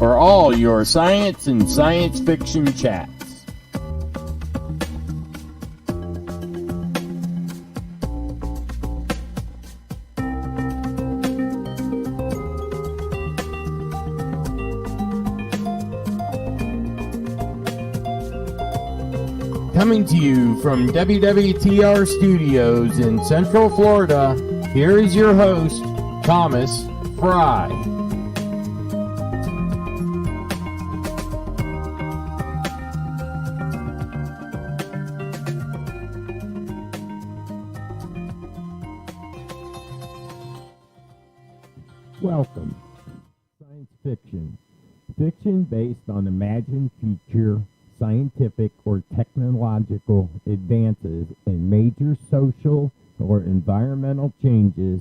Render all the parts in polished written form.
for all your science and science fiction chats. Coming to you from WWTR Studios in Central Florida, here is your host, Thomas Fry. Welcome. Science fiction. Fiction based on imagined future scientific or technological advances and major social or environmental changes,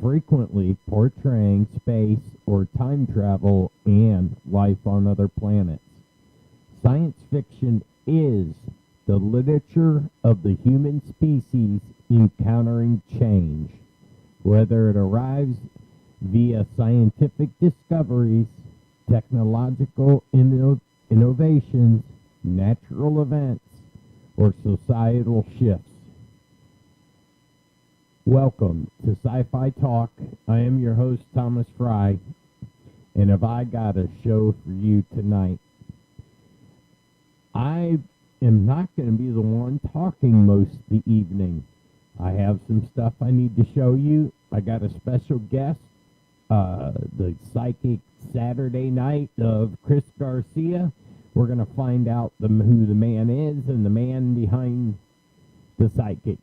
frequently portraying space or time travel and life on other planets. Science fiction is the literature of the human species encountering change, whether it arrives via scientific discoveries, technological innovations, natural events, or societal shifts. Welcome to Sci Fi Talk. I am your host, Thomas Fry, and have I got a show for you tonight. I am not going to be the one talking most of the evening. I have some stuff I need to show you. I got a special guest, the Psychic Saturday Night of Chris Garcia. We're going to find out who the man is and the man behind the psychic.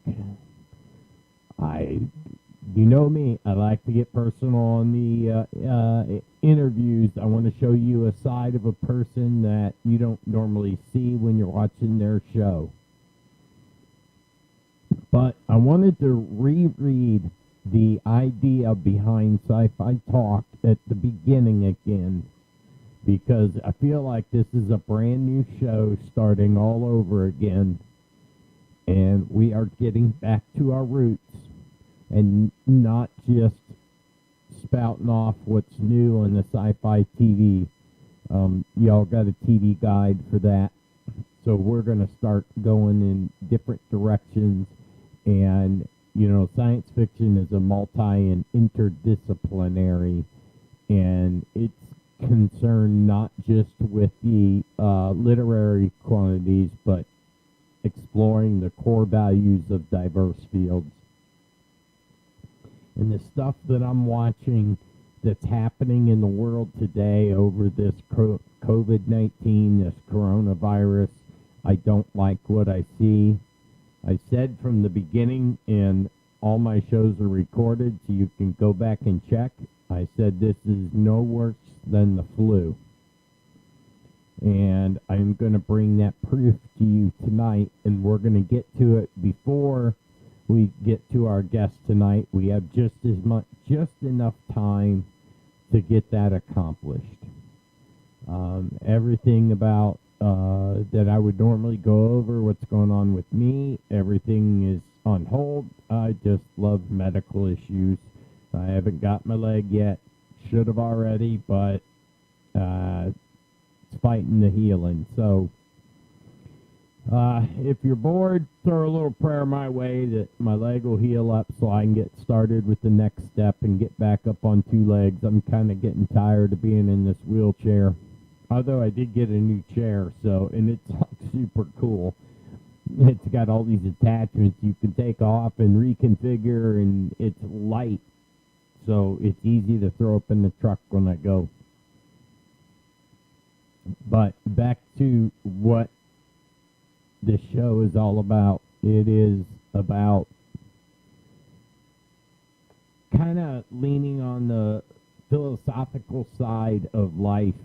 You know me, I like to get personal on the interviews. I want to show you a side of a person that you don't normally see when you're watching their show. But I wanted to reread the idea behind Sci-Fi Talk at the beginning again, because I feel like this is a brand new show starting all over again, and we are getting back to our roots and not just spouting off what's new on the sci-fi TV. Y'all got a TV guide for that, so we're going to start going in different directions. And you know, science fiction is a multi and interdisciplinary, and it's concerned not just with the literary quantities, but exploring the core values of diverse fields. And the stuff that I'm watching that's happening in the world today over this COVID-19, this coronavirus, I don't like what I see. I said from the beginning, and all my shows are recorded, so you can go back and check. I said this is no worse than the flu. And I'm going to bring that proof to you tonight, and we're going to get to it before we get to our guest tonight. We have just enough time to get that accomplished. Everything about that I would normally go over, what's going on with me, everything is on hold. I just love medical issues. I haven't got my leg yet. Should have already, but it's fighting the healing. So if you're bored, throw a little prayer my way that my leg will heal up so I can get started with the next step and get back up on two legs. I'm kind of getting tired of being in this wheelchair. Although I did get a new chair, and it's like super cool. It's got all these attachments you can take off and reconfigure, and it's light, so it's easy to throw up in the truck when I go. But back to what this show is all about. It is about kind of leaning on the philosophical side of life.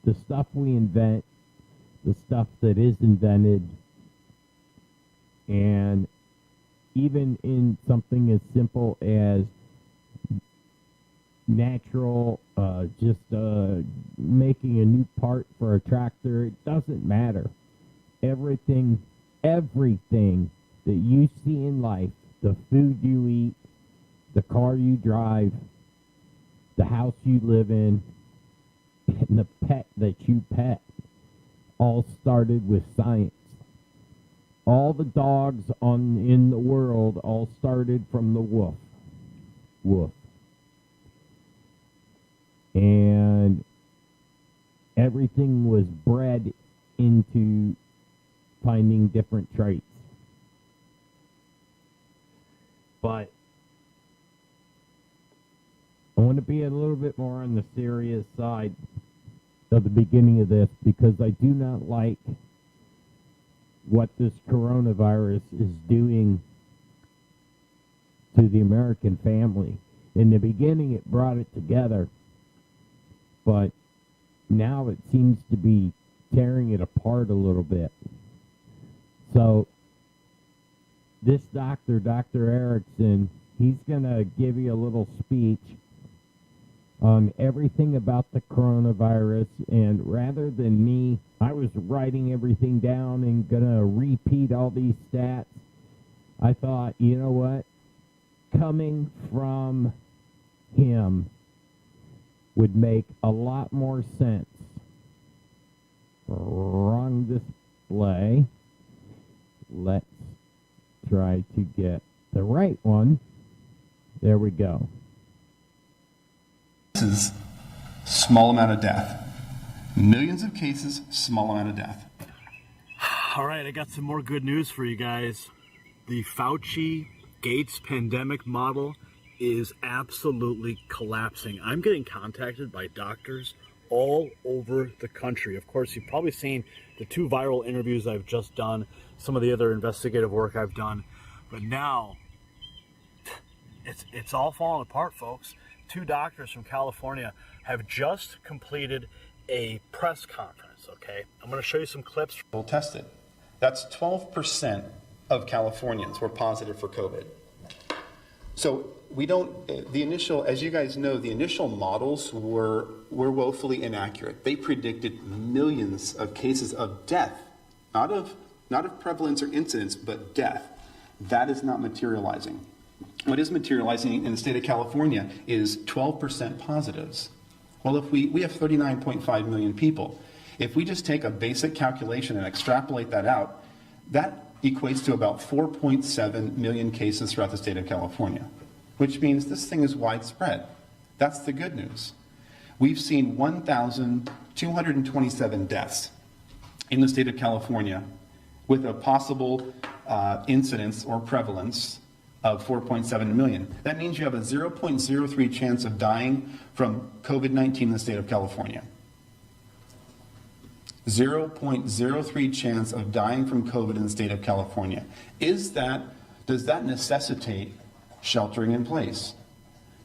The stuff we invent, the stuff that is invented, and even in something as simple as natural, making a new part for a tractor, it doesn't matter. Everything that you see in life, the food you eat, the car you drive, the house you live in, and the pet that you pet all started with science. All the dogs in the world all started from the wolf. Woof. And everything was bred into finding different traits. But I want to be a little bit more on the serious side of the beginning of this, because I do not like what this coronavirus is doing to the American family. In the beginning, it brought it together, but now it seems to be tearing it apart a little bit. So this doctor, Dr. Erickson, he's going to give you a little speech on everything about the coronavirus, and rather than me, I was writing everything down and going to repeat all these stats, I thought, you know what? Coming from him would make a lot more sense. Wrong display. Let's try to get the right one. There we go. Cases, small amount of death. Millions of cases, small amount of death. All right, I got some more good news for you guys. The Fauci-Gates pandemic model is absolutely collapsing. I'm getting contacted by doctors all over the country. Of course, you've probably seen the 2 viral interviews I've just done, some of the other investigative work I've done, but now it's all falling apart, folks. 2 doctors from California have just completed a press conference, okay? I'm going to show you some clips. We'll test it. That's 12% of Californians were positive for COVID. So we don't, the initial, as you guys know, the initial models were woefully inaccurate. They predicted millions of cases of death, not of prevalence or incidence, but death. That is not materializing. What is materializing in the state of California is 12% positives. Well, if we have 39.5 million people. If we just take a basic calculation and extrapolate that out, that equates to about 4.7 million cases throughout the state of California, which means this thing is widespread. That's the good news. We've seen 1,227 deaths in the state of California with a possible incidence or prevalence of 4.7 million. That means you have a 0.03 chance of dying from COVID-19 in the state of California. 0.03 chance of dying from COVID in the state of California. Does that necessitate sheltering in place?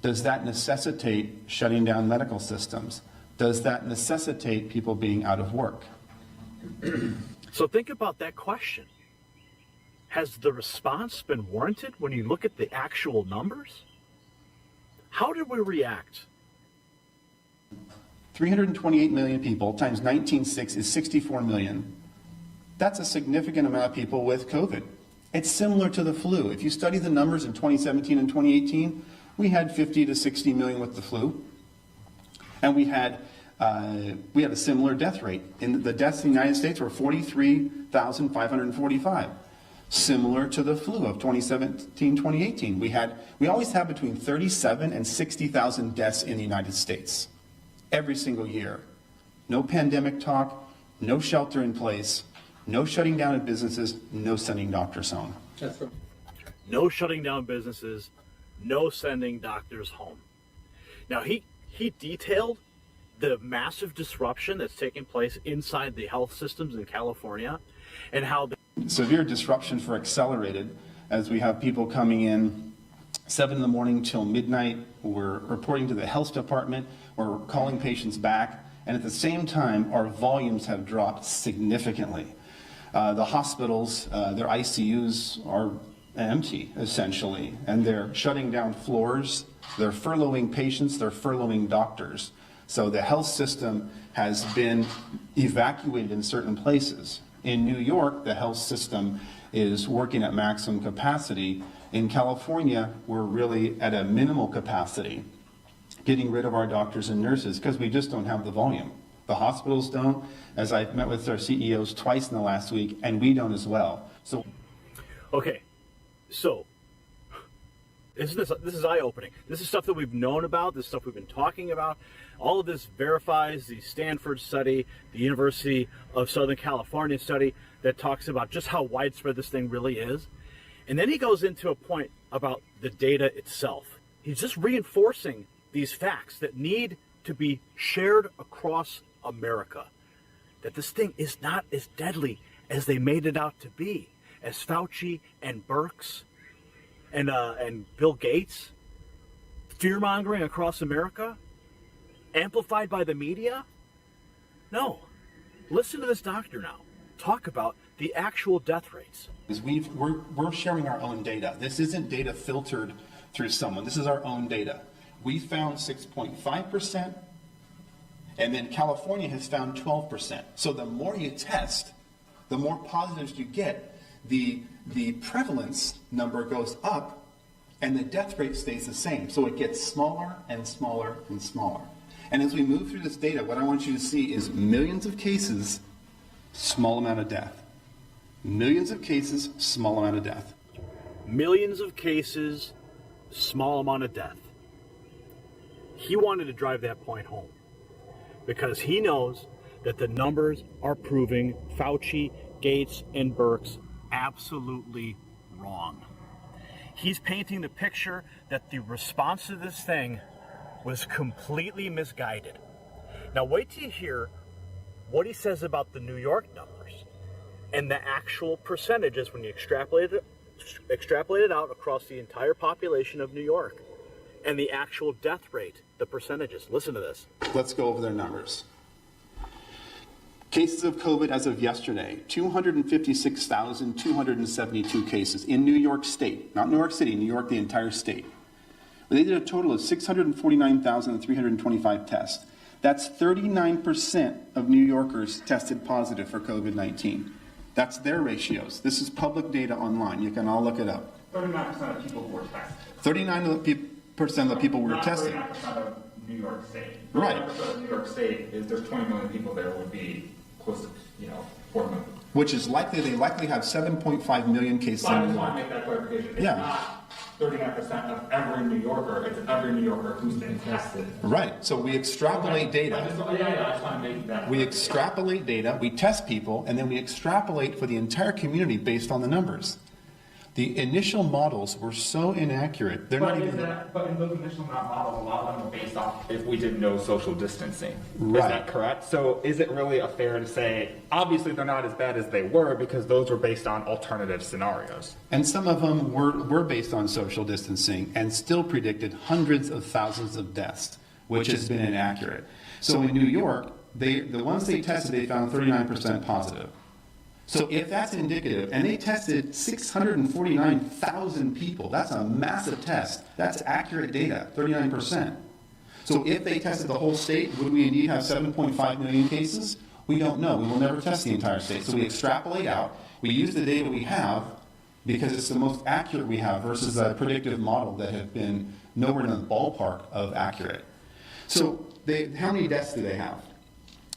Does that necessitate shutting down medical systems? Does that necessitate people being out of work? So think about that question. Has the response been warranted when you look at the actual numbers? How did we react? 328 million people times 19.6 is 64 million. That's a significant amount of people with COVID. It's similar to the flu. If you study the numbers in 2017 and 2018, we had 50 to 60 million with the flu. And we had a similar death rate. The deaths in the United States were 43,545. Similar to the flu of 2017, 2018. We always have between 37 and 60,000 deaths in the United States every single year. No pandemic talk, no shelter in place, no shutting down of businesses, no sending doctors home. That's right. No shutting down businesses, no sending doctors home. Now, he detailed the massive disruption that's taking place inside the health systems in California and how severe disruptions were accelerated as we have people coming in 7 in the morning till midnight. We're reporting to the health department. We're calling patients back. And at the same time, our volumes have dropped significantly. The hospitals, their ICUs are empty, essentially. And they're shutting down floors. They're furloughing patients. They're furloughing doctors. So the health system has been evacuated in certain places. In New York, the health system is working at maximum capacity. In California, we're really at a minimal capacity. getting rid of our doctors and nurses because we just don't have the volume. The hospitals don't, as I've met with our CEOs twice in the last week, and we don't as well. So, okay, so this is eye-opening. This is stuff that we've known about. This is stuff we've been talking about. All of this verifies the Stanford study, the University of Southern California study that talks about just how widespread this thing really is. And then he goes into a point about the data itself. He's just reinforcing these facts that need to be shared across America, that this thing is not as deadly as they made it out to be, as Fauci and Birx and Bill Gates, fear-mongering across America, amplified by the media. No, listen to this doctor now talk about the actual death rates. We're sharing our own data. This isn't data filtered through someone. This is our own data. We found 6.5%, and then California has found 12%. So the more you test, the more positives you get, the prevalence number goes up, and the death rate stays the same. So it gets smaller and smaller and smaller. And as we move through this data, what I want you to see is millions of cases, small amount of death. Millions of cases, small amount of death. Millions of cases, small amount of death. He wanted to drive that point home because he knows that the numbers are proving Fauci, Gates, and Birx absolutely wrong. He's painting the picture that the response to this thing was completely misguided. Now wait till you hear what he says about the New York numbers and the actual percentages when you extrapolate it out across the entire population of New York and the actual death rate, the percentages. Listen to this. Let's go over their numbers. Cases of COVID as of yesterday, 256,272 cases in New York State, not New York City, New York, the entire state. They did a total of 649,325 tests. That's 39% of New Yorkers tested positive for COVID-19. That's their ratios. This is public data online. You can all look it up. 39% of people were tested. 39% of the people were tested. 39% of New York State. Right. 39% of New York State is there's 20 million people there would be close to 4 million. Which is likely, they likely have 7.5 million cases So I in New just want York. to make that clarification. It's Yeah. not 39% of every New Yorker, it's every New Yorker who's been tested. Right, so we extrapolate data. I just want to make that. We extrapolate data, we test people, and then we extrapolate for the entire community based on the numbers. The initial models were so inaccurate, they're not even... But in those initial models, a lot of them were based off if we did no social distancing. Right. Is that correct? So is it really fair to say, obviously they're not as bad as they were because those were based on alternative scenarios? And some of them were based on social distancing and still predicted hundreds of thousands of deaths, which has been inaccurate. So in New York, the ones they tested, they found 39% positive. So if that's indicative, and they tested 649,000 people, that's a massive test. That's accurate data, 39%. So if they tested the whole state, would we indeed have 7.5 million cases? We don't know. We will never test the entire state. So we extrapolate out. We use the data we have because it's the most accurate we have versus a predictive model that have been nowhere in the ballpark of accurate. So how many deaths do they have?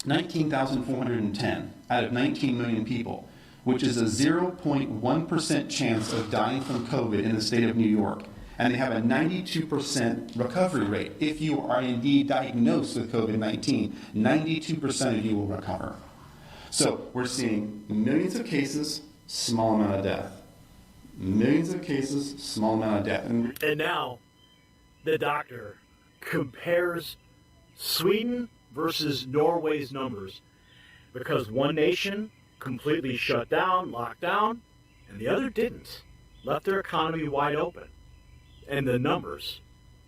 19,410 out of 19 million people, which is a 0.1% chance of dying from COVID in the state of New York. And they have a 92% recovery rate. If you are indeed diagnosed with COVID-19, 92% of you will recover. So we're seeing millions of cases, small amount of death. Millions of cases, small amount of death. And now, the doctor compares Sweden versus Norway's numbers because one nation completely shut down, locked down, and the other didn't. Left their economy wide open. And the numbers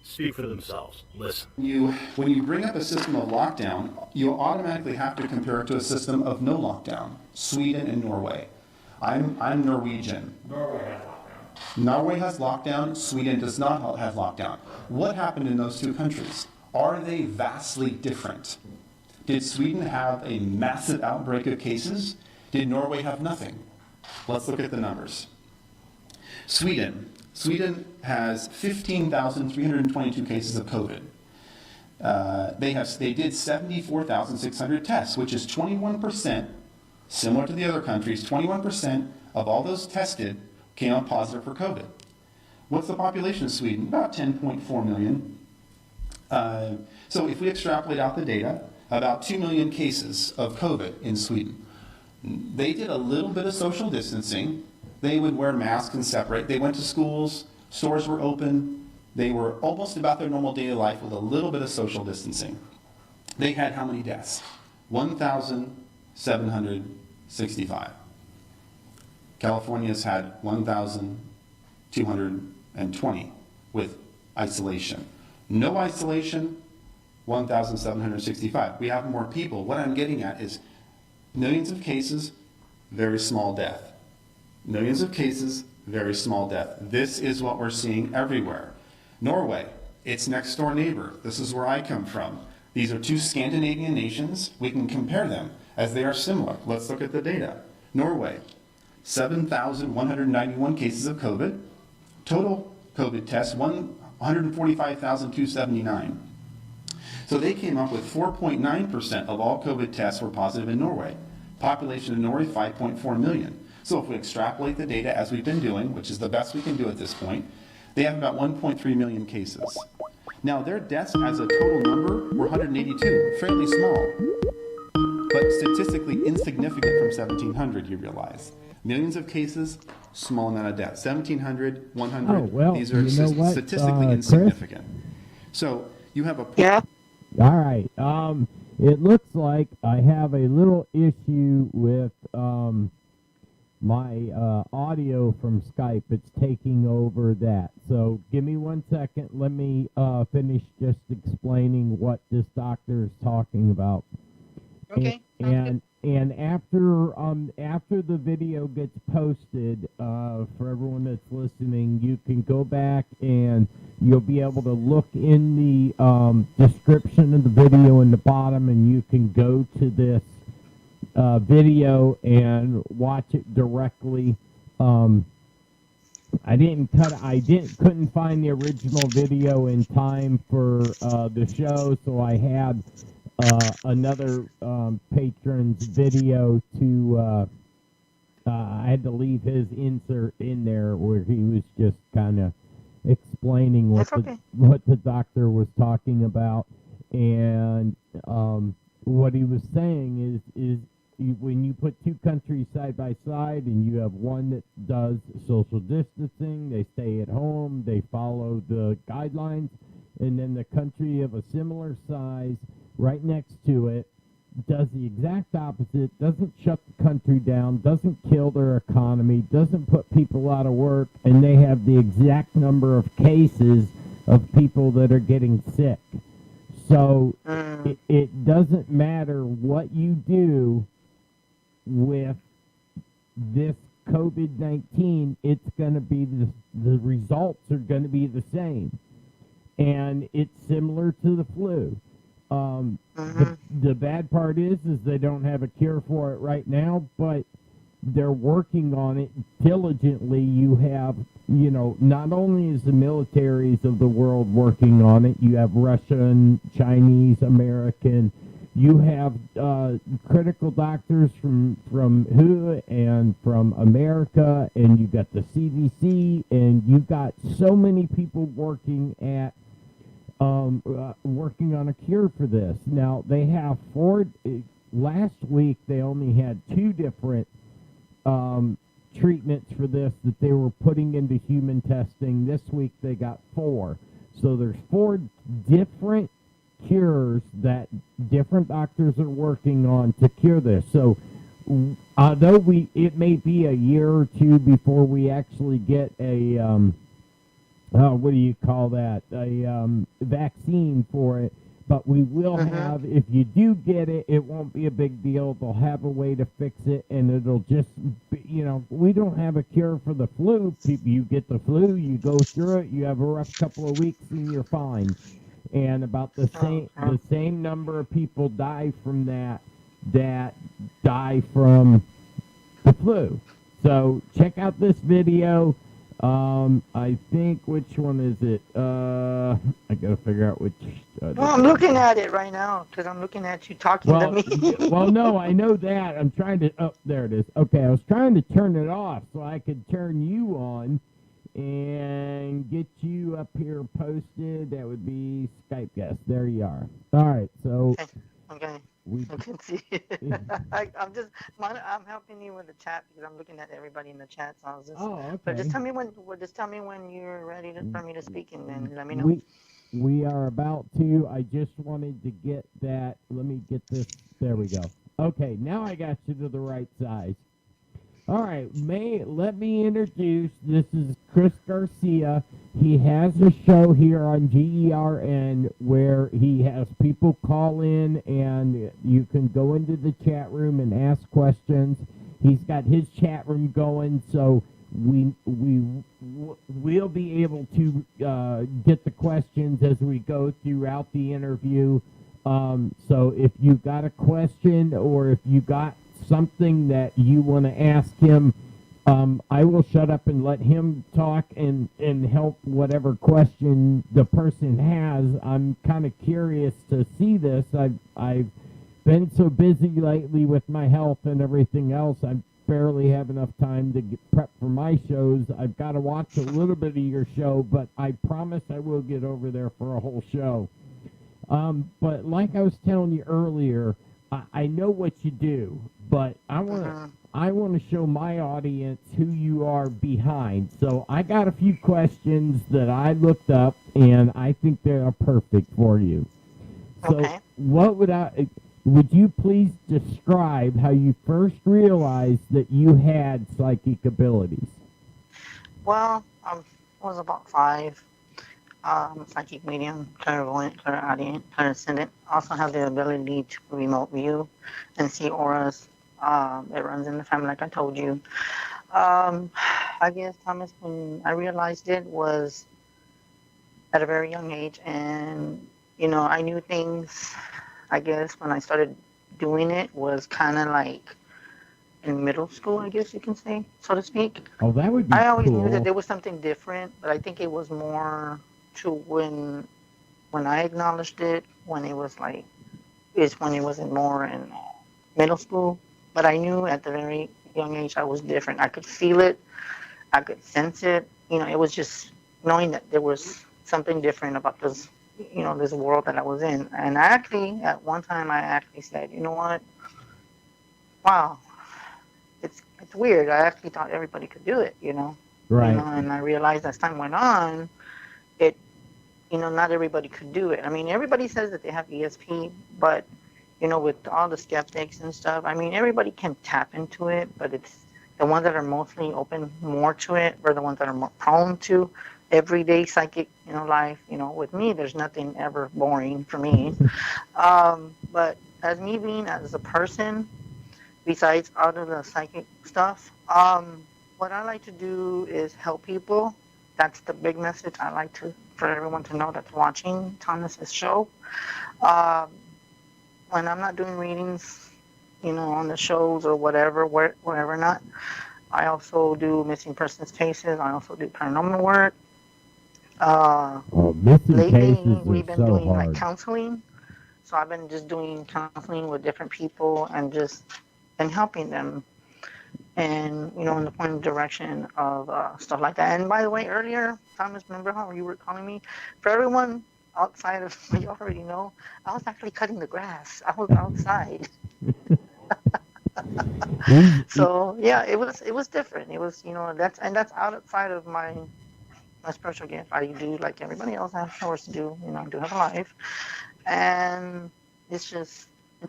speak for themselves. Listen. When you bring up a system of lockdown, you automatically have to compare it to a system of no lockdown. Sweden and Norway. I'm Norwegian. Norway has lockdown. Norway has lockdown. Sweden does not have lockdown. What happened in those two countries? Are they vastly different? Did Sweden have a massive outbreak of cases? Did Norway have nothing? Let's look at the numbers. Sweden has 15,322 cases of COVID. They did 74,600 tests, which is 21%, similar to the other countries. 21% of all those tested came out positive for COVID. What's the population of Sweden? About 10.4 million. So if we extrapolate out the data, about 2 million cases of COVID in Sweden. They did a little bit of social distancing. They would wear masks and separate. They went to schools, stores were open. They were almost about their normal daily life with a little bit of social distancing. They had how many deaths? 1,765. California's had 1,220 with isolation. No isolation, 1,765. We have more people. What I'm getting at is millions of cases, very small death. Millions of cases, very small death. This is what we're seeing everywhere. Norway, its next door neighbor. This is where I come from. These are two Scandinavian nations. We can compare them as they are similar. Let's look at the data. Norway, 7,191 cases of COVID. Total COVID tests, 145,279. So they came up with 4.9% of all COVID tests were positive in Norway. Population of Norway, 5.4 million. So if we extrapolate the data as we've been doing, which is the best we can do at this point, they have about 1.3 million cases. Now their deaths as a total number were 182, fairly small, but statistically insignificant from 1,700, you realize. Millions of cases, small amount of deaths. 1,700, 100, Oh, well, these are you know what, statistically Chris? insignificant. So you have a... Yeah. All right. It looks like I have a little issue with my audio from Skype. It's taking over that. So give me 1 second. Let me finish just explaining what this doctor is talking about. Okay. And after the video gets posted, for everyone that's listening, you can go back and you'll be able to look in the description of the video in the bottom, and you can go to this video and watch it directly. I couldn't find the original video in time for the show, so I had another patron's video to I had to leave his insert in there where he was just kind of explaining what the doctor was talking about, and what he was saying is when you put two countries side by side and you have one that does social distancing, they stay at home, they follow the guidelines, and then the country of a similar size right next to it does the exact opposite, doesn't shut the country down, doesn't kill their economy, doesn't put people out of work, and they have the exact number of cases of people that are getting sick. So it doesn't matter what you do with this COVID-19, it's going to be the results are going to be the same. And it's similar to the flu. The bad part is they don't have a cure for it right now, but they're working on it diligently. You have, not only is the militaries of the world working on it, you have Russian, Chinese, American, you have critical doctors from WHO and from America, and you got the CDC, and you got so many people working at working on a cure for this. Now, they have last week they only had 2 different treatments for this that they were putting into human testing. This week they got 4. So there's 4 different cures that different doctors are working on to cure this. So although it may be a year or 2 before we actually get a what do you call that? A vaccine for it. But we will have, if you do get it, it won't be a big deal. They'll have a way to fix it, and it'll just be, we don't have a cure for the flu. You get the flu, you go through it, you have a rough couple of weeks, and you're fine. And about the same number of people die from that die from the flu. So check out this video. I think, which one is it? I gotta figure out which. Well, I'm looking at it right now because I'm looking at you talking to me. Well, no, I know that. I'm trying to. Oh, there it is. Okay, I was trying to turn it off so I could turn you on and get you up here posted. That would be Skype guest. There you are. All right, so. Okay. I can see. I'm helping you with the chat because I'm looking at everybody in the chat. So I was just. Oh, okay. But just tell me when you're ready for me to speak, and then let me know. We are about to. I just wanted to get that. Let me get this. There we go. Okay, now I got you to the right size. All right, let me introduce. This is Chris Garcia. He has a show here on GERN where he has people call in, and you can go into the chat room and ask questions. He's got his chat room going, so we'll be able to get the questions as we go throughout the interview. So if you got a question or if you got something that you want to ask him, I will shut up and let him talk and help whatever question the person has. I'm kind of curious to see this. I've been so busy lately with my health and everything else. I barely have enough time to get prep for my shows. I've got to watch a little bit of your show, but I promise I will get over there for a whole show. But like I was telling you earlier, I know what you do, but I want to show my audience who you are behind. So I got a few questions that I looked up, and I think they are perfect for you. So Okay. would you please describe how you first realized that you had psychic abilities? Well, I was about 5. Psychic medium, clairvoyant, clairaudient, clairsentient. Also have the ability to remote view and see auras. It runs in the family, like I told you. I guess, Thomas, when I realized it was at a very young age, and I knew things. I guess when I started doing it was kind of like in middle school, I guess you can say, so to speak. Oh, that would be I always cool. knew that there was something different, but I think it was more to when I acknowledged it, when it was when it wasn't more in middle school. But I knew at the very young age I was different. I could feel it, I could sense it. It was just knowing that there was something different about this, this world that I was in. And I actually, at one time, I actually said, you know what? Wow, it's weird. I actually thought everybody could do it, Right. And I realized as time went on, not everybody could do it. I mean, everybody says that they have ESP, but, with all the skeptics and stuff, I mean, everybody can tap into it, but it's the ones that are mostly open more to it, or the ones that are more prone to everyday psychic, life. With me, there's nothing ever boring for me. But as me being as a person, besides all of the psychic stuff, what I like to do is help people. That's the big message I like for everyone to know that's watching Thomas's show. When I'm not doing readings, on the shows or whatever, wherever not, I also do missing persons cases. I also do paranormal work. Missing Lately, cases we've are been so doing hard. like counseling. So I've been just doing counseling with different people and helping them. And, in the point of direction of stuff like that. And by the way, earlier, Thomas, remember how you were calling me? For everyone outside of what you already know, I was actually cutting the grass. I was outside. So, yeah, it was different. It was, that's outside of my spiritual gift. I do, like everybody else, I have chores to do. I do have a life. And it's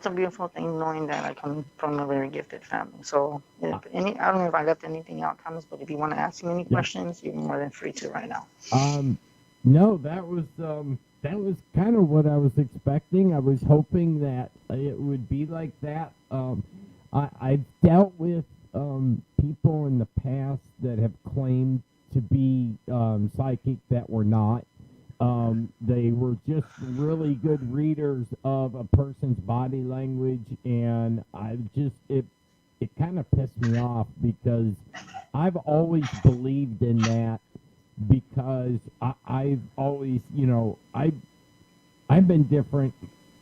a beautiful thing knowing that I come from a very gifted family. So I don't know if I left anything out, Thomas, but if you want to ask me any questions, you're more than free to right now. No, that was kind of what I was expecting. I was hoping that it would be like that. I've dealt with people in the past that have claimed to be psychic that were not. They were just really good readers of a person's body language, and it kind of pissed me off because I've always believed in that because I've always, I've been different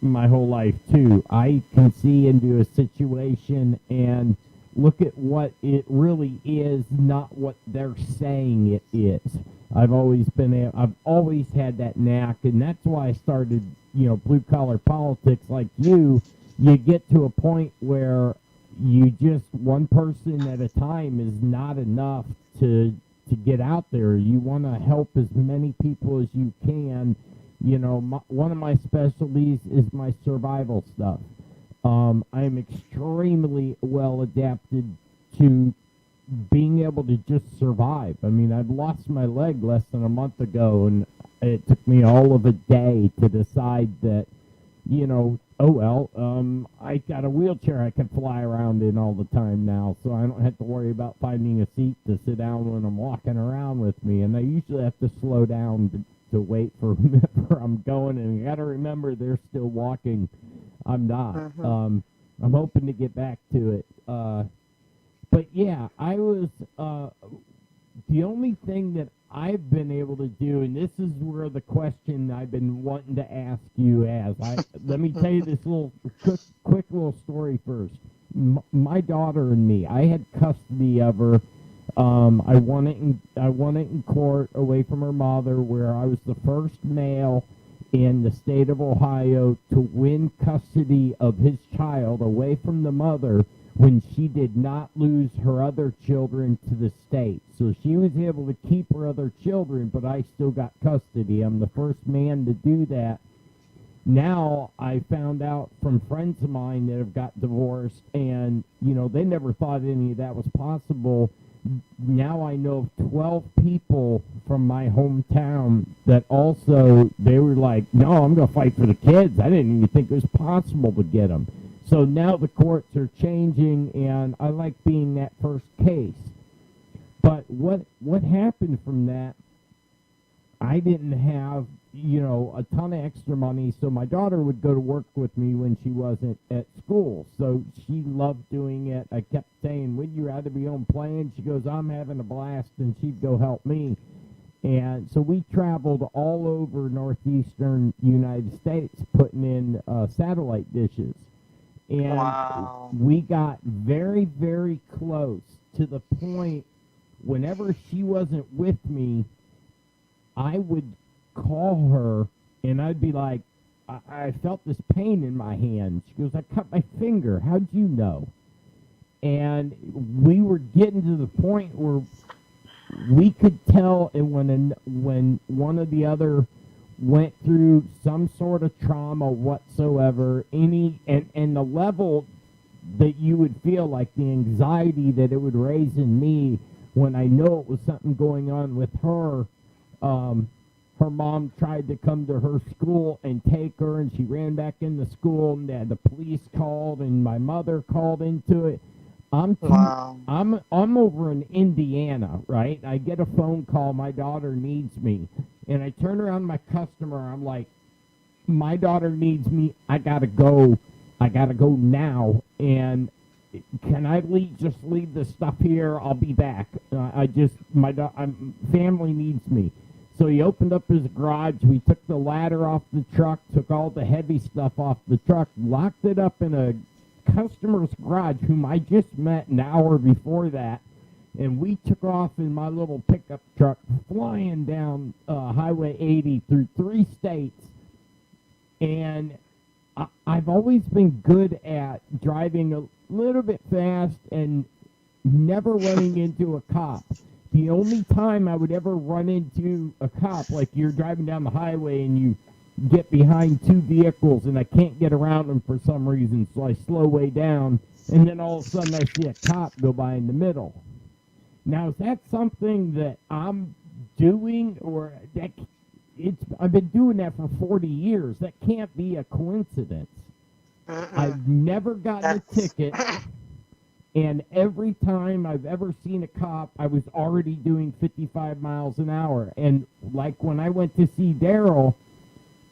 my whole life too. I can see into a situation and look at what it really is, not what they're saying it is. I've always had that knack, and that's why I started, blue collar politics like you. You get to a point where you just one person at a time is not enough to get out there. You want to help as many people as you can. One of my specialties is my survival stuff. I'm extremely well adapted to being able to just survive. I mean, I've lost my leg less than a month ago, and it took me all of a day to decide that, I got a wheelchair I can fly around in all the time now, so I don't have to worry about finding a seat to sit down when I'm walking around with me. And I usually have to slow down to wait for whoever I'm going, and you got to remember they're still walking. I'm not. I'm hoping to get back to it. But yeah, I was, the only thing that I've been able to do, and this is where the question I've been wanting to ask you let me tell you this quick little story first. My daughter and me, I had custody of her. I won it in court away from her mother, where I was the first male in the state of Ohio to win custody of his child away from the mother when she did not lose her other children to the state. So she was able to keep her other children, but I still got custody. I'm the first man to do that. Now I found out from friends of mine that have got divorced, and, they never thought any of that was possible. Now I know of 12 people from my hometown that also, they were like, no, I'm going to fight for the kids. I didn't even think it was possible to get them. So now the courts are changing, and I like being that first case. But what happened from that, I didn't have, a ton of extra money, so my daughter would go to work with me when she wasn't at school. So she loved doing it. I kept saying, would you rather be home playing? She goes, I'm having a blast, and she'd go help me. And so we traveled all over northeastern United States putting in satellite dishes. And Wow. we got very, very close to the point whenever she wasn't with me, I would call her and I'd be like, I felt this pain in my hand. She goes, I cut my finger. How'd you know? And we were getting to the point where we could tell when one or the other went through some sort of trauma whatsoever, and the level that you would feel, like the anxiety that it would raise in me when I know it was something going on with her. Her mom tried to come to her school and take her, and she ran back in the school, and the police called, and my mother called into it. I'm over in Indiana, right? I get a phone call, my daughter needs me. And I turn around to my customer, I'm like, my daughter needs me, I gotta go now. And can I just leave the stuff here? I'll be back. Family needs me. So he opened up his garage, we took the ladder off the truck, took all the heavy stuff off the truck, locked it up in a customer's garage whom I just met an hour before that, and we took off in my little pickup truck flying down Highway 80 through 3 states. And I've always been good at driving a little bit fast and never running into a cop. The only time I would ever run into a cop, like you're driving down the highway and you get behind 2 vehicles and I can't get around them for some reason, so I slow way down, and then all of a sudden I see a cop go by in the middle. Now, is that something that I'm doing, or I've been doing that for 40 years? That can't be a coincidence. I've never gotten a ticket, and every time I've ever seen a cop, I was already doing 55 miles an hour. And like when I went to see Daryl,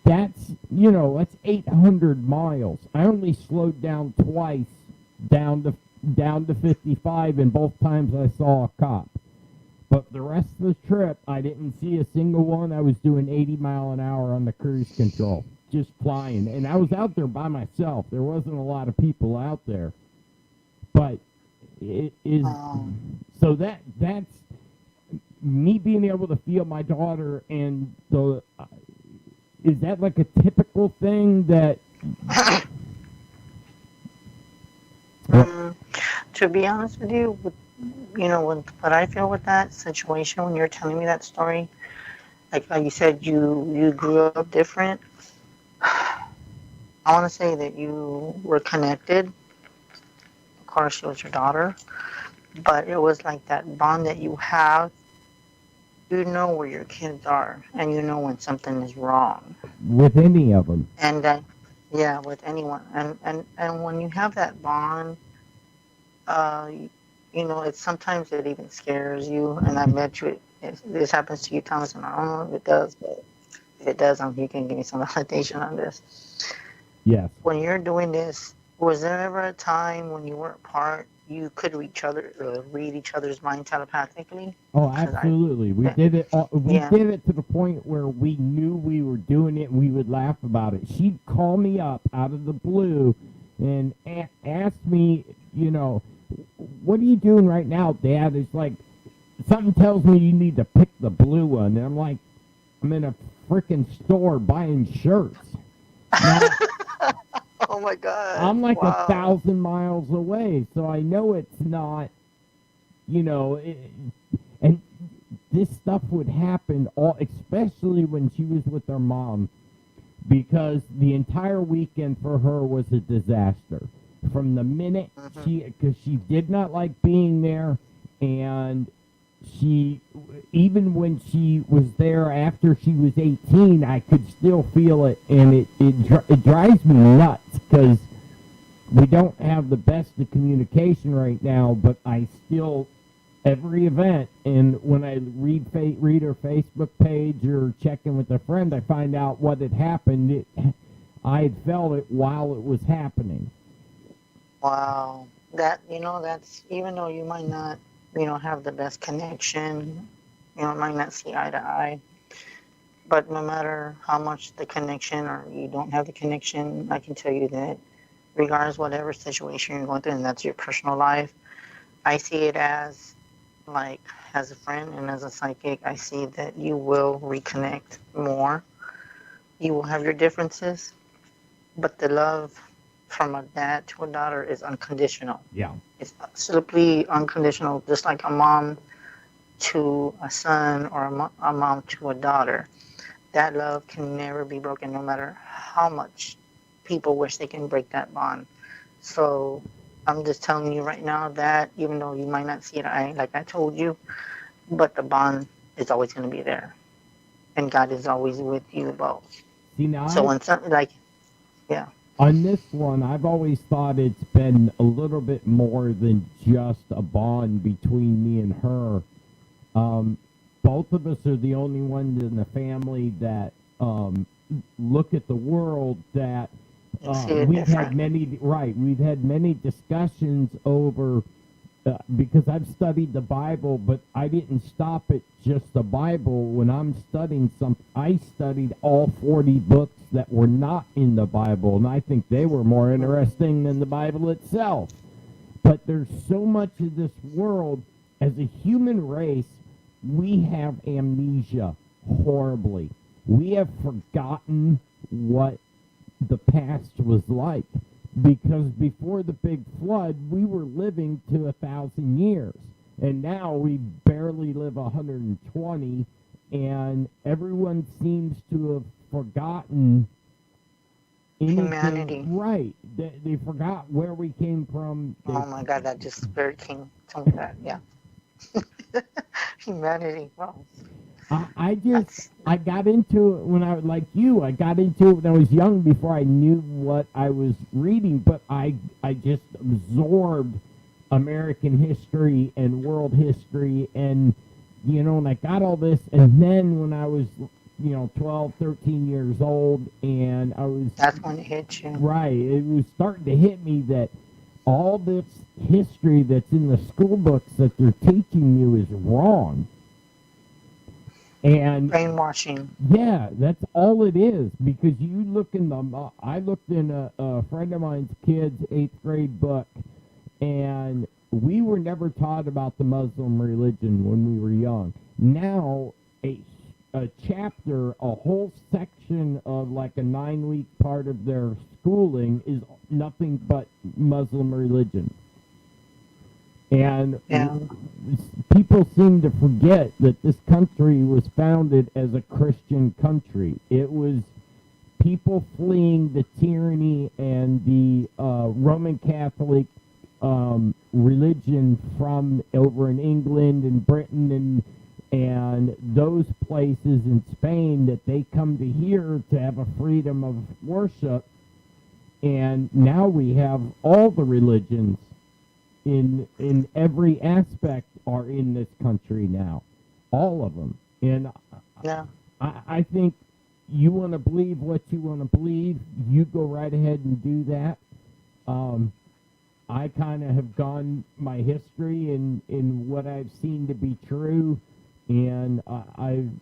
that's 800 miles. I only slowed down twice down to down to 55, and both times I saw a cop. But the rest of the trip, I didn't see a single one. I was doing 80 mile an hour on the cruise control, just flying. And I was out there by myself. There wasn't a lot of people out there. But it is, so that's me being able to feel my daughter, and the, is that like a typical thing that... To be honest with you, with what I feel with that situation, when you're telling me that story, like you said, you grew up different. I want to say that you were connected. Of course, she was your daughter, but it was like that bond that you have. You know where your kids are, and you know when something is wrong. With any of them. And yeah, with anyone, and when you have that bond, it's sometimes it even scares you. And I bet you this happens to you, Thomas, and I don't know if it does, but if it does, you can give me some validation on this. Yes. When you're doing this, was there ever a time when you were apart, you could read each other's mind telepathically? Oh, absolutely. We did it. We did it to the point where we knew we were doing it, and we would laugh about it. She'd call me up out of the blue and ask me, what are you doing right now, Dad? It's like, something tells me you need to pick the blue one. And I'm like, I'm in a freaking store buying shirts. Now, oh my God. I'm like 1,000 miles away, so I know it's not, and this stuff would happen, especially when she was with her mom, because the entire weekend for her was a disaster. From the minute because she did not like being there, and even when she was there after she was 18, I could still feel it, and it drives me nuts, because we don't have the best of communication right now, but I still, every event, and when I read her Facebook page or check in with a friend, I find out what had happened. I had felt it while it was happening. Wow. That's, even though you might not, have the best connection, might not see eye to eye, but no matter how much the connection or you don't have the connection, I can tell you that regardless whatever situation you're going through, and that's your personal life, I see it as, like, as a friend and as a psychic, I see that you will reconnect more. You will have your differences, but the love from a dad to a daughter is unconditional. Yeah. It's absolutely unconditional, just like a mom to a son or a mom to a daughter. That love can never be broken, no matter how much people wish they can break that bond. So I'm just telling you right now that even though you might not see it, like I told you, but the bond is always going to be there. And God is always with you both. See, now so when something like, yeah. On this one, I've always thought it's been a little bit more than just a bond between me and her. Both of us are the only ones in the family that look at the world that we've had many discussions over, because I've studied the Bible, but I didn't stop at just the Bible. When I'm studying something, I studied all 40 books that were not in the Bible, and I think they were more interesting than the Bible itself. But there's so much of this world, as a human race, we have amnesia horribly. We have forgotten what the past was like, because before the big flood, we were living to 1,000 years, and now we barely live 120, and everyone seems to have forgotten humanity. Right. They forgot where we came from. Oh my God, that just very came to me that, yeah. Humanity, wow. I got into it when I was like you. I got into it when I was young, before I knew what I was reading, but I just absorbed American history and world history, and and I got all this, and then when I was 12, 13 years old, and I was... That's when it hit you. Right. It was starting to hit me that all this history that's in the school books that they're teaching you is wrong. And brainwashing. Yeah, that's all it is. Because you look in the, I looked in a friend of mine's kid's 8th grade book, and we were never taught about the Muslim religion when we were young. Now, a chapter, a whole section of like a 9-week part of their schooling is nothing but Muslim religion. And people seem to forget that this country was founded as a Christian country. It was people fleeing the tyranny and the Roman Catholic religion from over in England and Britain and those places in Spain, that they come to here to have a freedom of worship. And now we have all the religions in every aspect are in this country now, all of them. And I think you want to believe what you want to believe, you go right ahead and do that. I kind of have gone my history in what I've seen to be true, and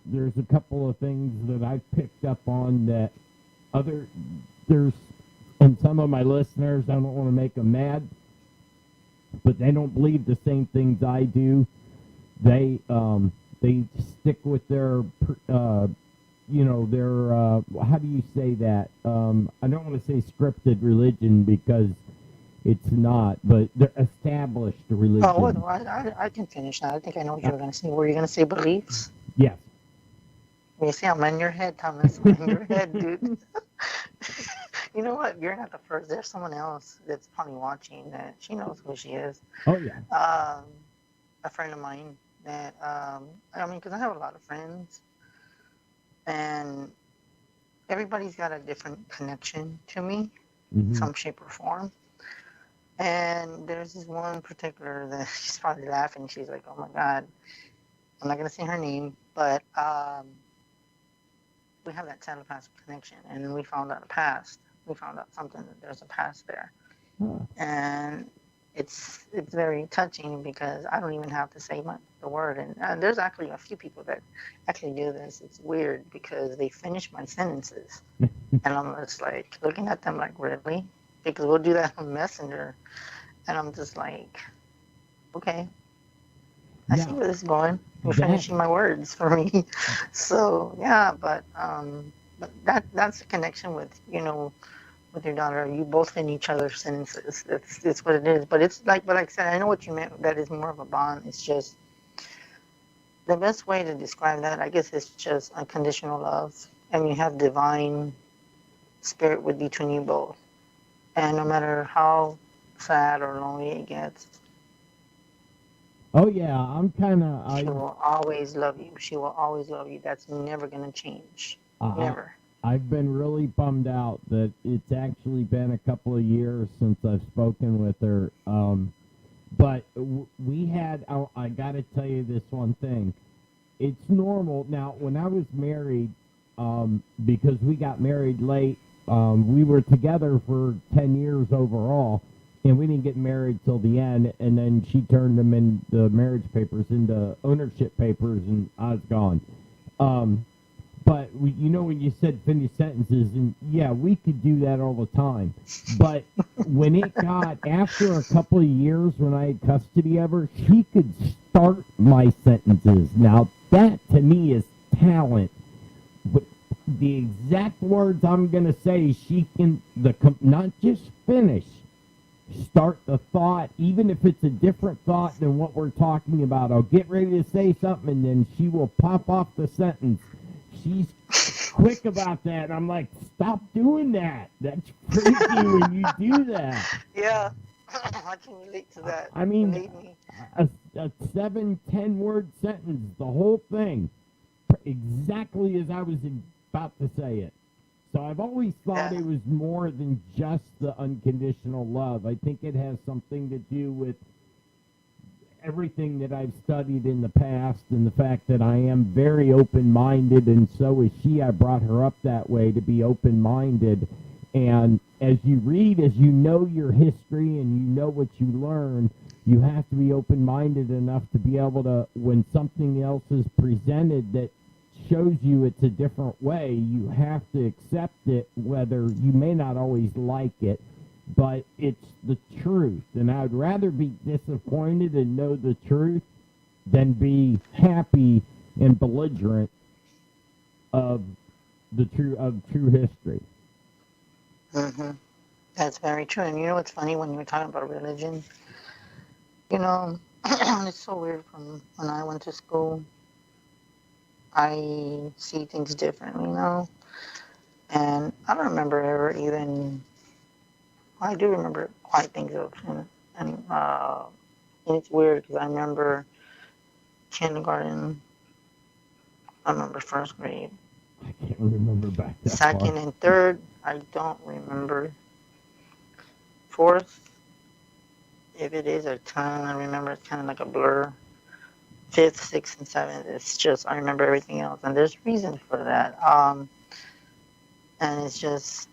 there's a couple of things that I've picked up on that and some of my listeners, I don't want to make them mad, but they don't believe the same things I do. They stick with their, their, how do you say that? I don't want to say scripted religion because it's not, but they're established religion. Oh, well, I can finish now. I think I know what you were going to say. Were you going to say beliefs? Yes. When you say I'm in your head, Thomas, I'm in your head, dude. You know what? You're not the first. There's someone else that's probably watching that she knows who she is. Oh, yeah. A friend of mine that, because I have a lot of friends, and everybody's got a different connection to me, some shape or form. And there's this one particular that she's probably laughing. She's like, oh, my God. I'm not going to say her name, but we have that telepathic connection. And then we found out a past. We found out something, that there's a past there. And it's very touching because I don't even have to say the word. And there's actually a few people that actually do this. It's weird because they finish my sentences. And I'm just like looking at them like, really? Because we'll do that on Messenger. And I'm just like, okay. I see where this is going. You're finishing my words for me. So, yeah, but that's the connection with, with your daughter. You both in each other's sentences. That's what it is. But it's like I said, I know what you meant. That is more of a bond. It's just the best way to describe that, I guess, is just unconditional love. And you have divine spirit with between you both. And no matter how sad or lonely it gets, oh yeah, I'm kind of. She will always love you. She will always love you. That's never going to change. Never. I've been really bummed out that it's actually been a couple of years since I've spoken with her. But we had. I got to tell you this one thing. It's normal now. When I was married, because we got married late. We were together for 10 years overall, and we didn't get married till the end, and then she turned them in the marriage papers into ownership papers, and I was gone. But, when you said finish sentences, and yeah, we could do that all the time. But when it got, after a couple of years when I had custody of her, she could start my sentences. Now, that to me is talent. But the exact words I'm going to say, she can not just finish, start the thought, even if it's a different thought than what we're talking about. I'll get ready to say something, and then she will pop off the sentence. She's quick about that, and I'm like, stop doing that. That's crazy when you do that. Yeah, I can relate to that. I mean, a 7-10 word sentence, the whole thing, exactly as I was about to say it. So I've always thought it was more than just the unconditional love. I think it has something to do with everything that I've studied in the past and the fact that I am very open-minded, and so is she. I brought her up that way, to be open-minded. And as you read, as you know your history and you know what you learn, you have to be open-minded enough to be able to, when something else is presented that shows you it's a different way, you have to accept it, whether you may not always like it, but it's the truth. And I would rather be disappointed and know the truth than be happy and belligerent of the true history. Mm-hmm. That's very true. And you know what's funny when you were talking about religion? You know, it's so weird. From when I went to school, I see things differently now. And I don't remember ever even, well, I do remember quite things of, and it's weird because I remember kindergarten, I remember first grade. I can't remember back that Second far. and third, I don't remember. Fourth, if it is a ton, I remember it's kind of like a blur. Fifth, sixth, and seventh, it's just, I remember everything else. And there's reason for that. And it's just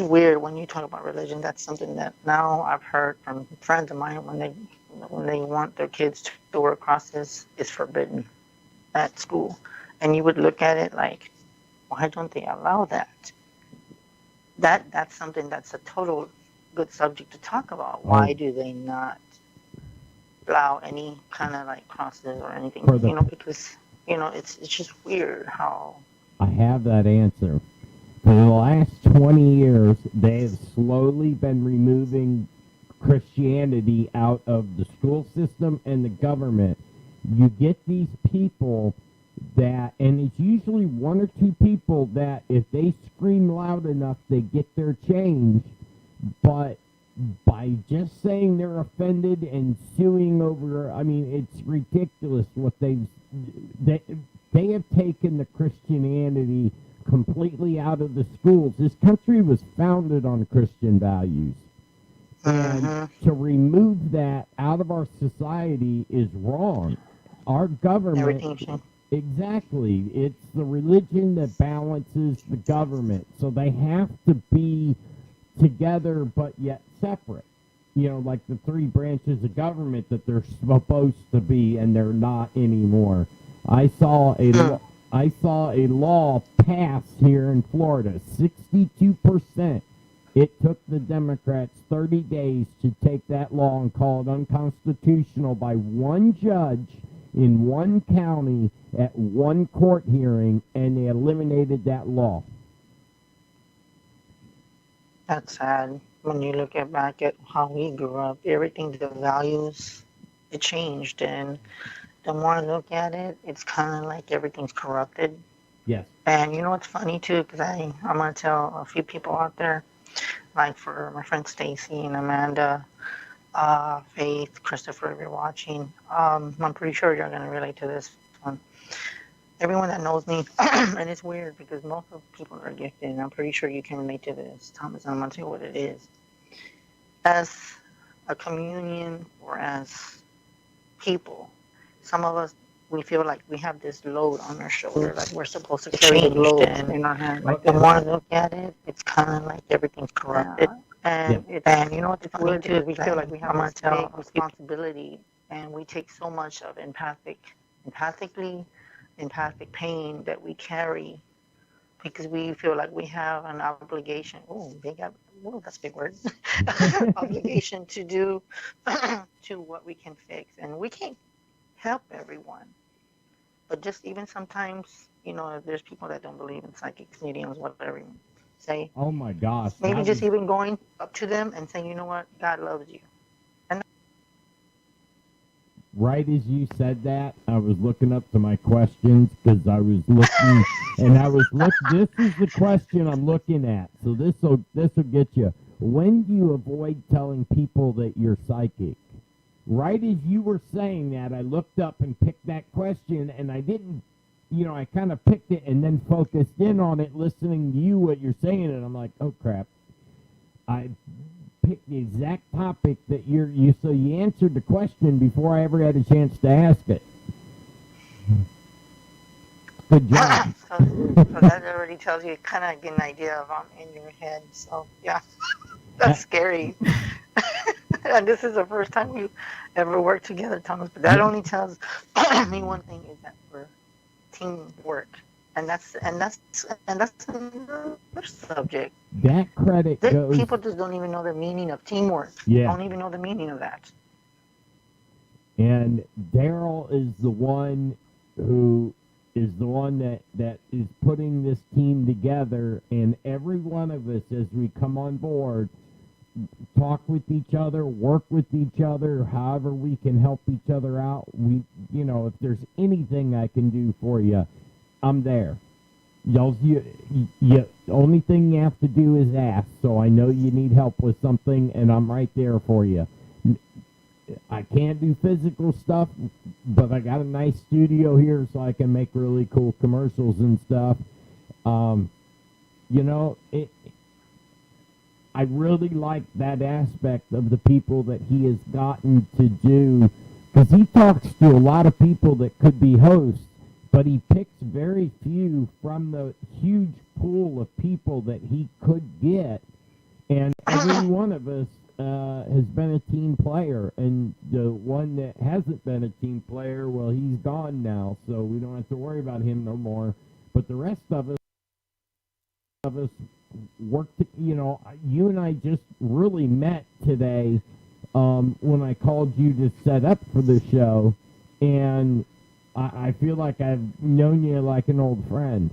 weird when you talk about religion. That's something that now I've heard from friends of mine when they want their kids to wear crosses, is forbidden at school. And you would look at it like, why don't they allow that? That's something that's a total good subject to talk about. Why do they not allow any kind of like crosses or anything? Because it's just weird how. I have that answer. For the last 20 years, they have slowly been removing Christianity out of the school system and the government. You get these people that, and it's usually one or two people that if they scream loud enough, they get their change. But by just saying they're offended and suing over, I mean, it's ridiculous what they have taken the Christianity completely out of the schools. This country was founded on Christian values. And to remove that out of our society is wrong. Our government... Exactly. It's the religion that balances the government. So they have to be together but yet separate. Like the three branches of government that they're supposed to be, and they're not anymore. I saw a law passed here in Florida, 62%. It took the Democrats 30 days to take that law and call it unconstitutional by one judge in one county at one court hearing, and they eliminated that law. That's sad. When you look back at how we grew up, everything, the values, it changed. And the more I look at it, it's kind of like everything's corrupted. Yes. And you know what's funny, too? Because I'm going to tell a few people out there, like for my friend Stacy and Amanda, Faith, Christopher, if you're watching, I'm pretty sure you're going to relate to this one. Everyone that knows me, and it's weird because most of the people are gifted, and I'm pretty sure you can relate to this, Thomas, I'm going to tell you what it is. As a communion or as people, some of us, we feel like we have this load on our shoulder, like we're supposed to carry the load in our hand. Like the more I look at it, it's kind of like everything's corrupted. And you know what's funny too is we feel like we have this big responsibility, and we take so much of empathic pain that we carry because we feel like we have an obligation. That's a big word. Obligation to do to what we can fix, and we can't help everyone. But just even sometimes, if there's people that don't believe in psychics, mediums, whatever you say. Oh my gosh. Maybe just even going up to them and saying, you know what, God loves you. And right as you said that, I was looking up to my questions because I was looking, this is the question I'm looking at. So this will get you. When do you avoid telling people that you're psychic? Right as you were saying that, I looked up and picked that question, and I didn't, I kind of picked it and then focused in on it, listening to you, what you're saying, and I'm like, oh crap. I picked the exact topic that so you answered the question before I ever had a chance to ask it. Good job. So that already tells you kind of get an idea of I'm in your head. So yeah, that's scary. And this is the first time you ever worked together, Thomas. But that only tells me one thing is that we're teamwork, and that's another subject. That credit goes. People just don't even know the meaning of teamwork. Yeah. Don't even know the meaning of that. And Daryl is the one that is putting this team together, and every one of us, as we come on board, talk with each other, work with each other, however we can help each other out. If there's anything I can do for you, I'm there. The only thing you have to do is ask. So I know you need help with something, and I'm right there for you. I can't do physical stuff, but I got a nice studio here so I can make really cool commercials and stuff. I really like that aspect of the people that he has gotten to do, because he talks to a lot of people that could be hosts, but he picks very few from the huge pool of people that he could get, and every one of us has been a team player, and the one that hasn't been a team player, well, he's gone now, so we don't have to worry about him no more. But the rest of us worked. You and I just really met today when I called you to set up for the show, and I feel like I've known you like an old friend.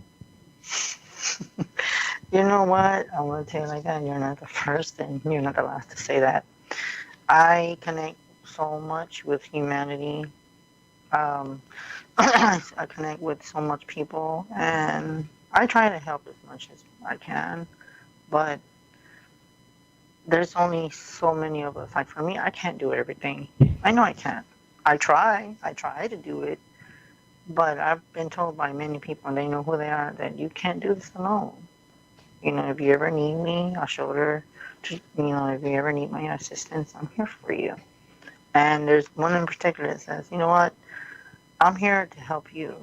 You know what? I want to tell you like that. You're not the first and you're not the last to say that. I connect so much with humanity. I connect with so much people, and I try to help as much as I can. But there's only so many of us. Like for me, I can't do everything. I know I can't. I try to do it. But I've been told by many people, and they know who they are, that you can't do this alone. If you ever need me, I'll shoulder to, if you ever need my assistance, I'm here for you. And there's one in particular that says, you know what? I'm here to help you.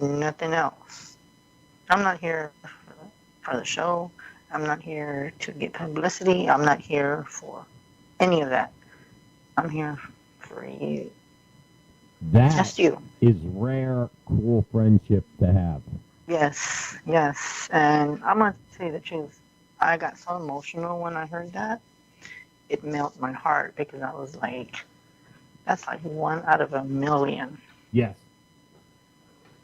Nothing else. I'm not here for the show. I'm not here to get publicity. I'm not here for any of that. I'm here for you. That just you. Is rare, cool friendship to have. Yes. And I'm going to tell you the truth. I got so emotional when I heard that. It melted my heart because I was like, that's like 1 out of 1,000,000. Yes.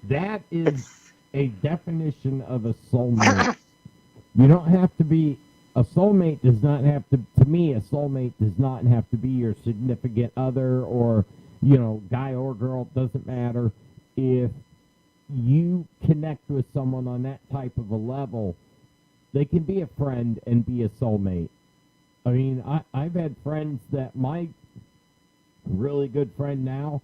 That is a definition of a soulmate. You don't have to be, a soulmate does not have to me, a soulmate does not have to be your significant other or, guy or girl, doesn't matter. If you connect with someone on that type of a level, they can be a friend and be a soulmate. I mean, I've had friends that my really good friend now,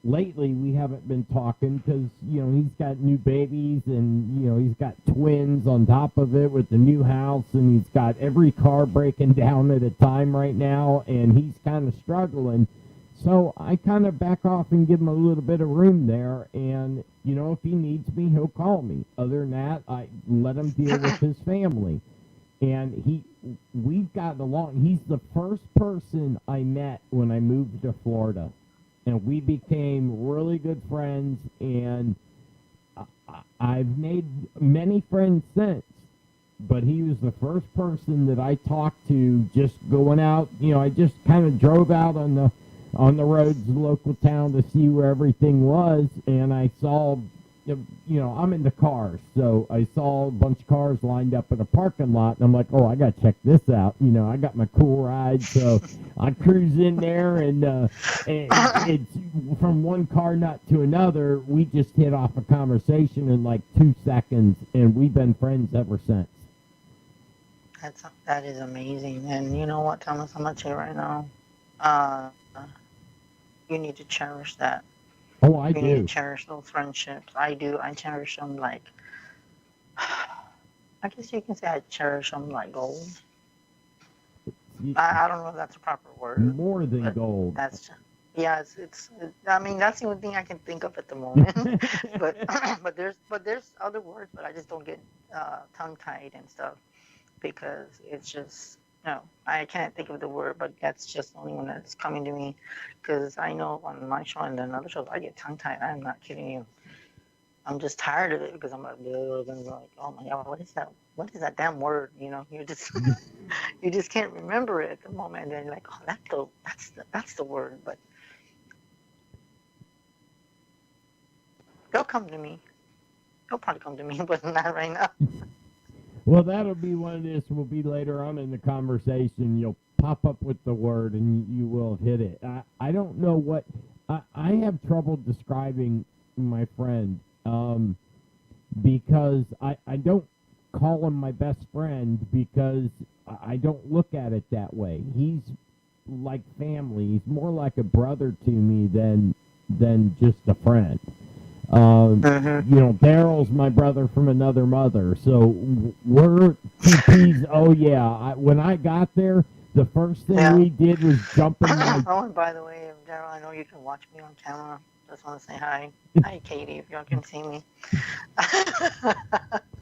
lately we haven't been talking because, he's got new babies and, he's got twins on top of it with the new house, and he's got every car breaking down at a time right now, and he's kind of struggling. So I kind of back off and give him a little bit of room there, and, if he needs me, he'll call me. Other than that, I let him deal with his family. And we've gotten along. He's the first person I met when I moved to Florida, and we became really good friends, and I've made many friends since. But he was the first person that I talked to just going out. I just kind of drove out on the roads of the local town to see where everything was, and I saw, I'm into cars, so I saw a bunch of cars lined up in a parking lot, and I'm like, oh, I gotta check this out. I got my cool ride, so I cruise in there, and it's from one car nut to another, we just hit off a conversation in like 2 seconds, and we've been friends ever since. That is amazing. And you know what, Thomas, I'm gonna tell you right now, you need to cherish that. Oh, I do. You need to cherish those friendships. I do. I cherish them like, I guess you can say I cherish them like gold. I don't know if that's a proper word. More than gold. Yeah, I mean, that's the only thing I can think of at the moment. but there's other words, but I just don't get tongue tied and stuff because it's just no. I can't think of the word, but that's just the only one that's coming to me because I know on my show and then other shows I get tongue tied. I'm not kidding you. I'm just tired of it because I'm like, oh my god, what is that? What is that damn word? You know, you just you just can't remember it at the moment, and then you're like, oh, that's the word, but they'll come to me. They'll probably come to me, but not right now. Well, that'll be one of this. Will be later on in the conversation. You'll pop up with the word, and you will hit it. I don't know what I have trouble describing my friend. Because I don't call him my best friend because I don't look at it that way. He's like family. He's more like a brother to me than just a friend. You know, Daryl's my brother from another mother, so we're two peas. Oh yeah, when I got there, the first thing we did was jump in my... Oh, and by the way, Daryl, I know you can watch me on camera. Just want to say hi. Hi, Katie, if y'all can see me.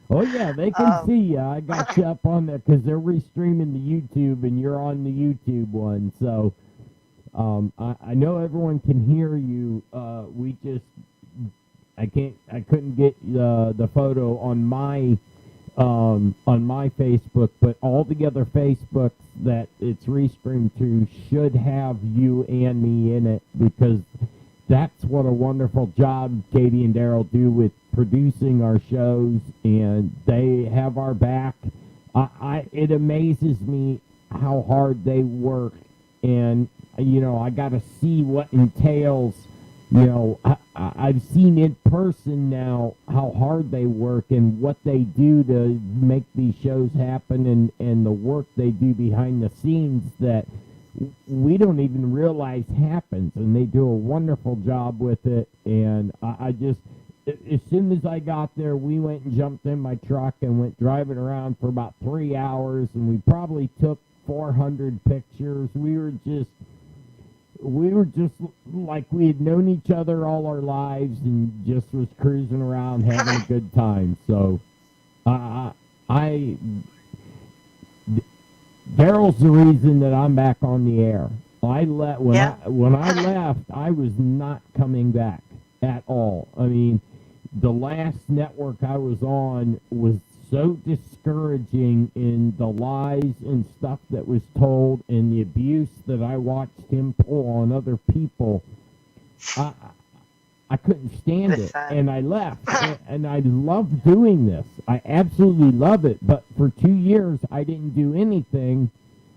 Oh, yeah, they can see you. I got you up on there because they're restreaming the YouTube, and you're on the YouTube one. So I know everyone can hear you. We just... I couldn't get the photo on my Facebook, but all the other Facebooks that it's restreamed to should have you and me in it because that's what a wonderful job Katie and Daryl do with producing our shows, and they have our back. It amazes me how hard they work, and you know I got to see what entails. You know, I've seen in person now how hard they work and what they do to make these shows happen and the work they do behind the scenes that we don't even realize happens. And they do a wonderful job with it. And I just, as soon as I got there, we went and jumped in my truck and went driving around for about 3 hours. And we probably took 400 pictures. We were just like we had known each other all our lives and just was cruising around having a good time. So Daryl's the reason that I'm back on the air. When I left, I was not coming back at all. I mean, the last network I was on was so discouraging in the lies and stuff that was told and the abuse that I watched him pull on other people. I couldn't stand it, and I left. And I love doing this. I absolutely love it. But for 2 years, I didn't do anything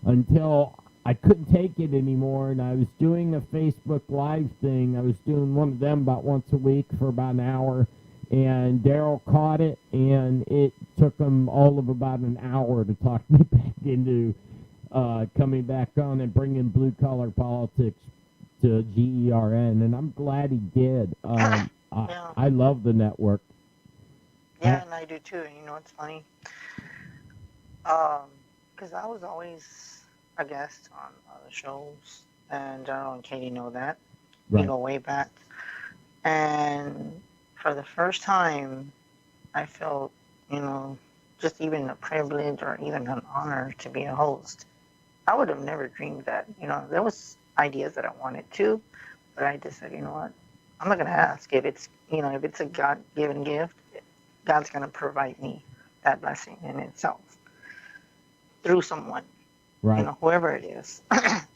until I couldn't take it anymore, and I was doing a Facebook Live thing. I was doing one of them about once a week for about an hour, and Daryl caught it, and it took him all of about an hour to talk me back into coming back on and bringing blue-collar politics to GERN, and I'm glad he did. I love the network. Yeah, and I do too. You know, it's funny. Because I was always a guest on other shows, and Daryl and Katie know that. Right. We go way back. And for the first time, I felt, you know, just even a privilege or even an honor to be a host. I would have never dreamed that. You know, there was ideas that I wanted to, but I just said, you know what, I'm not going to ask if it's, you know, if it's a God-given gift, God's going to provide me that blessing in itself through someone, right. You know, whoever it is.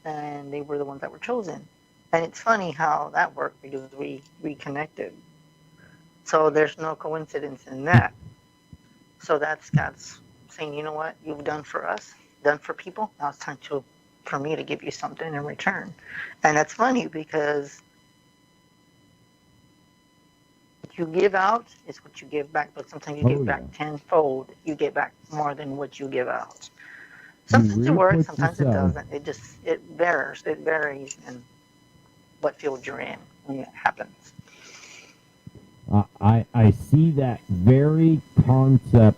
And they were the ones that were chosen. And it's funny how that worked because we reconnected. So there's no coincidence in that. So that's God's saying, you know what, you've done for us, done for people. Now it's time for me to give you something in return. And that's funny because what you give out is what you give back, but sometimes you give back tenfold. You get back more than what you give out. Sometimes it works, sometimes it doesn't. It varies. It varies in what field you're in when it happens. I see that very concept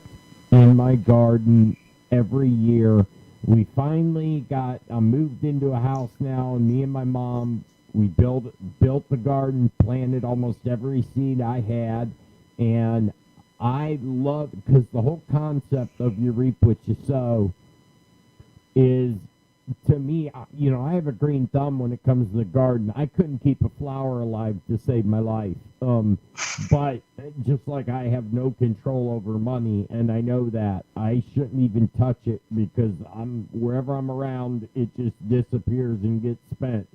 in my garden every year. We finally moved into a house now, and me and my mom we built the garden, planted almost every seed I had, and I love, because the whole concept of you reap what you sow is, to me, I have a green thumb when it comes to the garden. I couldn't keep a flower alive to save my life. But just like I have no control over money, and I know that, I shouldn't even touch it, because wherever I'm around, it just disappears and gets spent.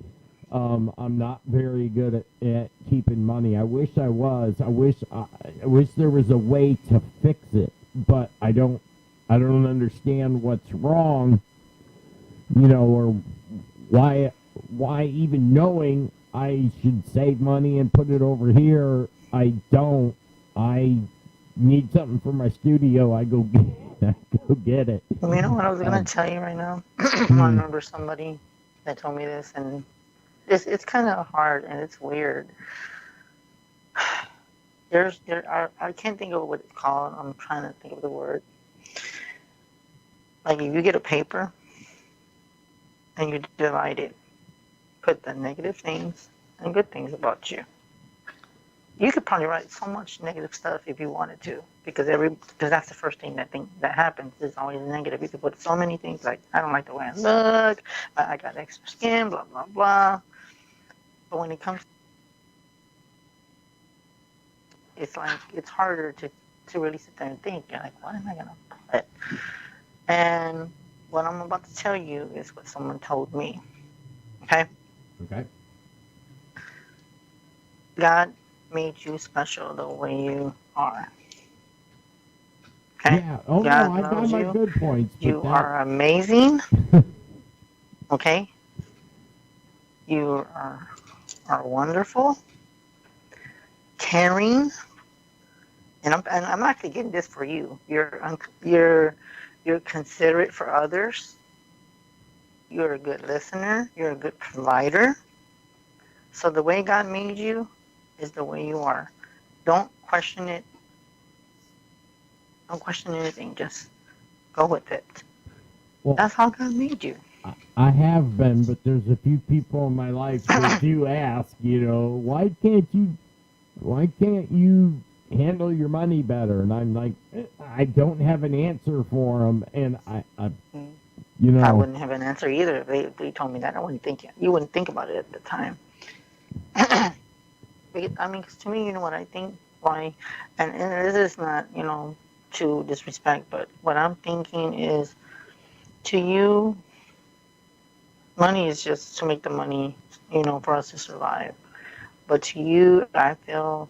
I'm not very good at keeping money. I wish I was. I wish there was a way to fix it, but I don't understand what's wrong, or why even knowing I should save money and put it over here, I don't. I need something for my studio, I go get it. Well, you know what I was going to tell you right now? I remember somebody that told me this, and it's kind of hard and it's weird. I can't think of what it's called. I'm trying to think of the word. Like, if you get a paper and you divide it, put the negative things and good things about you. You could probably write so much negative stuff if you wanted to, because that's the first thing that happens is always negative. You could put so many things like, I don't like the way I look, I got extra skin, blah, blah, blah. But when it comes, it's like, it's harder to really sit there and think. You're like, what am I going to put? And what I'm about to tell you is what someone told me. Okay? Okay. God made you special the way you are. Okay? Yeah. Oh, God no, I got my good points. You are amazing. Okay? You are wonderful, caring, and I'm actually getting this for you. You're considerate for others. You're a good listener. You're a good provider. So the way God made you is the way you are. Don't question it. Don't question anything. Just go with it. Well, that's how God made you. I have been, but there's a few people in my life that do ask, why can't you handle your money better? And I'm like, I don't have an answer for them, and I wouldn't have an answer either. They told me that. I wouldn't think it. You wouldn't think about it at the time. I mean, because to me, what I think, why, and this is not, to disrespect, but what I'm thinking is, to you, money is just to make the money, for us to survive. But to you, I feel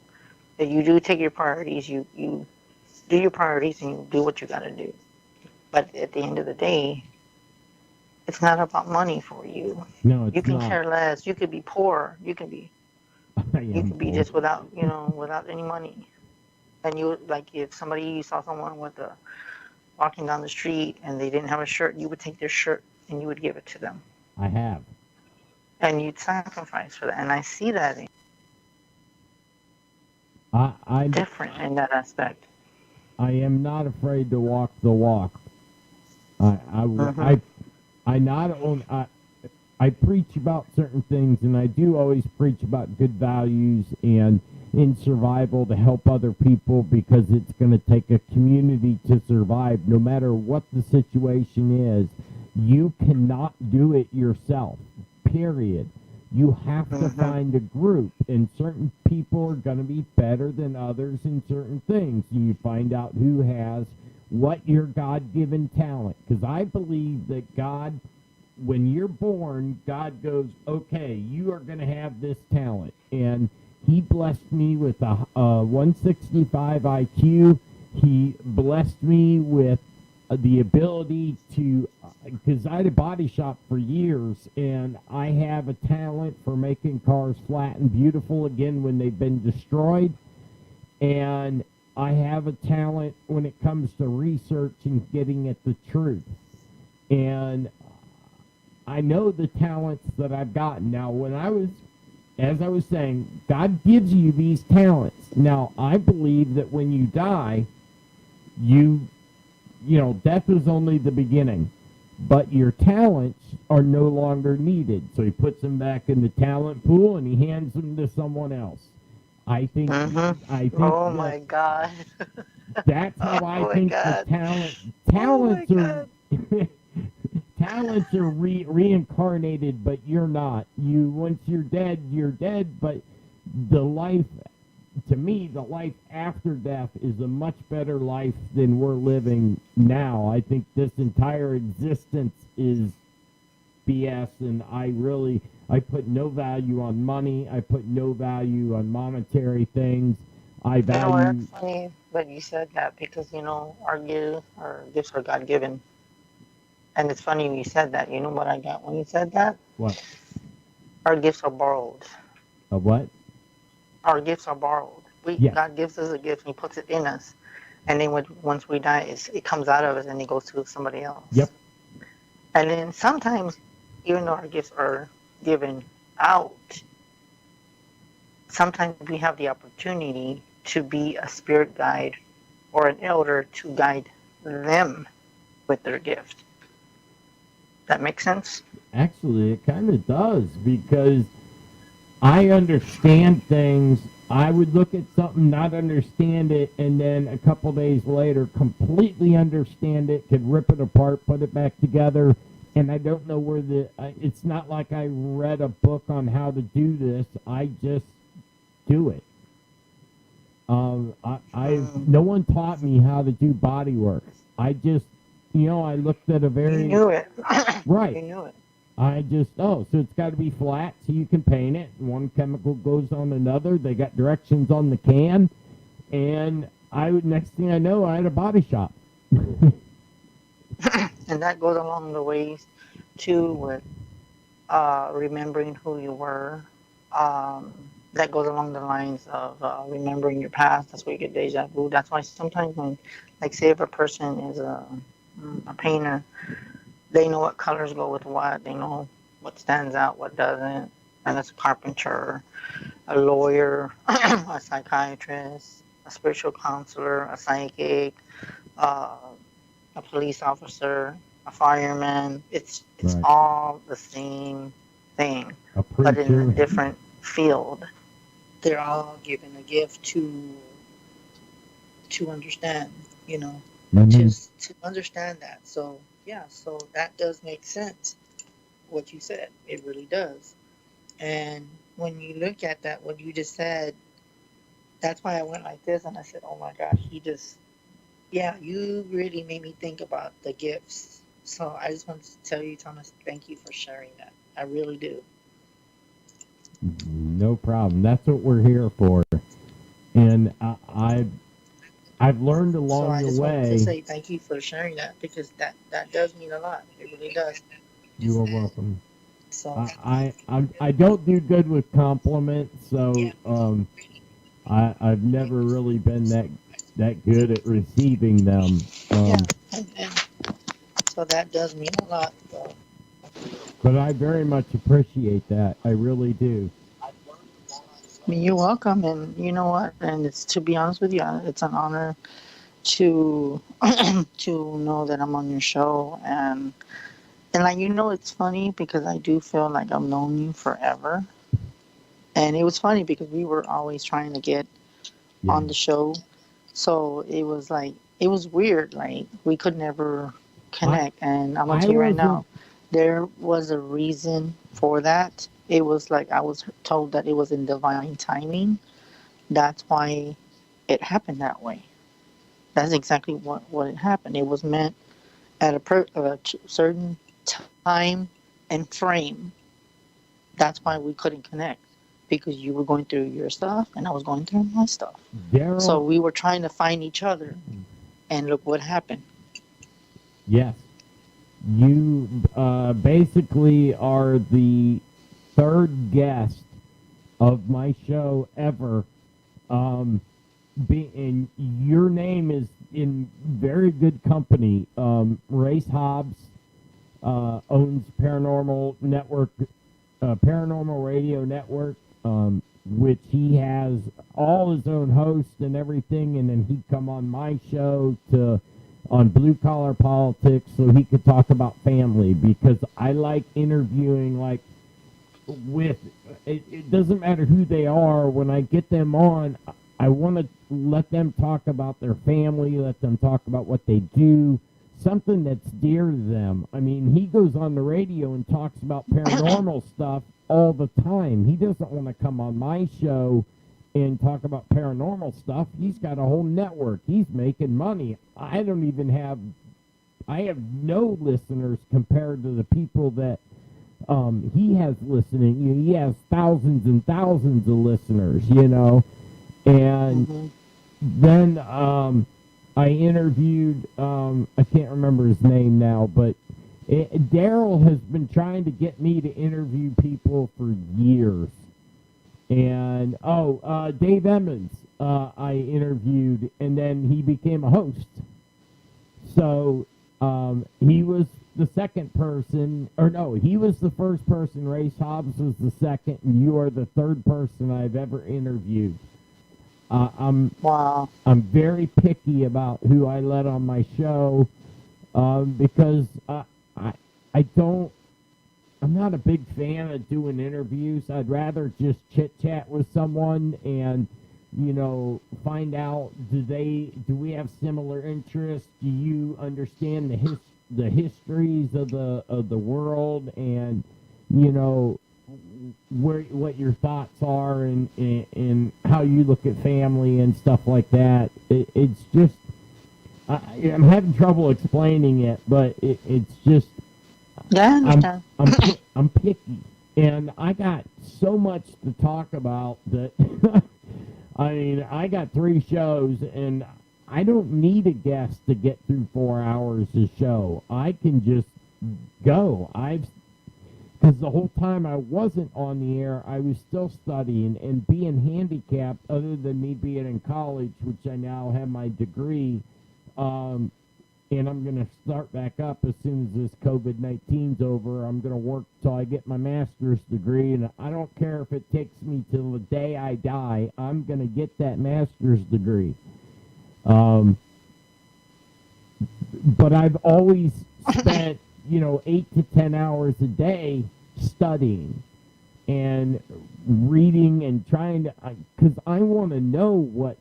that you do take your priorities, you do your priorities, and you do what you got to do. But at the end of the day, it's not about money for you. No, it's you can not. care less. You could be poor. You can be just without, without any money. And you, like, if you saw someone walking down the street and they didn't have a shirt, you would take their shirt and you would give it to them. I have. And you'd sacrifice for that. And I see that I'm different in that aspect. I am not afraid to walk the walk. I preach about certain things, and I do always preach about good values and in survival to help other people, because it's going to take a community to survive no matter what the situation is. You cannot do it yourself, period. You have to find a group, and certain people are going to be better than others in certain things. And you find out who has what your God-given talent. Because I believe that God, when you're born, God goes, okay, you are going to have this talent. And he blessed me with a 165 IQ. He blessed me with the ability to, because I had a body shop for years, and I have a talent for making cars flat and beautiful again when they've been destroyed. And I have a talent when it comes to research and getting at the truth. And I know the talents that I've gotten. Now, as I was saying, God gives you these talents. Now, I believe that when you die, death is only the beginning. but your talents are no longer needed. So he puts them back in the talent pool and he hands them to someone else. I think Oh my God. that's how I Oh my think God. the Oh my talents are talents are reincarnated, but you're not. You once you're dead, but the life, to me, the life after death is a much better life than we're living now. I think this entire existence is BS, and I put no value on money. I put no value on monetary things. I value. That's funny that you said that because, our gifts are God given. And it's funny you said that. You know what I got when you said that? What? Our gifts are borrowed. A what? Our gifts are borrowed. Yes. God gives us a gift and he puts it in us. And then once we die, it comes out of us and it goes to somebody else. Yep. And then sometimes, even though our gifts are given out, sometimes we have the opportunity to be a spirit guide or an elder to guide them with their gift. That makes sense? Actually, it kind of does, because I understand things. I would look at something, not understand it, and then a couple days later completely understand it, could rip it apart, put it back together, and I don't know where it's not like I read a book on how to do this. I just do it. No one taught me how to do body work. I just, I looked at a very... You knew it. Right. You knew it. I just, so it's got to be flat so you can paint it. One chemical goes on another. They got directions on the can. And next thing I know, I had a body shop. And that goes along the ways, too, with remembering who you were. That goes along the lines of remembering your past. That's where you get deja vu. That's why sometimes when, like, say if a person is a painter, they know what colors go with what. They know what stands out, what doesn't. And that's a carpenter, a lawyer, a psychiatrist, a spiritual counselor, a psychic, a police officer, a fireman. It's Right. all the same thing, A but in a preacher. different field. They're all given a gift to understand, to understand that. So yeah, so that does make sense, what you said. It really does. And when you look at that, what you just said, that's why I went like this and I said, oh my God, you really made me think about the gifts. So I just wanted to tell you, Thomas, thank you for sharing that. I really do. No problem. That's what we're here for. And I've learned along I the just wanted way. to say thank you for sharing that because that does mean a lot. It really does. You are welcome. So I don't do good with compliments, so I've never really been that good at receiving them. and so that does mean a lot. So. But I very much appreciate that. I really do. I mean, you're welcome, and you know what? And it's, to be honest with you, it's an honor to to know that I'm on your show, and like, it's funny because I do feel like I've known you forever, and it was funny because we were always trying to get on the show, so it was weird, like we could never connect, and I'm gonna tell you right now, there was a reason for that. It was like I was told that it was in divine timing. That's why it happened that way. That's exactly what it happened. It was meant at a certain time and frame. That's why we couldn't connect, because you were going through your stuff and I was going through my stuff. Daryl, so we were trying to find each other, and look what happened. Yes. You basically are the third guest of my show ever. And your name is in very good company. Race Hobbs owns Paranormal Radio Network, which he has all his own hosts and everything, and then he'd come on my show to on blue collar politics so he could talk about family, because I like interviewing it doesn't matter who they are. When I get them on, I want to let them talk about their family, let them talk about what they do, something that's dear to them. I mean, he goes on the radio and talks about paranormal stuff all the time. He doesn't want to come on my show and talk about paranormal stuff. He's got a whole network. He's making money. I have no listeners compared to the people that he has listening. He has thousands and thousands of listeners, and then I interviewed, I can't remember his name now, but Daryl has been trying to get me to interview people for years. And, Dave Emmons, I interviewed, and then he became a host. So, he was the second person, he was the first person, Ray Hobbs was the second, and you are the third person I've ever interviewed. I'm very picky about who I let on my show, because I'm not a big fan of doing interviews. I'd rather just chit-chat with someone and, find out, do we have similar interests? Do you understand the histories of the world, and, what your thoughts are, and how you look at family and stuff like that. It's just, I'm having trouble explaining it, but it's just, yeah, I understand. I'm picky, and I got so much to talk about that. I mean, I got 3 shows, and I don't need a guest to get through 4 hours of show. I can just go. Because the whole time I wasn't on the air, I was still studying and being handicapped, other than me being in college, which I now have my degree. And I'm going to start back up as soon as this COVID-19's over. I'm going to work till I get my master's degree, and I don't care if it takes me till the day I die. I'm going to get that master's degree. But I've always spent, 8 to 10 hours a day studying and reading and trying to, because I want to know what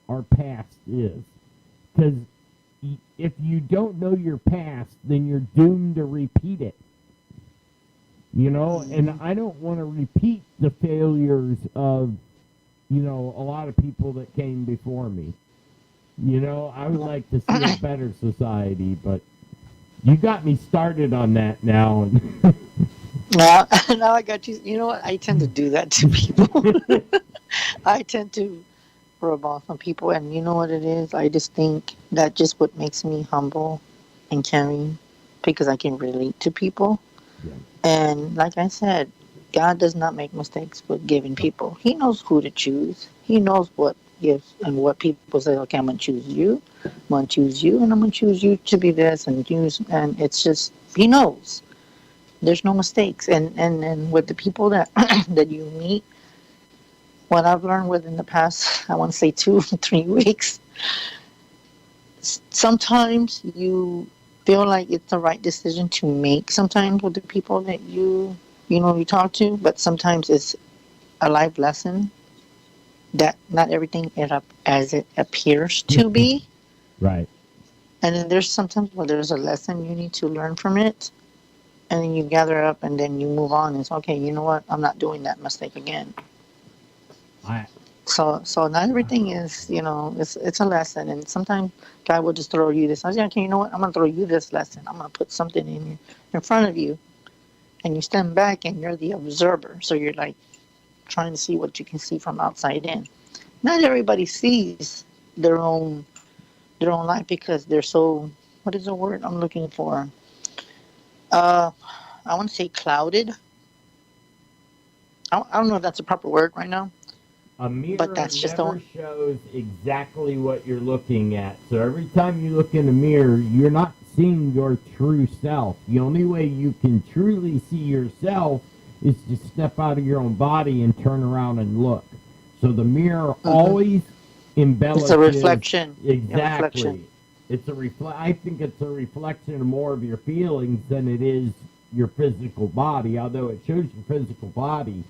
our past is. Because if you don't know your past, then you're doomed to repeat it. And I don't want to repeat the failures of, a lot of people that came before me. I would like to see a better society, but you got me started on that now. And now I got you. You know what? I tend to do that to people. I tend to rub off on people, and you know what it is? I just think that just what makes me humble and caring, because I can relate to people. Yeah. And like I said, God does not make mistakes with giving people. He knows who to choose. He knows what gives and what people say, okay, I'm going to choose you. I'm going to choose you, and I'm going to choose you to be this and it's just, he knows. There's no mistakes. And with the people that that you meet, what I've learned within the past, I want to say 2 or 3 weeks, sometimes you feel like it's the right decision to make sometimes with the people that you talk to, but sometimes it's a life lesson that not everything is as it appears to be. Right. And then there's sometimes where there's a lesson you need to learn from it, and then you gather up and then you move on. It's okay, you know what? I'm not doing that mistake again. So not everything is, it's a lesson, and sometimes God will just throw you this. I say, okay, you know what? I'm going to throw you this lesson. I'm going to put something in front of you, and you stand back and you're the observer. So you're like trying to see what you can see from outside in. Not everybody sees their own life because they're so, what is the word I'm looking for? I want to say clouded. I don't know if that's a proper word right now. A mirror never shows exactly what you're looking at. So every time you look in a mirror, you're not seeing your true self. The only way you can truly see yourself is to step out of your own body and turn around and look. So the mirror always embellishes. It's a reflection. Exactly. I think it's a reflection of more of your feelings than it is your physical body, although it shows your physical body.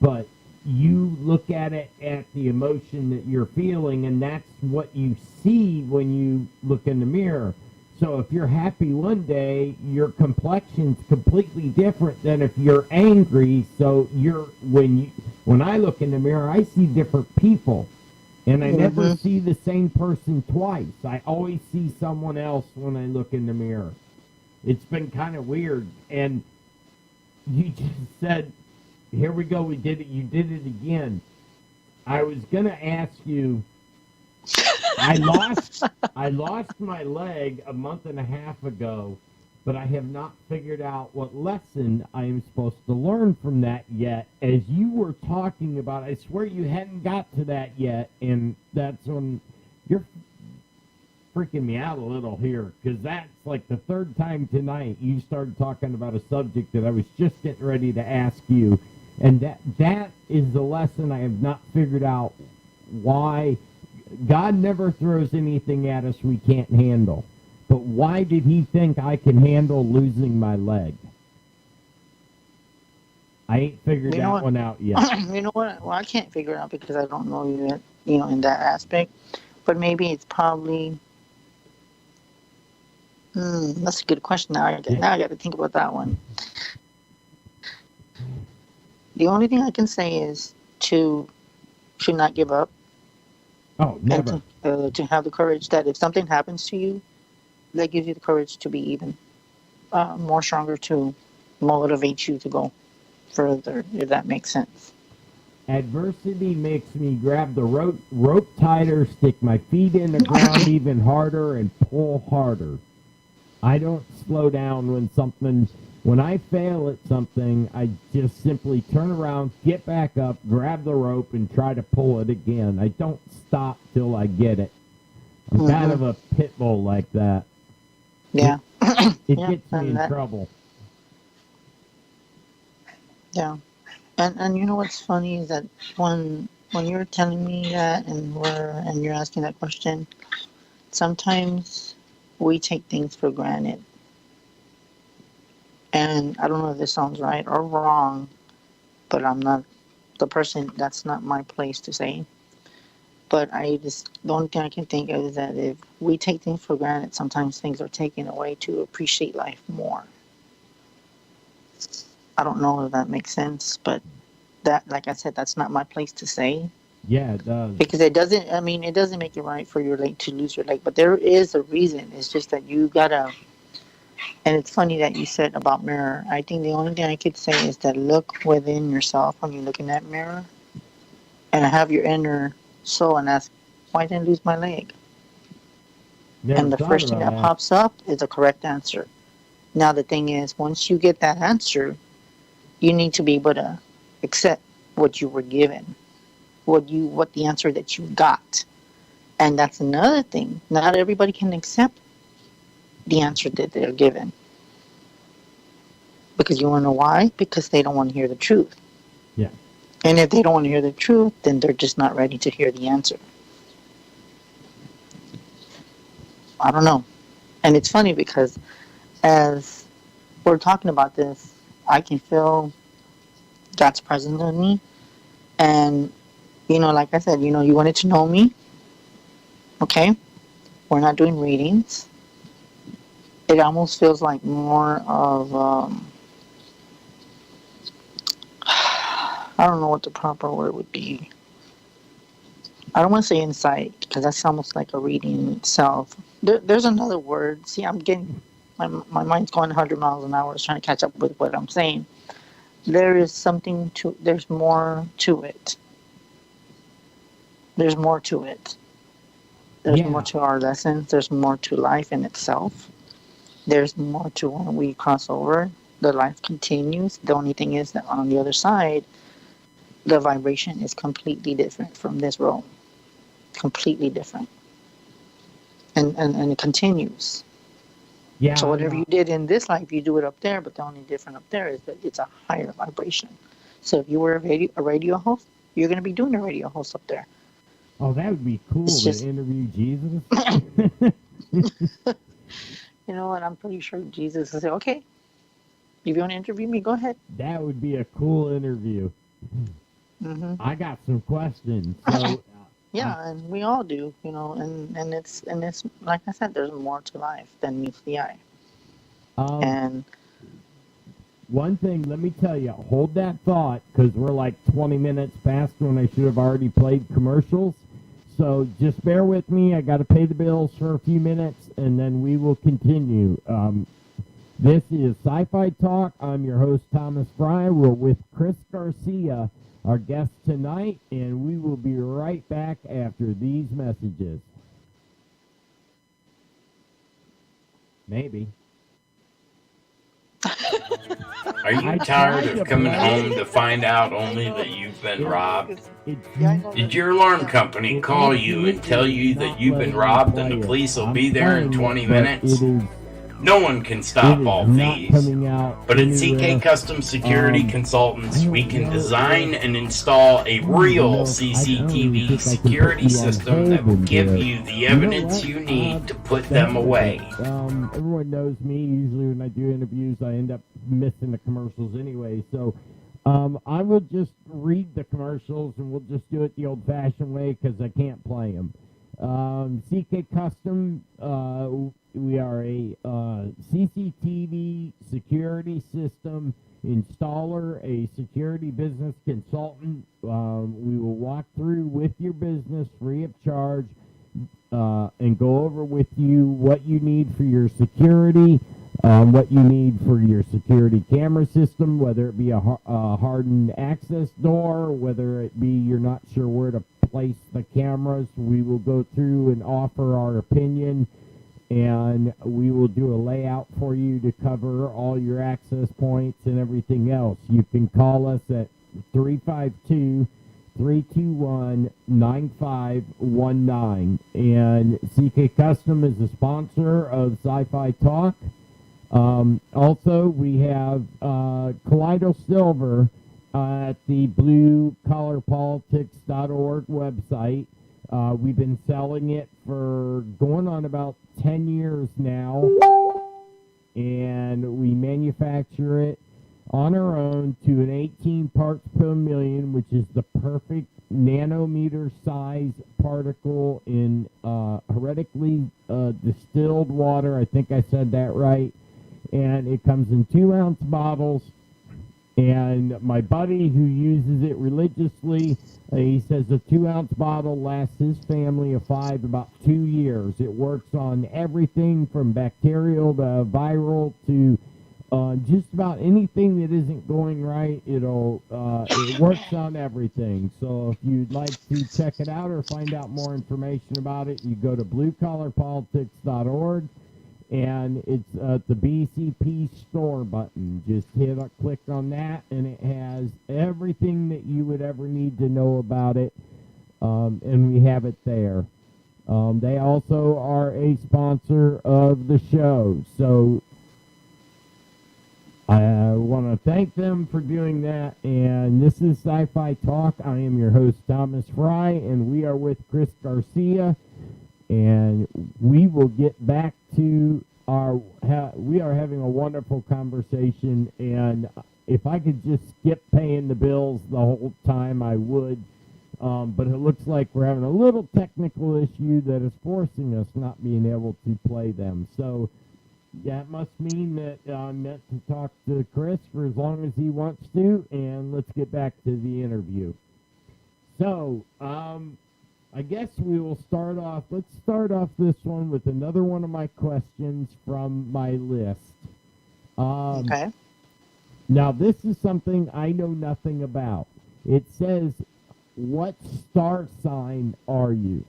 But you look at it at the emotion that you're feeling, and that's what you see when you look in the mirror. So if you're happy one day, your complexion's completely different than if you're angry. So when I look in the mirror, I see different people. And I never see the same person twice. I always see someone else when I look in the mirror. It's been kind of weird. And you just said, here we go, we did it. You did it again. I was going to ask you, I lost my leg a month and a half ago, but I have not figured out what lesson I am supposed to learn from that yet. As you were talking about, I swear you hadn't got to that yet, and that's when you're freaking me out a little here, because that's like the third time tonight you started talking about a subject that I was just getting ready to ask you, and that is the lesson I have not figured out. Why God never throws anything at us we can't handle. But why did he think I can handle losing my leg? I ain't figured that one out yet. You know what? Well, I can't figure it out because I don't know you yet, in that aspect. But maybe it's probably... that's a good question. Now I got to think about that one. The only thing I can say is to not give up. Oh, never. And to have the courage that if something happens to you, that gives you the courage to be even more stronger, to motivate you to go further, if that makes sense. Adversity makes me grab the rope tighter, stick my feet in the ground even harder, and pull harder. I don't slow down when I fail at something, I just simply turn around, get back up, grab the rope, and try to pull it again. I don't stop till I get it. I'm kind of a pit bull like that. Yeah. It gets me in trouble. Yeah. And you know what's funny is that when you're telling me that and you're asking that question, sometimes we take things for granted. And I don't know if this sounds right or wrong, but I'm not the person, that's not my place to say. But the only thing I can think of is that if we take things for granted, sometimes things are taken away to appreciate life more. I don't know if that makes sense, but that, like I said, that's not my place to say. Yeah, it does. Because it doesn't make it right for your leg to lose your leg, but there is a reason. It's just that you gotta, and it's funny that you said about mirror. I think the only thing I could say is that look within yourself when you look in that mirror and have your inner soul and ask, why didn't I lose my leg? And the first thing that pops up is the correct answer. Now the thing is, once you get that answer, you need to be able to accept what you were given, what the answer that you got. And that's another thing. Not everybody can accept the answer that they're given. Because you want to know why? Because they don't want to hear the truth. Yeah. And if they don't want to hear the truth, then they're just not ready to hear the answer. I don't know. And it's funny because as we're talking about this, I can feel God's presence in me. And, like I said, you wanted to know me. Okay? We're not doing readings. It almost feels like more of, I don't know what the proper word would be. I don't want to say insight, because that's almost like a reading itself. There's another word. See, I'm getting, my mind's going 100 miles an hour, trying to catch up with what I'm saying. There's more to it. There's more to it. There's more to our lessons. There's more to life in itself. There's more to when we cross over. The life continues. The only thing is that on the other side, the vibration is completely different from this realm. Completely different. And it continues. Yeah. So whatever you did in this life, you do it up there, but the only difference up there is that it's a higher vibration. So if you were a radio host, you're going to be doing a radio host up there. Oh, that would be cool to interview Jesus. You know what? I'm pretty sure Jesus will say, okay, if you want to interview me, go ahead. That would be a cool interview. Hmm. I got some questions. So, Yeah, and we all do, you know, and it's like I said, there's more to life than meets the eye. And one thing, let me tell you, hold that thought, because we're like 20 minutes past when I should have already played commercials. So just bear with me. I got to pay the bills for a few minutes, and then we will continue. This is Sci Fi Talk. I'm your host, Thomas Fry. We're with Chris Garcia, our guest tonight, and we will be right back after these messages. Maybe. Are you tired of coming home to find out only that you've been robbed? Did your alarm company call you and tell you that you've been robbed and the police will be there in 20 minutes? No one can stop all thieves, but at CK Custom Security Consultants, we can design and install a real CCTV security system that will give you the evidence you need to put them away. Everyone knows me. Usually when I do interviews, I end up missing the commercials anyway. So I will just read the commercials, and we'll just do it the old-fashioned way because I can't play them. CK Custom, we are a CCTV security system installer, a security business consultant. We will walk through with your business free of charge and go over with you what you need for your security, what you need for your security camera system, whether it be a hardened access door, whether it be you're not sure where to place the cameras. We will go through and offer our opinion, and we will do a layout for you to cover all your access points and everything else. You can call us at 352-321-9519. And CK Custom is a sponsor of Sci-Fi Talk. Also, we have Kaleido Silver at the bluecollarpolitics.org website. We've been selling it for going on about 10 years now, and we manufacture it on our own to an 18 parts per million, which is the perfect nanometer size particle in heretically distilled water. I think I said that right. And it comes in 2-ounce bottles. And my buddy who uses it religiously, he says a 2-ounce bottle lasts his family of 5 about 2 years. It works on everything from bacterial to viral to just about anything that isn't going right. It works on everything. So if you'd like to check it out or find out more information about it, you go to bluecollarpolitics.org. And it's the BCP store button. Just click on that, and it has everything that you would ever need to know about it, and we have it there. They also are a sponsor of the show, so I want to thank them for doing that. And this is Sci-Fi Talk. I am your host, Thomas Fry, and we are with Chris Garcia. And we will get back to we are having a wonderful conversation, and if I could just skip paying the bills the whole time, I would. But it looks like we're having a little technical issue that is forcing us not being able to play them. So that must mean that I'm meant to talk to Chris for as long as he wants to, and let's get back to the interview. So, I guess we will start off. Let's start off this one with another one of my questions from my list. Okay. Now, this is something I know nothing about. It says, what star sign are you?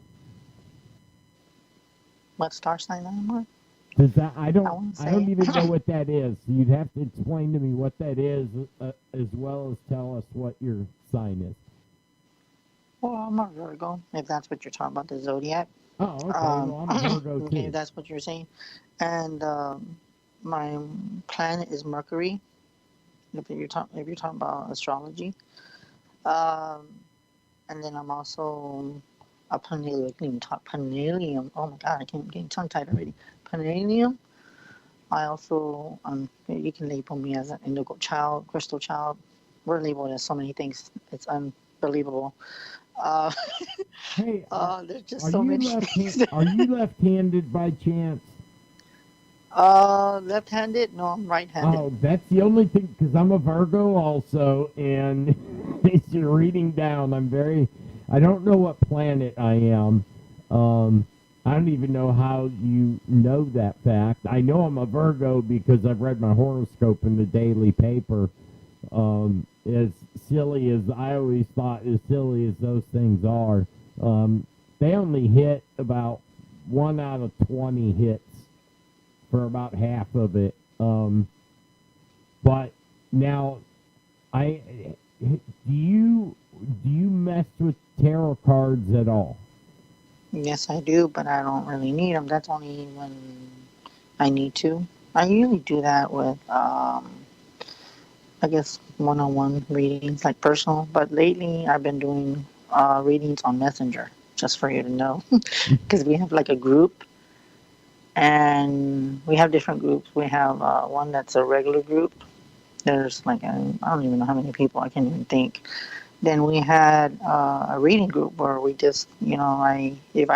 What star sign am I? Because I don't even know what that is. You'd have to explain to me what that is, as well as tell us what your sign is. Well, I'm a Virgo, if that's what you're talking about, the zodiac. Oh, okay. Well, I'm a Virgo, too. Okay, if that's what you're saying. And my planet is Mercury, if you're talking about astrology. And then I'm also Panellium. Oh my God, I'm getting tongue-tied already. Panellium. I also, you can label me as an indigo child, crystal child. We're labeled as so many things. It's unbelievable. Uh, Hey, there's just are so you many things. are you left-handed by chance? Left-handed? No, I'm right-handed. Oh, that's the only thing, because I'm a Virgo also, and as you're reading down, I don't know what planet I am. I don't even know how you know that fact. I know I'm a Virgo because I've read my horoscope in the daily paper. As silly as I always thought, as silly as those things are, they only hit about 1 out of 20 hits for about half of it. But now, do you mess with tarot cards at all? Yes, I do, but I don't really need them. That's only when I need to. I usually do that with, I guess, one-on-one readings, like personal. But lately, I've been doing readings on Messenger, just for you to know, because we have like a group, and we have different groups. We have one that's a regular group. There's like, I don't even know how many people. I can't even think. Then we had a reading group where we just, if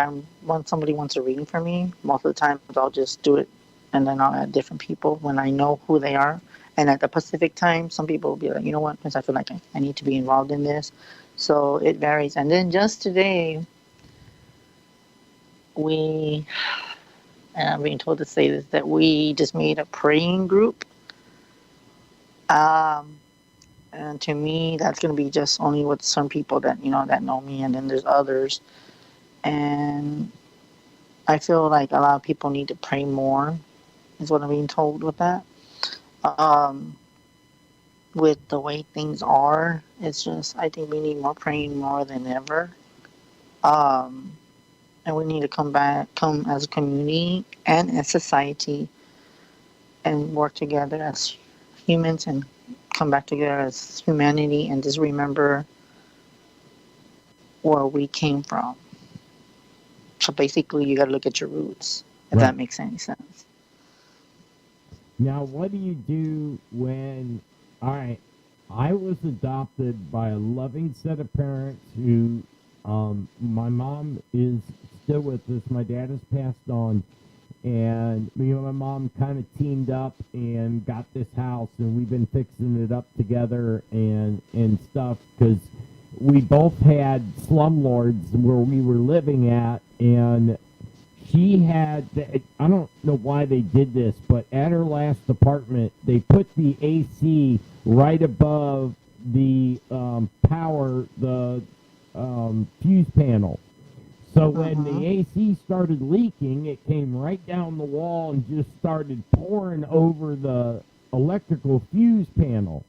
somebody wants a reading from me, most of the time I'll just do it, and then I'll add different people when I know who they are. And at the Pacific time, some people will be like, you know what, because I feel like I need to be involved in this. So it varies. And then just today, and I'm being told to say this, that we just made a praying group. And to me, that's going to be just only with some people that, that know me. And then there's others. And I feel like a lot of people need to pray more, is what I'm being told with that. With the way things are, it's just, I think we need more praying more than ever. And we need to come as a community and as society and work together as humans and come back together as humanity and just remember where we came from. So basically, you got to look at your roots, if that makes any sense. Now, what do you do when, all right, I was adopted by a loving set of parents who, my mom is still with us. My dad has passed on. And me and my mom kind of teamed up and got this house, and we've been fixing it up together and stuff, because we both had slumlords where we were living at, and she had, I don't know why they did this, but at her last apartment, they put the AC right above the fuse panel. So when the AC started leaking, it came right down the wall and just started pouring over the electrical fuse panel.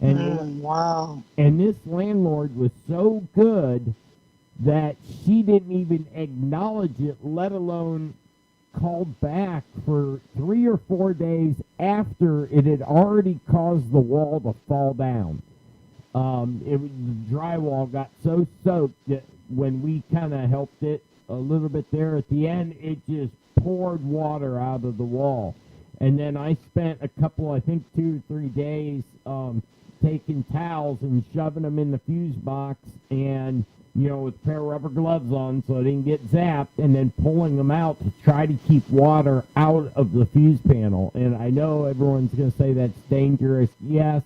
And wow. And this landlord was so good that she didn't even acknowledge it, let alone called back for 3 or 4 days after it had already caused the wall to fall down. The drywall got so soaked that when we kind of helped it a little bit there at the end, it just poured water out of the wall. And then I spent a couple, I think 2 or 3 days taking towels and shoving them in the fuse box and, with a pair of rubber gloves on so I didn't get zapped, and then pulling them out to try to keep water out of the fuse panel. And I know everyone's going to say that's dangerous. Yes,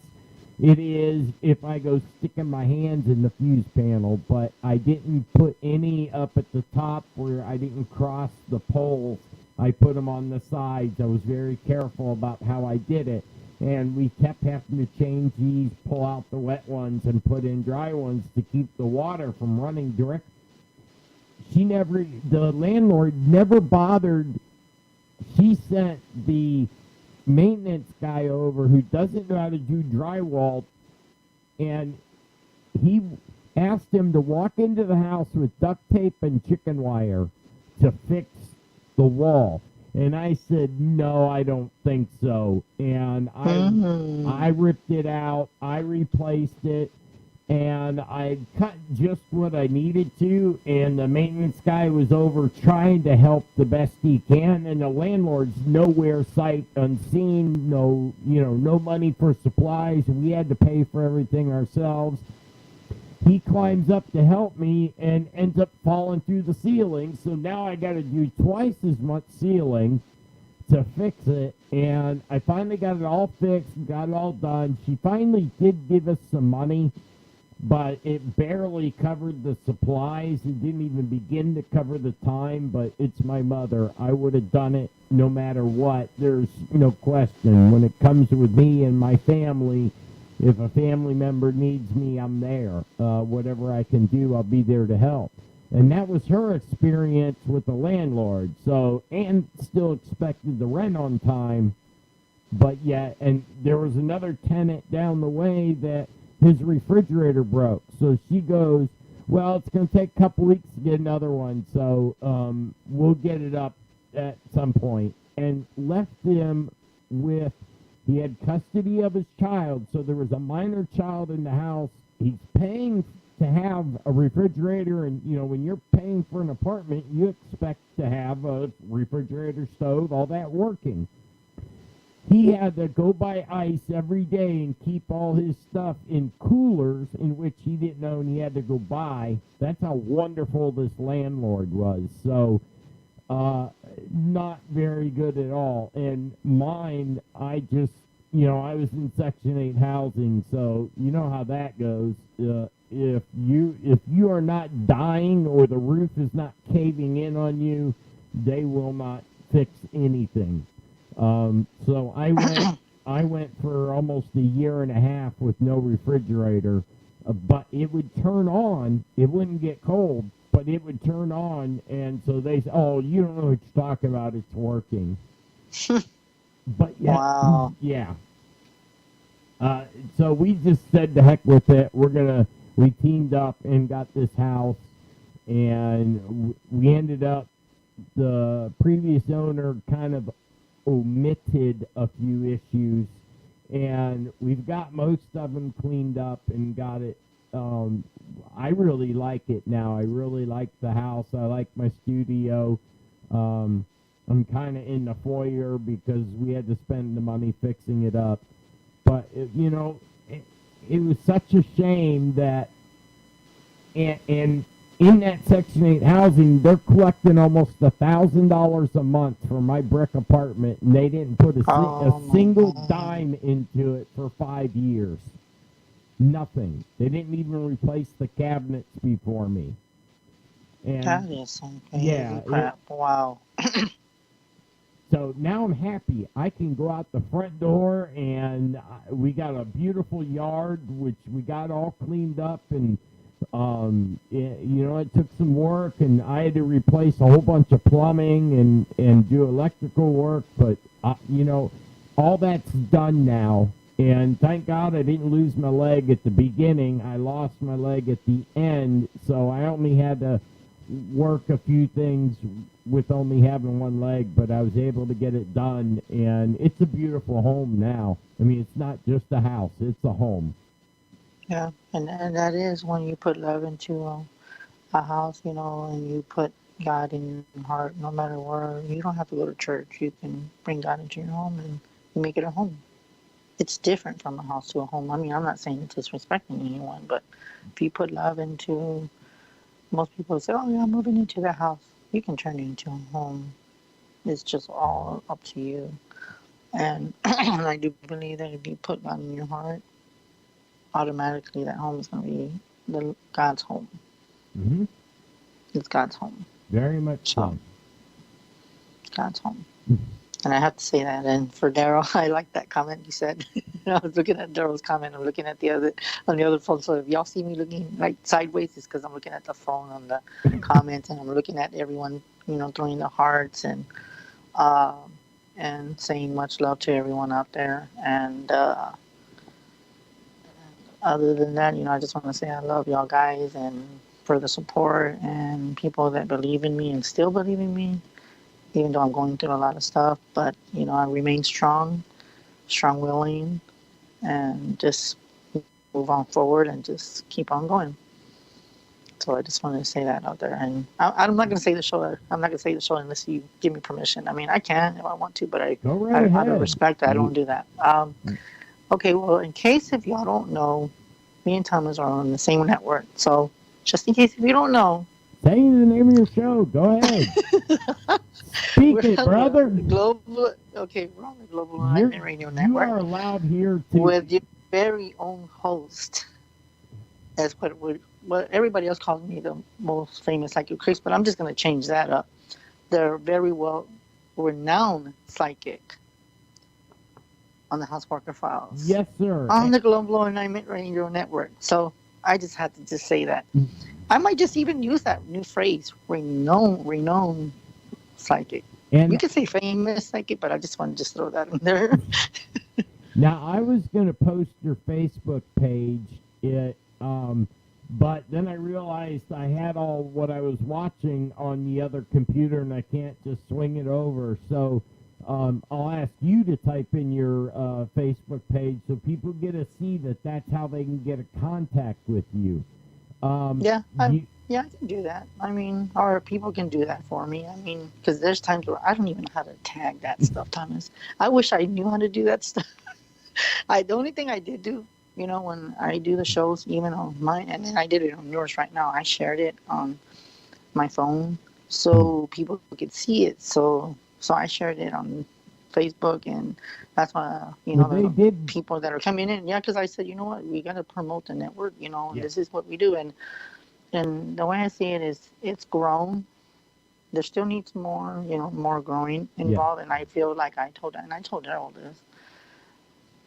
it is if I go sticking my hands in the fuse panel, but I didn't put any up at the top where I didn't cross the poles. I put them on the sides. I was very careful about how I did it. And we kept having to change these, pull out the wet ones, and put in dry ones to keep the water from running direct. The landlord never bothered. She sent the maintenance guy over who doesn't know how to do drywall, and he asked him to walk into the house with duct tape and chicken wire to fix the wall. And I said, no, I don't think so. And I ripped it out, I replaced it, and I cut just what I needed to, and the maintenance guy was over trying to help the best he can, and the landlord's nowhere sight unseen, no money for supplies. We had to pay for everything ourselves. He climbs up to help me and ends up falling through the ceiling, so now I got to do twice as much ceiling to fix it, and I finally got it all fixed, got it all done. She finally did give us some money, but it barely covered the supplies. It didn't even begin to cover the time, but it's my mother. I would have done it no matter what. There's no question. When it comes with me and my family, if a family member needs me, I'm there. Whatever I can do, I'll be there to help. And that was her experience with the landlord. So, and still expected the rent on time, but yet, and there was another tenant down the way that his refrigerator broke. So she goes, well, it's going to take a couple weeks to get another one, so we'll get it up at some point. And left him with, he had custody of his child, so there was a minor child in the house. He's paying to have a refrigerator, and, when you're paying for an apartment, you expect to have a refrigerator, stove, all that working. He had to go buy ice every day and keep all his stuff in coolers in which he didn't know, and he had to go buy. That's how wonderful this landlord was. So, not very good at all. And mine, I just, I was in Section 8 housing, so you know how that goes. If you are not dying or the roof is not caving in on you, they will not fix anything. So I went for almost a year and a half with no refrigerator, but it would turn on. It wouldn't get cold, but it would turn on, and so they said, "Oh, you don't know what you're talking about. It's working." But yeah, wow. Yeah. So we just said to heck with it. We teamed up and got this house, and we ended up, the previous owner kind of omitted a few issues, and we've got most of them cleaned up and got it. I really like it now. I really like the house. I like my studio. I'm kind of in the foyer because we had to spend the money fixing it up. But, it was such a shame that, and in that Section 8 housing, they're collecting almost $1,000 a month for my brick apartment, and they didn't put a single dime into it for 5 years. Nothing. They didn't even replace the cabinets before me. And that is some crazy crap. Wow. So now I'm happy. I can go out the front door, and we got a beautiful yard, which we got all cleaned up, and it took some work, and I had to replace a whole bunch of plumbing and do electrical work, but all that's done now. And thank God I didn't lose my leg at the beginning. I lost my leg at the end, so I only had to work a few things with only having one leg, but I was able to get it done, and it's a beautiful home now. I mean, it's not just a house, it's a home. Yeah, and that is when you put love into a house, and you put God in your heart, no matter where. You don't have to go to church. You can bring God into your home and you make it a home. It's different from a house to a home. I mean, I'm not saying disrespecting anyone, but if you put love into, most people say, oh, yeah, I'm moving into the house. You can turn it into a home. It's just all up to you. And I do believe that if you put God in your heart, automatically that home is going to be God's home. Mm-hmm. It's God's home. Very much so. It's God's home. And I have to say that. And for Daryl, I like that comment you said. I was looking at Daryl's comment. I'm looking at on the other phone. So if y'all see me looking like sideways, it's because I'm looking at the phone on the comments, and I'm looking at everyone, throwing the hearts and saying much love to everyone out there. And other than that, I just want to say I love y'all guys and for the support and people that believe in me and still believe in me, even though I'm going through a lot of stuff. But, I remain strong-willing, and just move on forward and just keep on going. So I just wanted to say that out there. And I'm not going to say the show. I'm not going to say the show unless you give me permission. I mean, I can if I want to, but out of respect, I don't do that. Okay, well, in case if y'all don't know, me and Thomas are on the same network. So just in case if you don't know. Say the name of your show. Go ahead. Speak it, brother. We're on the Global Enlightenment Radio Network. You are allowed here to... With your very own host. That's what everybody else calls me, the most famous psychic Chris, but I'm just going to change that up. They're very well renowned psychic on the House Parker Files. Yes, sir. On the Global Enlightenment Radio Network. So I just had to just say that. I might just even use that new phrase, renowned psychic. And you can say famous psychic, but I just want to just throw that in there. Now, I was going to post your Facebook page, but then I realized I had all what I was watching on the other computer, and I can't just swing it over. So I'll ask you to type in your Facebook page so people get to see that that's how they can get a contact with you. I can do that. I mean, or people can do that for me. I mean, because there's times where I don't even know how to tag that stuff, Thomas. I wish I knew how to do that stuff. The only thing I did do, when I do the shows, even on mine, and then I did it on yours right now, I shared it on my phone so people could see it. So I shared it on Facebook, and that's why, people that are coming in, because I said, you know what, we got to promote the network, This is what we do. And the way I see it is it's grown. There still needs more, more growing involved. And I feel like I told Daryl this,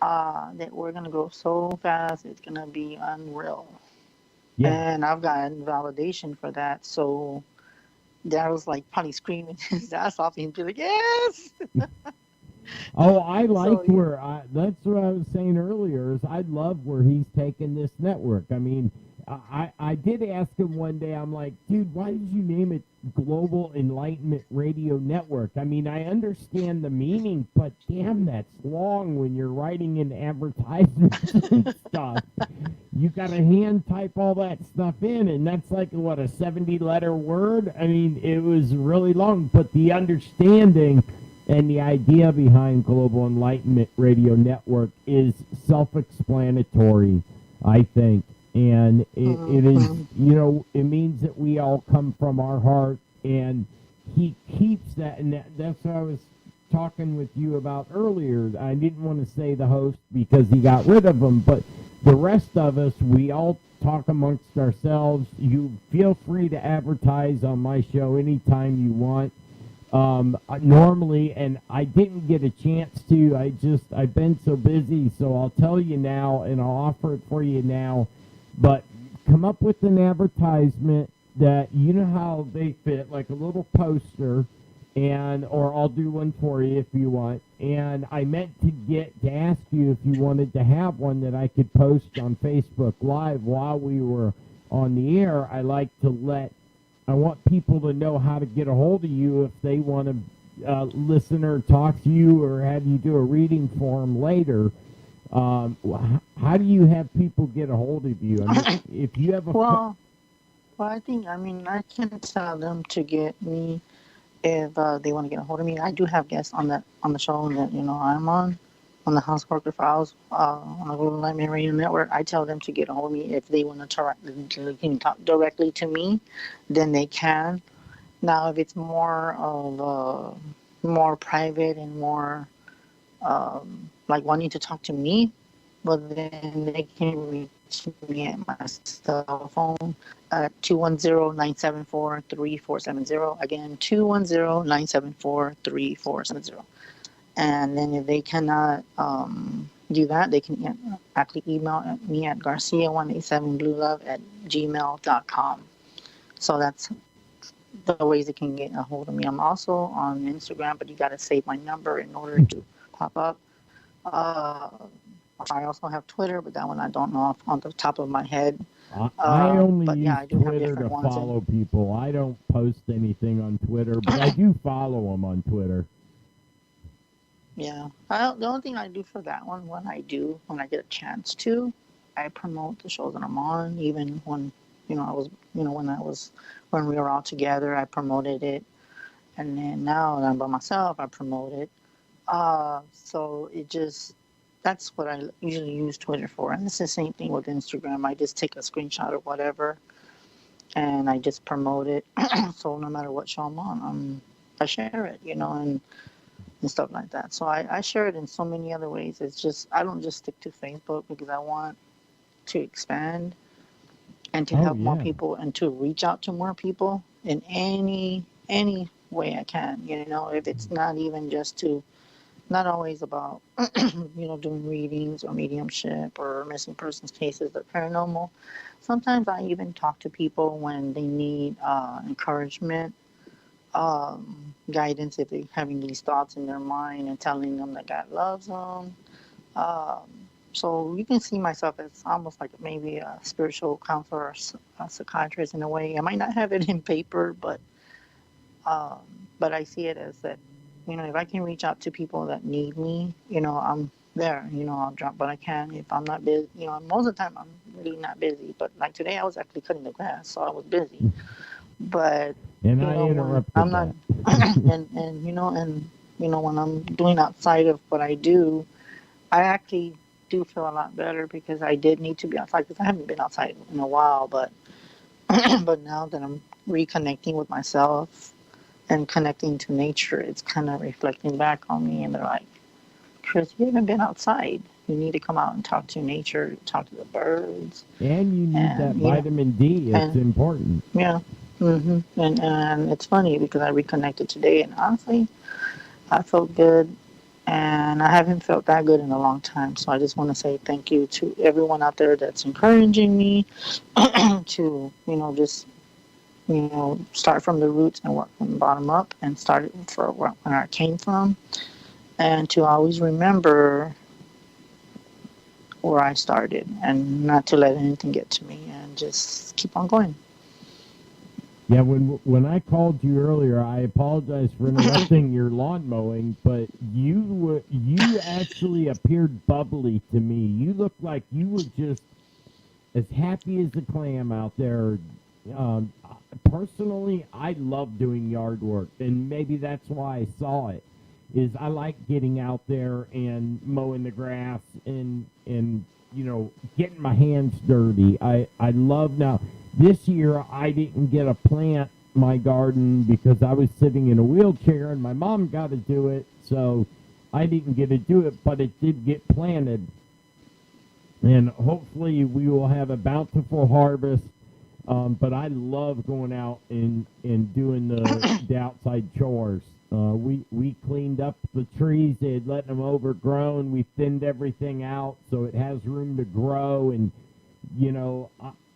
that we're going to grow so fast, it's going to be unreal. Yeah. And I've gotten validation for that. So Daryl's like probably screaming his ass off and be like, yes! Oh, I like that's what I was saying earlier, is I love where he's taken this network. I mean, I did ask him one day, I'm like, dude, why did you name it Global Enlightenment Radio Network? I mean, I understand the meaning, but damn, that's long when you're writing in advertisements and stuff. You got to hand type all that stuff in, and that's like, a 70-letter word? I mean, it was really long, but the understanding and the idea behind Global Enlightenment Radio Network is self-explanatory, I think. And it is, it means that we all come from our heart, and he keeps that. And that's what I was talking with you about earlier. I didn't want to say the host because he got rid of him, but the rest of us, we all talk amongst ourselves. You feel free to advertise on my show anytime you want. Normally, and I didn't get a chance to, I've been so busy, so I'll tell you now, and I'll offer it for you now. But come up with an advertisement that, you know how they fit, like a little poster, or I'll do one for you if you want. And I meant to ask you if you wanted to have one that I could post on Facebook Live while we were on the air. I want people to know how to get a hold of you if they want to listen or talk to you or have you do a reading for them later. How do you have people get a hold of you? I mean, if you have I can tell them to get me if they want to get a hold of me. I do have guests on the show that I'm on the House Parker Files on the Global Enlightenment Radio Network. I tell them to get a hold of me if they want to talk directly to me, then they can. Now, if it's more private and more like wanting to talk to me, well, then they can reach me at my cell phone at 210-974-3470. Again, 210-974-3470. And then if they cannot do that, they can actually email me at garcia187bluelove@gmail.com. So that's the ways they can get a hold of me. I'm also on Instagram, but you got to save my number in order to pop up. I also have Twitter, but that one I don't know off on the top of my head. I only use Twitter to follow people. I don't post anything on Twitter, but I do follow them on Twitter. Yeah. The only thing I do for that one, when I get a chance to, I promote the shows that I'm on, even when, I was, when we were all together, I promoted it. And then now that I'm by myself, I promote it. So that's what I usually use Twitter for. And it's the same thing with Instagram. I just take a screenshot or whatever and I just promote it. So no matter what show I'm on, I share it, and stuff like that. So I share it in so many other ways. It's just, I don't just stick to Facebook because I want to expand and to help more people and to reach out to more people in any way I can, if it's not even just not always about, doing readings or mediumship or missing persons cases or paranormal. Sometimes I even talk to people when they need encouragement, guidance if they're having these thoughts in their mind and telling them that God loves them. So you can see myself as almost like maybe a spiritual counselor or a psychiatrist in a way. I might not have it in paper, but I see it as that, if I can reach out to people that need me, I'm there, I'll drop what I can. If I'm not busy, most of the time I'm really not busy, but like today I was actually cutting the grass, so I was busy. But and I interrupted I'm not, when I'm doing outside of what I do, I actually do feel a lot better because I did need to be outside because I haven't been outside in a while, but but now that I'm reconnecting with myself and connecting to nature, it's kind of reflecting back on me, and they're like, Chris, you haven't been outside. You need to come out and talk to nature, talk to the birds. And you need that vitamin D. It's important. Yeah. Mm-hmm. And it's funny because I reconnected today, and honestly, I felt good, and I haven't felt that good in a long time. So I just want to say thank you to everyone out there that's encouraging me to, just, start from the roots and work from the bottom up and start for where I came from, and to always remember where I started and not to let anything get to me and just keep on going. Yeah, when I called you earlier, I apologize for interrupting your lawn mowing, but you actually appeared bubbly to me. You looked like you were just as happy as a clam out there. Personally, I love doing yard work, and maybe that's why I saw it. Is I like getting out there and mowing the grass and getting my hands dirty. I love now. This year, I didn't get to plant my garden because I was sitting in a wheelchair, and my mom got to do it, so I didn't get to do it, but it did get planted. And hopefully we will have a bountiful harvest, but I love going out and doing the outside chores. We cleaned up the trees. They had let them overgrown. We thinned everything out so it has room to grow, and,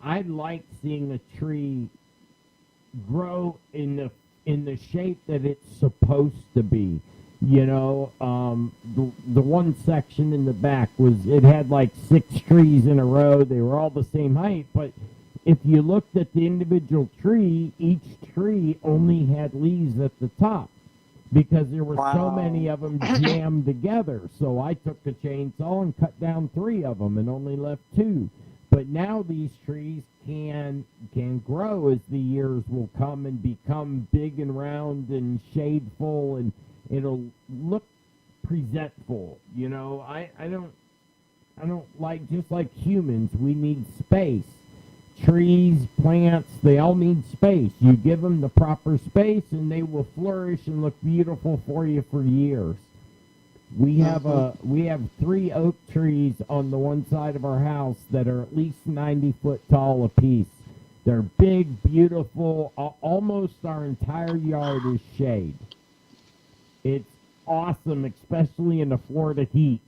I like seeing a tree grow in the shape that it's supposed to be. The one section in the back it had like 6 trees in a row. They were all the same height, but if you looked at the individual tree, each tree only had leaves at the top because there were so many of them jammed together. So I took the chainsaw and cut down 3 of them and only left 2. But now these trees can grow as the years will come and become big and round and shadeful, and it'll look presentful. I don't like, just like humans, we need space. Trees, plants, they all need space. You give them the proper space and they will flourish and look beautiful for you for years. We have 3 oak trees on the one side of our house that are at least 90 foot tall apiece. They're big, beautiful. Almost our entire yard is shade. It's awesome, especially in the Florida heat.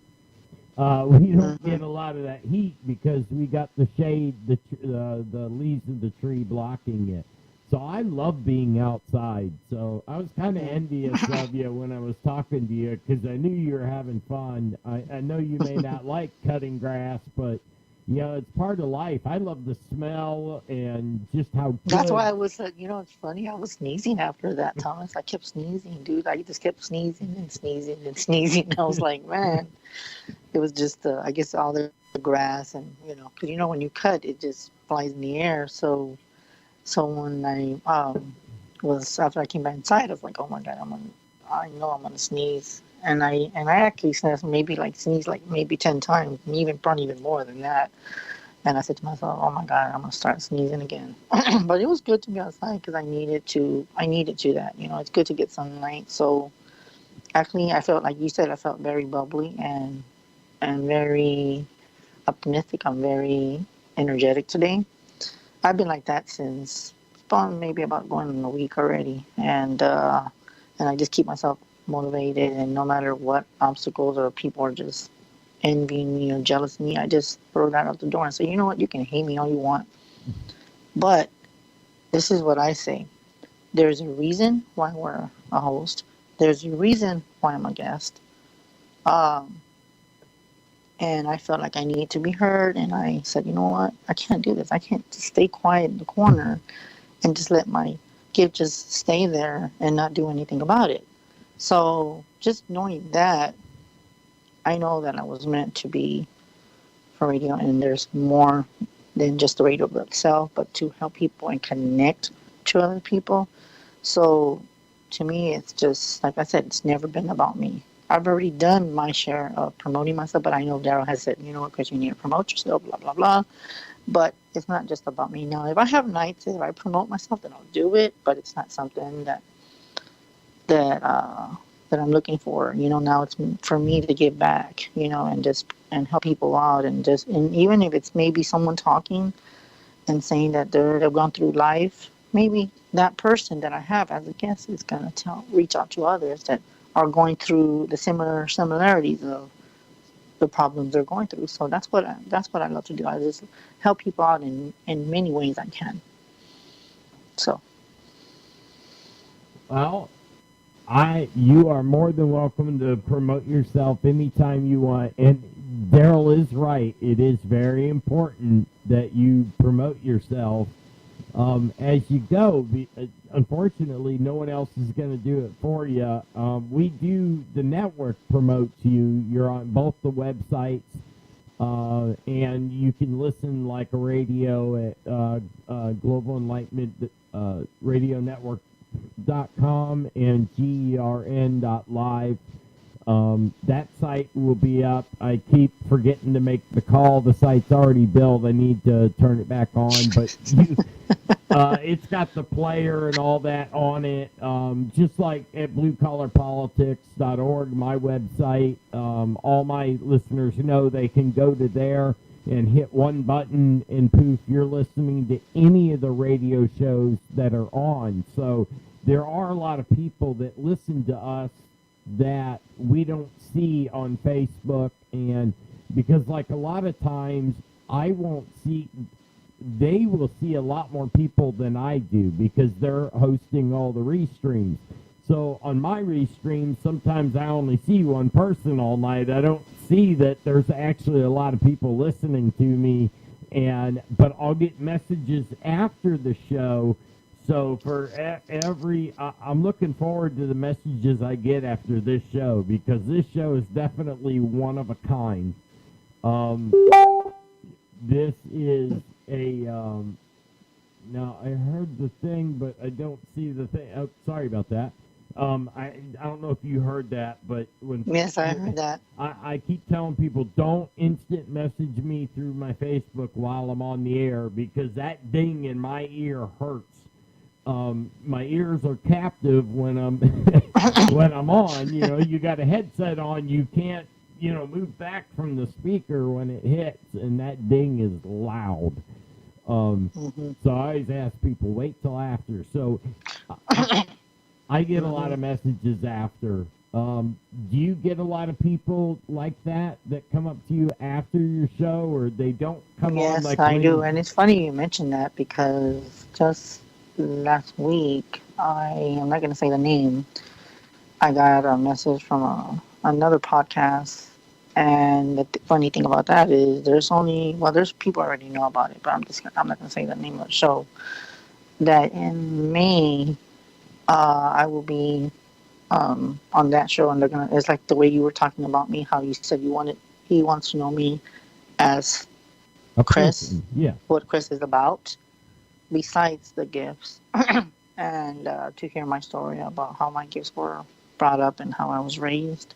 We don't get a lot of that heat because we got the shade, the leaves of the tree blocking it. So I love being outside. So I was kind of envious of you when I was talking to you because I knew you were having fun. I know you may not like cutting grass, but, it's part of life. I love the smell and just how good. That's why I was, it's funny. I was sneezing after that, Thomas. I kept sneezing, dude. I just kept sneezing and sneezing and sneezing. I was like, man, it was just, I guess all the the grass, and because when you cut, it just flies in the air. So when I was after I came back inside, I was like, oh my god, I know I'm gonna sneeze, and I actually sneezed like maybe 10 times, and probably even more than that. And I said to myself, oh my god, I'm gonna start sneezing again. But it was good to be outside because I needed to that. It's good to get sunlight. So actually, I felt like you said, I felt very bubbly and very optimistic. I'm very energetic today. I've been like that since maybe about going in a week already, and I just keep myself motivated. And no matter what obstacles or people are just envying me or jealous of me, I just throw that out the door and say, you know what, you can hate me all you want, but this is what I say: there's a reason why we're a host. There's a reason why I'm a guest. And I felt like I needed to be heard, and I said, you know what, I can't do this. I can't just stay quiet in the corner and just let my gift just stay there and not do anything about it. So just knowing that, I know that I was meant to be for radio, and there's more than just the radio itself, but to help people and connect to other people. So to me, it's just, like I said, it's never been about me. I've already done my share of promoting myself, but I know Daryl has said, because you need to promote yourself, blah, blah, blah. But it's not just about me. Now, if I have nights, if I promote myself, then I'll do it, but it's not something that I'm looking for. Now it's for me to give back, and help people out, and even if it's maybe someone talking and saying that they've gone through life, maybe that person that I have as a guest is going to reach out to others that are going through the similarities of the problems they're going through. So that's what I love to do. I just help people out in many ways I can. So. Well, you are more than welcome to promote yourself anytime you want. And Daryl is right. It is very important that you promote yourself as you go. Unfortunately, no one else is going to do it for you. The network promotes you. You're on both the websites, and you can listen like a radio at Global Enlightenment Radio Network.com and GERN.live. That site will be up. I keep forgetting to make the call. The site's already built. I need to turn it back on, but it's got the player and all that on it. Just like at bluecollarpolitics.org, my website. All my listeners know they can go to there and hit one button, and poof, you're listening to any of the radio shows that are on. So there are a lot of people that listen to us that we don't see on Facebook, and because like a lot of times they will see a lot more people than I do because they're hosting all the restreams. So on my restream, sometimes I only see one person all night. I don't see that there's actually a lot of people listening to me, but I'll get messages after the show. So for I'm looking forward to the messages I get after this show, because this show is definitely one of a kind. This is now I heard the thing, but I don't see the thing. Oh, sorry about that. I don't know if you heard that, but yes, I heard that. I keep telling people, don't instant message me through my Facebook while I'm on the air, because that ding in my ear hurts. My ears are captive when I'm when I'm on. You got a headset on, you can't move back from the speaker when it hits, and that ding is loud. So I always ask people, wait till after. So I get a lot of messages after. Do you get a lot of people like that come up to you after your show, or they don't come on? Yes, I do. And it's funny you mentioned that, because just last week, I'm not going to say the name, I got a message from another podcast, and the funny thing about that is there's people already know about it, but I'm not going to say the name of the show, that in May, I will be on that show, and it's like the way you were talking about me, how you said he wants to know me as Chris, what Chris is about, besides the gifts, and to hear my story about how my gifts were brought up and how I was raised.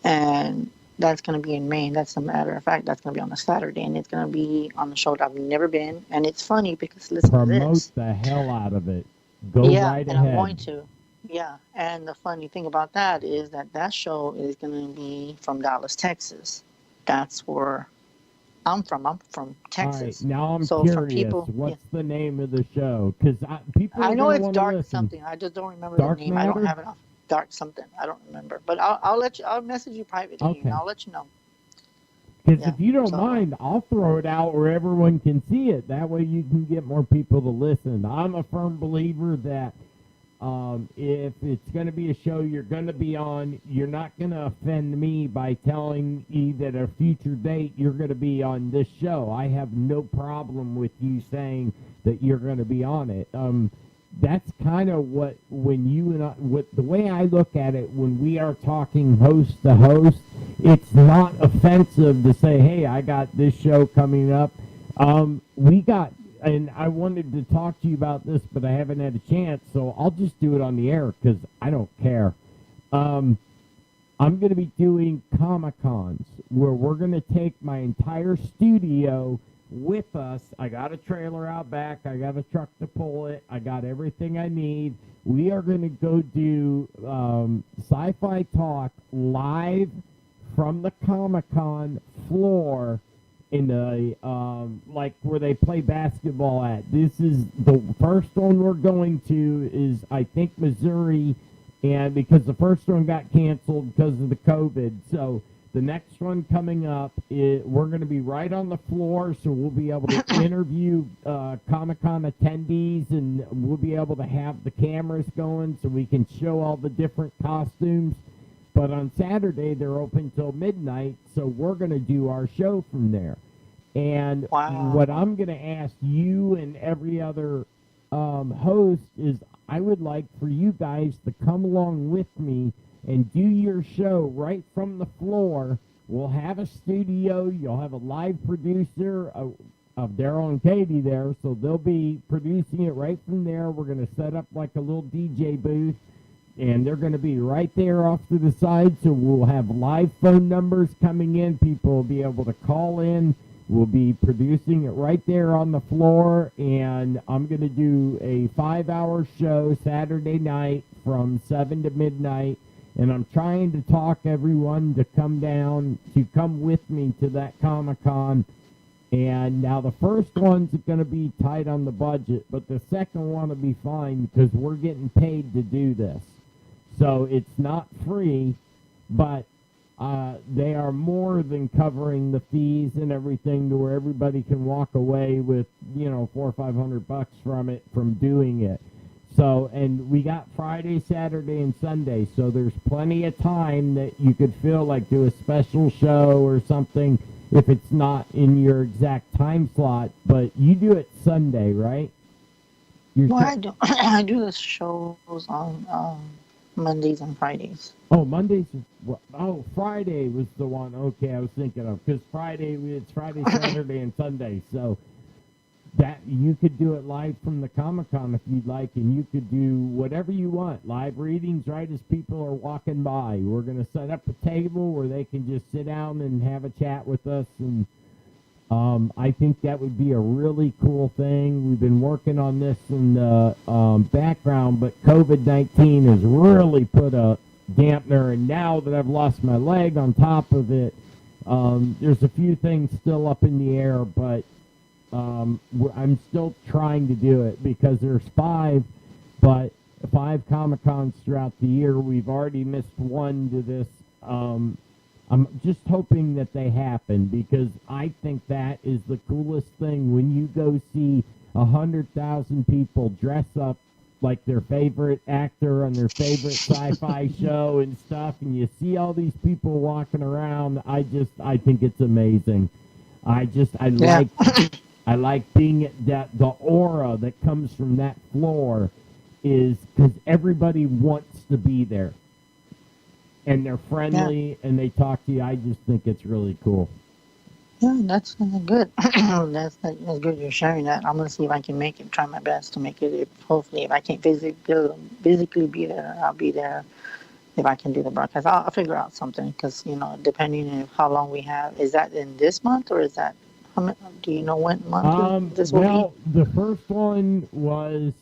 And that's going to be in May. And that's a matter of fact, that's going to be on a Saturday, and it's going to be on the show that I've never been. And it's funny because listen to this. Promote the hell out of it. Go right ahead. Yeah, and I'm going to. Yeah, and the funny thing about that is that show is going to be from Dallas, Texas. That's where I'm from. I'm from Texas. All right, now I'm curious. For people, what's the name of the show? Because people. I know it's Dark something. I just don't remember the name. Matter? I don't have it. Dark something. I don't remember. But I'll let you. I'll message you privately. Okay. And I'll let you know. Because if you don't mind, I'll throw it out where everyone can see it. That way you can get more people to listen. I'm a firm believer that if it's going to be a show you're going to be on, you're not going to offend me by telling me that at a future date you're going to be on this show. I have no problem with you saying that you're going to be on it. That's kind of what, when you and I, the way I look at it, when we are talking host to host, it's not offensive to say, hey, I got this show coming up. And I wanted to talk to you about this, but I haven't had a chance, so I'll just do it on the air because I don't care. I'm going to be doing Comic-Cons where we're going to take my entire studio with us. I got a trailer out back. I got a truck to pull it. I got everything I need. We are going to go do Sci Fi Talk live from the Comic-Con floor in the like where they play basketball at. This is the first one we're going to is I think Missouri, and because the first one got canceled because of the COVID, so the next one coming up, we're going to be right on the floor, so we'll be able to interview Comic-Con attendees, and we'll be able to have the cameras going so we can show all the different costumes. But on Saturday, they're open till midnight, so we're going to do our show from there. And what I'm going to ask you and every other host is I would like for you guys to come along with me and do your show right from the floor. We'll have a studio. You'll have a live producer of Daryl and Katie there, so they'll be producing it right from there. We're going to set up like a little DJ booth, and they're going to be right there off to the side, so we'll have live phone numbers coming in. People will be able to call in. We'll be producing it right there on the floor, and I'm going to do a 5-hour show Saturday night from 7 to midnight. And I'm trying to talk everyone to come down, to come with me to that Comic-Con. And now the first one's going to be tight on the budget, but the second one will be fine because we're getting paid to do this. So it's not free, but they are more than covering the fees and everything to where everybody can walk away with, $400 or $500 from it, from doing it. So, and we got Friday, Saturday, and Sunday, so there's plenty of time that you could feel like do a special show or something if it's not in your exact time slot, but you do it Sunday, right? I do the shows on Mondays and Fridays. Oh, Mondays. Oh, Friday was the one. Okay, I was thinking of, because it's Friday, Saturday, and Sunday, so that you could do it live from the Comic-Con if you'd like, and you could do whatever you want. Live readings right as people are walking by. We're going to set up a table where they can just sit down and have a chat with us, and I think that would be a really cool thing. We've been working on this in the background, but COVID-19 has really put a dampener, and now that I've lost my leg on top of it, there's a few things still up in the air, but I'm still trying to do it because there's 5 Comic-Cons throughout the year. We've already missed one to this. I'm just hoping that they happen because I think that is the coolest thing when you go see 100,000 people dress up like their favorite actor on their favorite sci-fi show and stuff, and you see all these people walking around. I think it's amazing. I like being that the aura that comes from that floor is because everybody wants to be there. And they're friendly and they talk to you. I just think it's really cool. Yeah, that's good. That's good you're sharing that. I'm gonna see if I can make it. Try my best to make it. Hopefully, if I can't physically be there, I'll be there. If I can do the broadcast, I'll figure out something. Because depending on how long we have, is that in this month or is that? Do you know when month this will Well, the first one was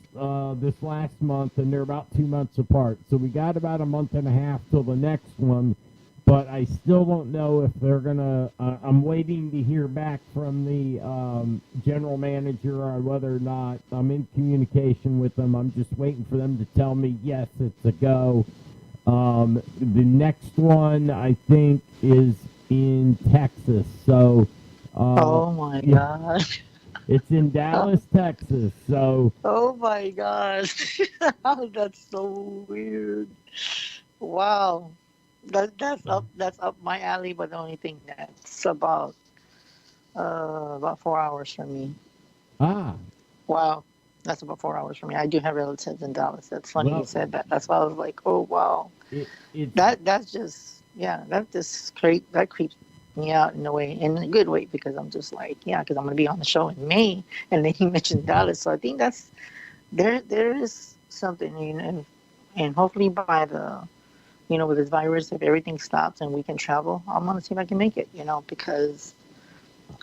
this last month, and they're about 2 months apart. So we got about a month and a half till the next one. But I still don't know if they're gonna. I'm waiting to hear back from the general manager on whether or not I'm in communication with them. I'm just waiting for them to tell me yes, it's a go. The next one I think is in Texas. So. Oh my God! It's in Dallas, Texas. So. Oh my God! That's so weird. Wow. That's up my alley, but the only thing that's about 4 hours from me. Ah. Wow, that's about 4 hours from me. I do have relatives in Dallas. That's funny you said that. That's why I was like, oh wow. That's just that creeps me out in a way, in a good way, because I'm just like, yeah, because I'm gonna be on the show in May, and then you mentioned Dallas, so I think that's there is something, and hopefully by the with this virus, if everything stops and we can travel, I'm gonna see if I can make it. Because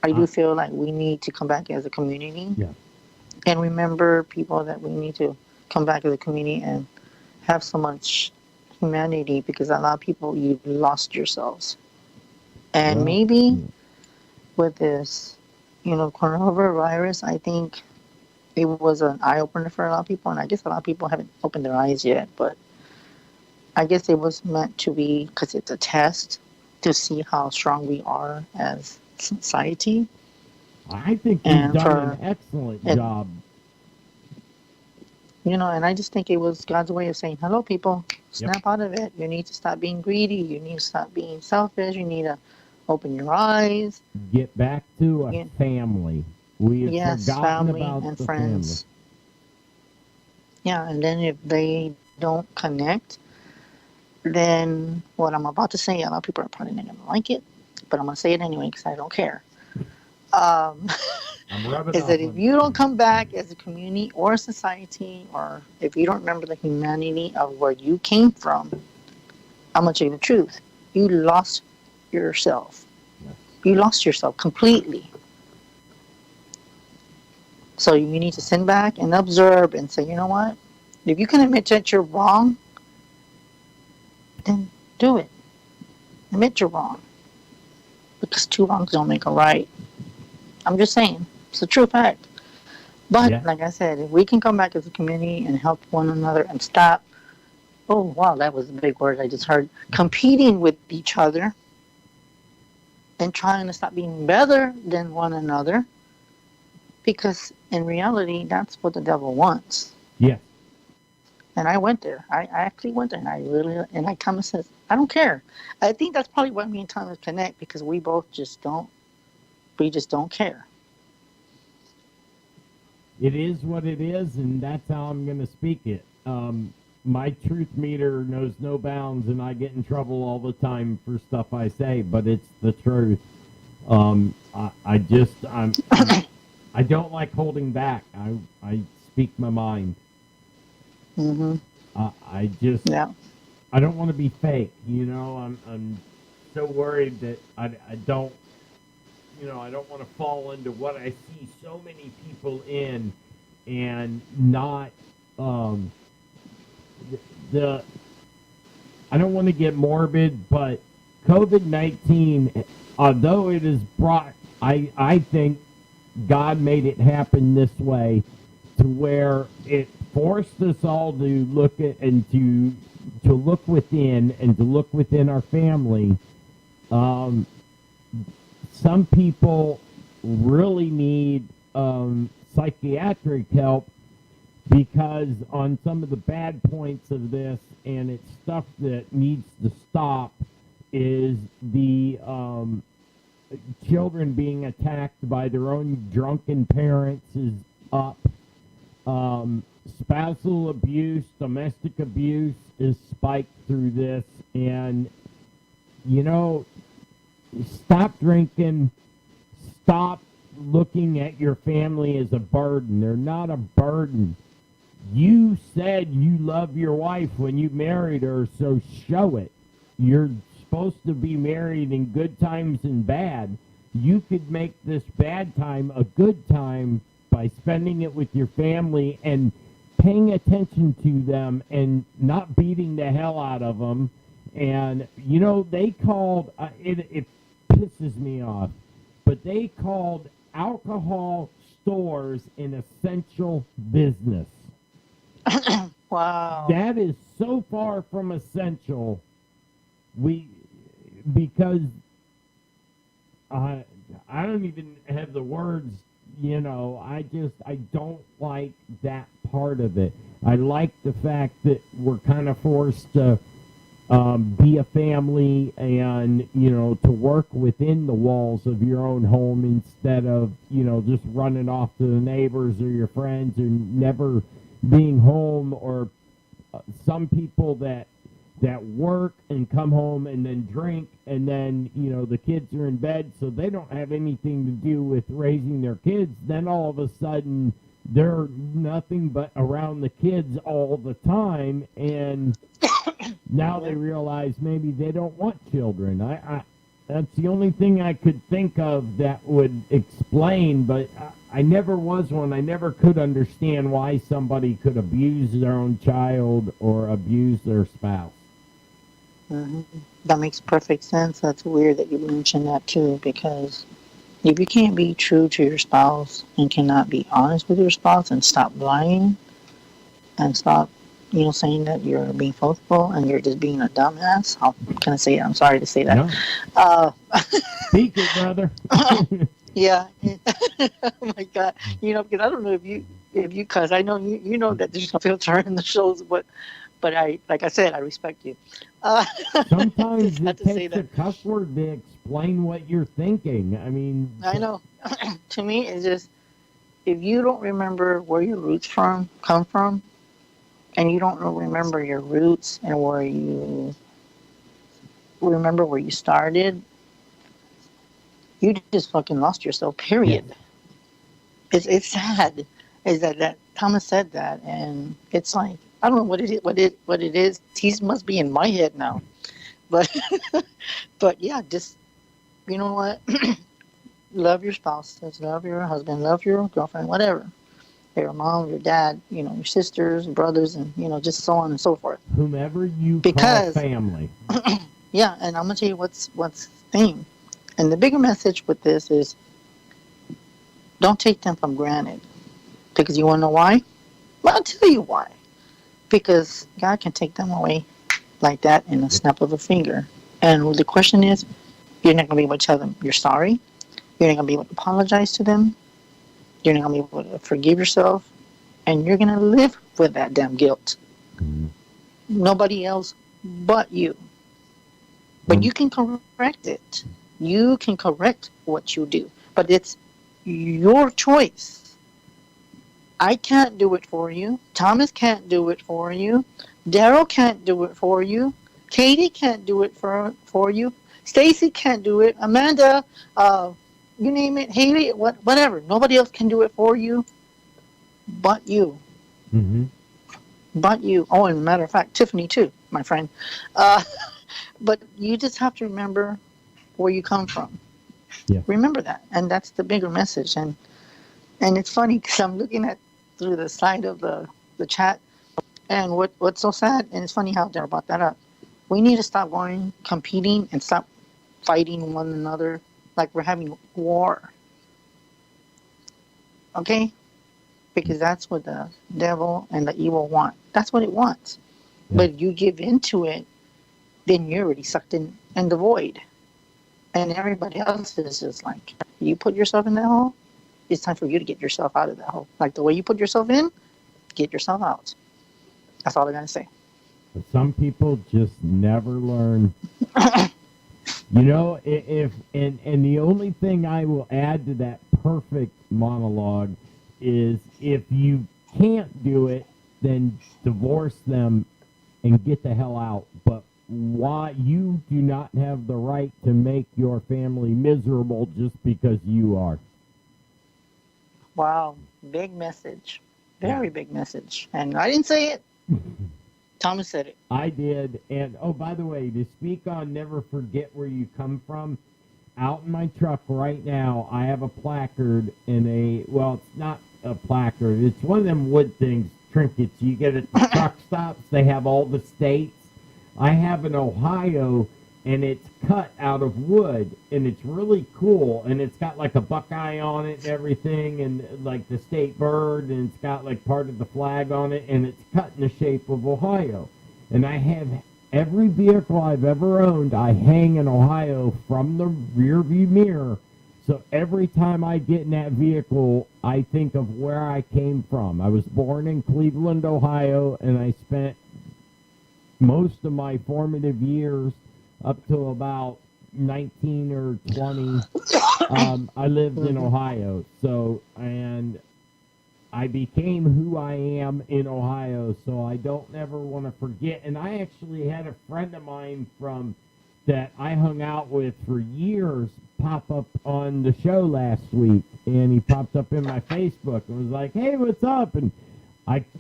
I do feel like we need to come back as a community. Yeah. And remember people that we need to come back as a community and have so much humanity, because a lot of people, you've lost yourselves. And maybe with this, coronavirus, I think it was an eye opener for a lot of people. And I guess a lot of people haven't opened their eyes yet, but I guess it was meant to be, because it's a test to see how strong we are as society. I think we've done an excellent job. And I just think it was God's way of saying, hello, people, snap out of it. You need to stop being greedy. You need to stop being selfish. You need to open your eyes. Get back to a family. We have forgotten family about and the friends. family. Yeah, and then if they don't connect, then what I'm about to say, a lot of people are probably not going to like it, but I'm going to say it anyway because I don't care. Is that if you don't come back as a community or a society, or if you don't remember the humanity of where you came from, I'm going to tell you the truth. You lost yourself. You lost yourself completely. So you need to sit back and observe and say, you know what? If you can admit that you're wrong, then do it. Admit you're wrong. Because two wrongs don't make a right. I'm just saying. It's a true fact. But like I said, if we can come back as a community and help one another and stop, oh wow, that was a big word I just heard, competing with each other and trying to stop being better than one another, because in reality, that's what the devil wants. Yeah. And I went there. I actually went there, and Thomas says, I don't care. I think that's probably why me and Thomas connect, because we both just don't care. It is what it is, and that's how I'm going to speak it. My truth meter knows no bounds, and I get in trouble all the time for stuff I say, but it's the truth. I don't like holding back. I speak my mind. Mm-hmm. I don't want to be fake. I'm so worried that I don't want to fall into what I see so many people in, and not I don't want to get morbid, but COVID-19, although it has brought, I think God made it happen this way, to where it forced us all to look at and to look within and to look within our family. Some people really need psychiatric help, because on some of the bad points of this, and it's stuff that needs to stop, is the children being attacked by their own drunken parents is up. Spousal abuse, domestic abuse is spiked through this, and stop drinking, stop looking at your family as a burden. They're not a burden. You said you love your wife when you married her, so show it. You're supposed to be married in good times and bad. You could make this bad time a good time by spending it with your family and paying attention to them and not beating the hell out of them. And, you know, they called, it pisses me off, but they called alcohol stores an essential business. Wow. That is so far from essential. Because I don't even have the words, you know, I don't like that part of it. I like the fact that we're kind of forced to be a family and, you know, to work within the walls of your own home instead of, you know, just running off to the neighbors or your friends or never being home, or some people that work and come home and then drink, and then, you know, the kids are in bed, so they don't have anything to do with raising their kids. Then all of a sudden they're nothing but around the kids all the time, and now they realize maybe they don't want children. I that's the only thing I could think of that would explain, but I never was one. I never could understand why somebody could abuse their own child or abuse their spouse. Mm-hmm. That makes perfect sense. That's weird that you mentioned that too, because if you can't be true to your spouse and cannot be honest with your spouse and stop lying and stop, you know, saying that you're being faithful and you're just being a dumbass. How can I say it? I'm sorry to say that. No. Speak it, brother. Yeah. Oh my God. You know, because I don't know if you, because I know you know that there's no filter in the shows, but I, like I said, I respect you. Sometimes it takes a cuss word to explain what you're thinking. I mean, I know. To me, it's just, if you don't remember where your roots come from, and you don't remember your roots and where you remember where you started, you just fucking lost yourself, period. Yeah. It's sad. Is that Thomas said that, and it's like, I don't know what it is. He must be in my head now. But but yeah, just, you know what? Love your spouse, love your husband, love your girlfriend, whatever. Your mom, your dad, you know, your sisters, brothers, and, you know, just so on and so forth. Whomever you call family. Yeah, and I'm gonna tell you what's the thing. And the bigger message with this is, don't take them for granted. Because you wanna know why? Well, I'll tell you why. Because God can take them away like that in a snap of a finger. And the question is, you're not gonna be able to tell them you're sorry. You're not gonna be able to apologize to them. You're not going to be able to forgive yourself, and you're going to live with that damn guilt. Mm-hmm. Nobody else but you. But you can correct it. You can correct what you do, but it's your choice. I can't do it for you. Thomas can't do it for you. Daryl can't do it for you. Katie can't do it for you. Stacy can't do it. Amanda, you name it, Haley, whatever. Nobody else can do it for you but you. Mm-hmm. But you. Oh, and matter of fact, Tiffany too, my friend. But you just have to remember where you come from. Yeah. Remember that. And that's the bigger message. And it's funny because I'm looking at through the side of the chat, and what's so sad, and it's funny how they brought that up. We need to stop competing and stop fighting one another like we're having war. Okay? Because that's what the devil and the evil want. That's what it wants. Yeah. But if you give into it, then you're already sucked in the void. And everybody else is just like, you put yourself in that hole, it's time for you to get yourself out of that hole. Like the way you put yourself in, get yourself out. That's all I gotta say. But some people just never learn. You know, and the only thing I will add to that perfect monologue is, if you can't do it, then divorce them and get the hell out. But why you do not have the right to make your family miserable just because you are. Wow, big message. Very big message. And I didn't say it. Thomas said it. I did. And, oh, by the way, to speak on never forget where you come from, out in my truck right now, I have a placard well, it's not a placard. It's one of them wood things, trinkets you get at the truck stops. They have all the states. I have an Ohio, and it's cut out of wood, and it's really cool, and it's got like a Buckeye on it and everything, and like the state bird, and it's got like part of the flag on it, and it's cut in the shape of Ohio. And I have every vehicle I've ever owned, I hang in Ohio from the rear view mirror. So every time I get in that vehicle, I think of where I came from. I was born in Cleveland, Ohio, and I spent most of my formative years up to about 19 or 20, I lived in Ohio. So, and I became who I am in Ohio, so I don't ever want to forget. And I actually had a friend of mine that I hung out with for years pop up on the show last week, and he popped up in my Facebook and was like, "Hey, what's up?" And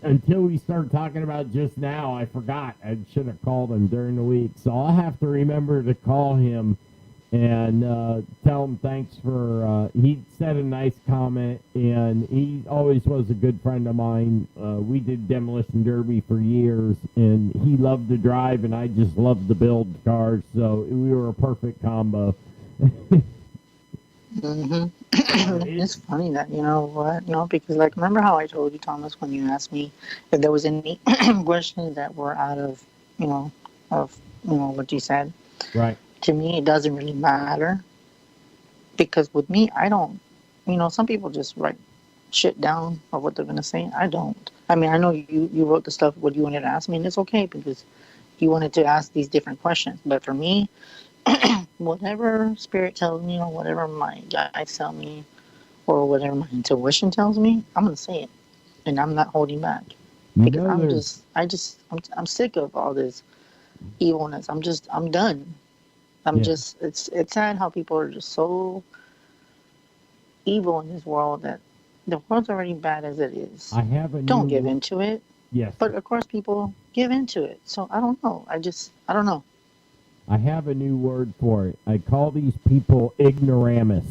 until we started talking about just now, I forgot. I should have called him during the week. So I'll have to remember to call him and tell him thanks for, he said a nice comment, and he always was a good friend of mine. We did Demolition Derby for years, and he loved to drive, and I just loved to build cars, so we were a perfect combo. Mm-hmm. It's funny that, because like, remember how I told you, Thomas, when you asked me if there was any questions that were out of what you said? Right. To me, it doesn't really matter, because with me, I don't, some people just write shit down of what they're going to say. I don't. I mean, I know you wrote the stuff, what you wanted to ask me, and it's okay, because you wanted to ask these different questions. But for me, whatever spirit tells me, or whatever my guides tell me, or whatever my intuition tells me, I'm gonna say it, and I'm not holding back, because I'm sick of all this evilness. I'm done. It's sad how people are just so evil in this world, that the world's already bad as it is. Don't give into it. Yes. But of course, people give into it. So I don't know. I don't know. I have a new word for it. I call these people ignoramus.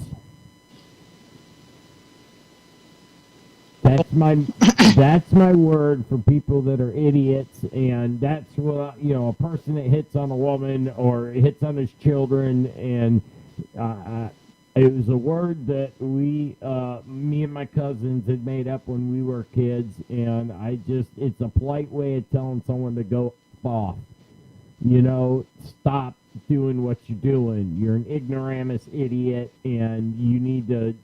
That's my word for people that are idiots, and that's what, a person that hits on a woman or hits on his children, and it was a word that me and my cousins had made up when we were kids, and it's a polite way of telling someone to go off. Stop doing what you're doing. You're an ignoramus idiot, and you need to,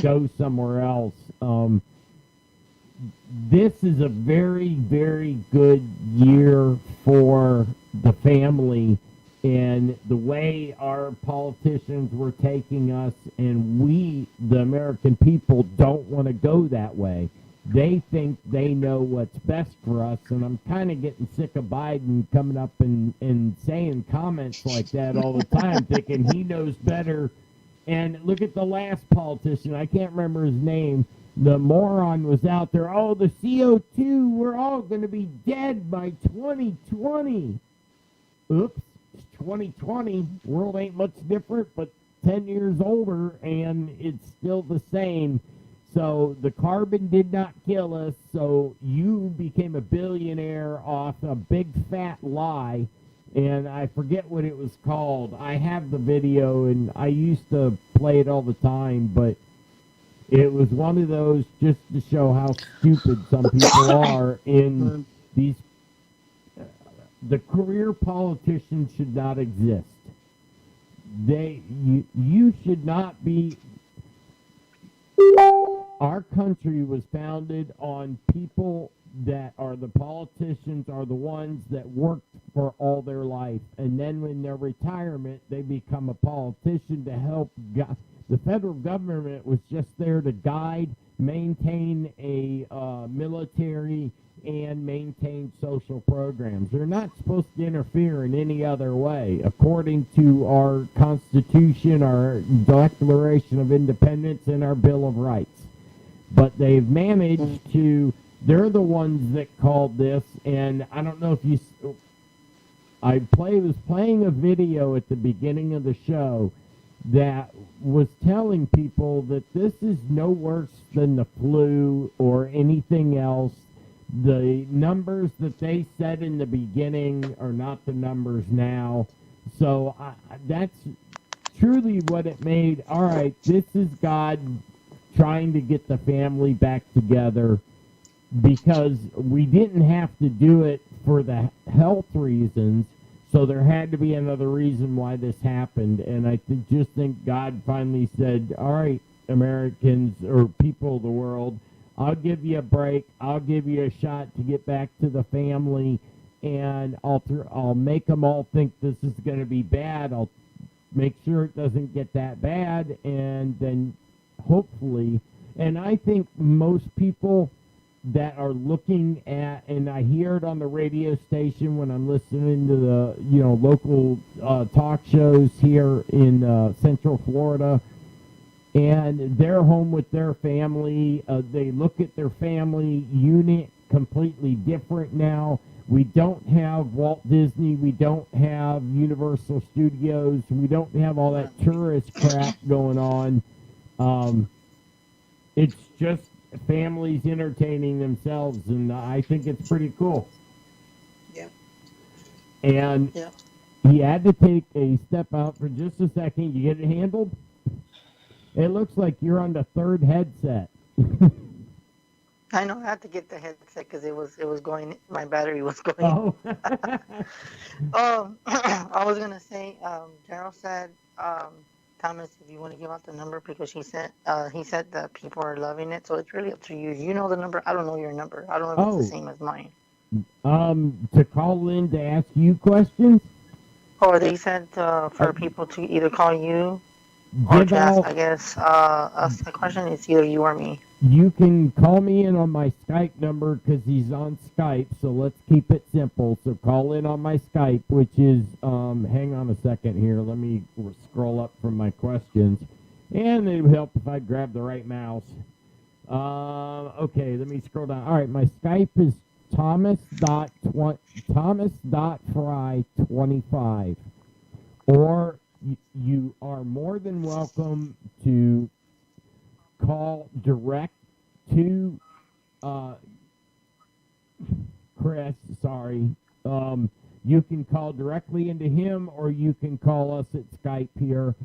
go somewhere else. This is a very, very good year for the family, and the way our politicians were taking us, and we, the American people, don't want to go that way. They think they know what's best for us, and I'm kind of getting sick of Biden coming up and saying comments like that all the time, thinking he knows better. And look at the last politician. I can't remember his name. The moron was out there, the CO2, we're all going to be dead by 2020. Oops, it's 2020. World ain't much different, but 10 years older, and it's still the same. So the carbon did not kill us, so you became a billionaire off a big fat lie, and I forget what it was called. I have the video, and I used to play it all the time, but it was one of those just to show how stupid some people are in these. The career politicians should not exist. You should not be. Our country was founded on people that are the politicians, are the ones that worked for all their life. And then in their retirement, they become a politician to help. The federal government was just there to guide, maintain a military and maintain social programs. They're not supposed to interfere in any other way. According to our Constitution, our Declaration of Independence, and our Bill of Rights. But they've managed to, they're the ones that called this, and I don't know if you, was playing a video at the beginning of the show that was telling people that this is no worse than the flu or anything else. The numbers that they said in the beginning are not the numbers now. So that's truly what it made. All right, this is God trying to get the family back together, because we didn't have to do it for the health reasons. So there had to be another reason why this happened. And I just think God finally said, all right, Americans or people of the world, I'll give you a break. I'll give you a shot to get back to the family, and I'll make them all think this is going to be bad. I'll make sure it doesn't get that bad, and then hopefully, and I think most people that are looking at, and I hear it on the radio station when I'm listening to the local talk shows here in Central Florida, and they're home with their family. They look at their family unit completely different now. We don't have Walt Disney. We don't have Universal Studios. We don't have all that tourist crap going on. It's just families entertaining themselves, and I think it's pretty cool. Yeah. And he had to take a step out for just a second. You get it handled? It looks like you're on the third headset. I know I had to get the headset because it was going. My battery was going. Oh. I was gonna say. Daryl said, Thomas, if you want to give out the number, because he said that people are loving it. So it's really up to you. You know the number. I don't know your number. I don't know if it's the same as mine. To call in to ask you questions. Or they said for people to either call you or to ask, I guess, us a question. It's either you or me. You can call me in on my Skype number because he's on Skype, so let's keep it simple. So call in on my Skype, which is, hang on a second here. Let me scroll up from my questions. And it would help if I grab the right mouse. Okay, let me scroll down. All right, my Skype is thomas.fry25. Or you are more than welcome to call direct to Chris, sorry. You can call directly into him, or you can call us at Skype here.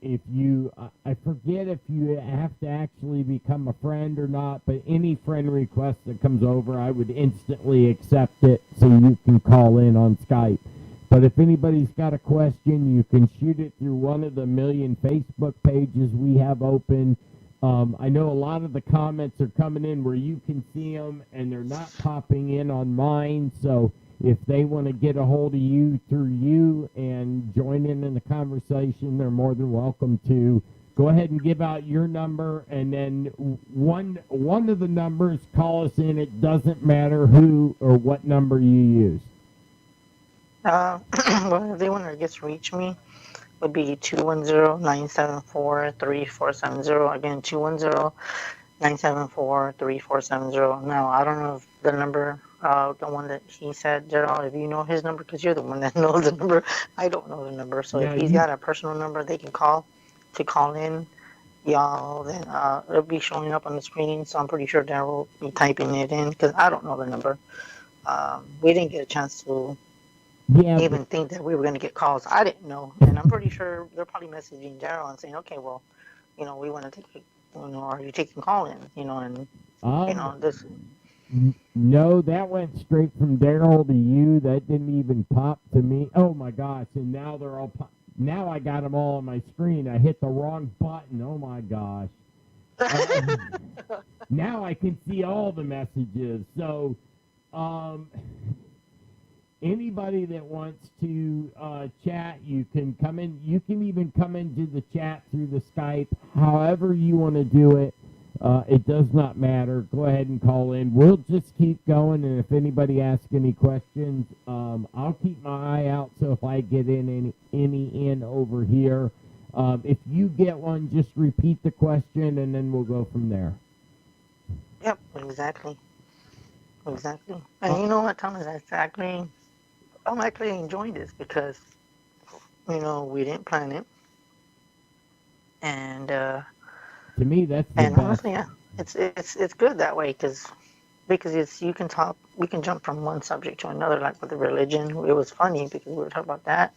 If you, I forget if you have to actually become a friend or not, but any friend request that comes over, I would instantly accept it, so you can call in on Skype. But if anybody's got a question, you can shoot it through one of the million Facebook pages we have open. I know a lot of the comments are coming in where you can see them, and they're not popping in on mine. So if they want to get a hold of you through you and join in the conversation, they're more than welcome to. Go ahead and give out your number, and then one of the numbers, call us in. It doesn't matter who or what number you use. Well, if they want to just reach me, would be 210-974-3470. Again, 210-974-3470. Now, I don't know if the number, the one that he said, Gerald, if you know his number, because you're the one that knows the number. I don't know the number. So if he's got a personal number they can call in, y'all, then it'll be showing up on the screen. So I'm pretty sure Daryl will be typing it in, because I don't know the number. We didn't get a chance to even think that we were going to get calls. I didn't know, and I'm pretty sure they're probably messaging Daryl and saying, "Okay, well, we want to take, are you taking call-in, and this." No, that went straight from Daryl to you. That didn't even pop to me. Oh my gosh! And now they're all. Now I got them all on my screen. I hit the wrong button. Oh my gosh! Now I can see all the messages. So, anybody that wants to chat, you can come in. You can even come into the chat through the Skype, however you want to do it. It does not matter. Go ahead and call in. We'll just keep going, and if anybody asks any questions, I'll keep my eye out. So if I get in any in over here, if you get one, just repeat the question, and then we'll go from there. Yep, exactly. And you know what, Thomas? I'm actually enjoying this because, we didn't plan it, and to me, that's the best. honestly, yeah, it's good that way because we can jump from one subject to another, like with the religion. It was funny because we were talking about that,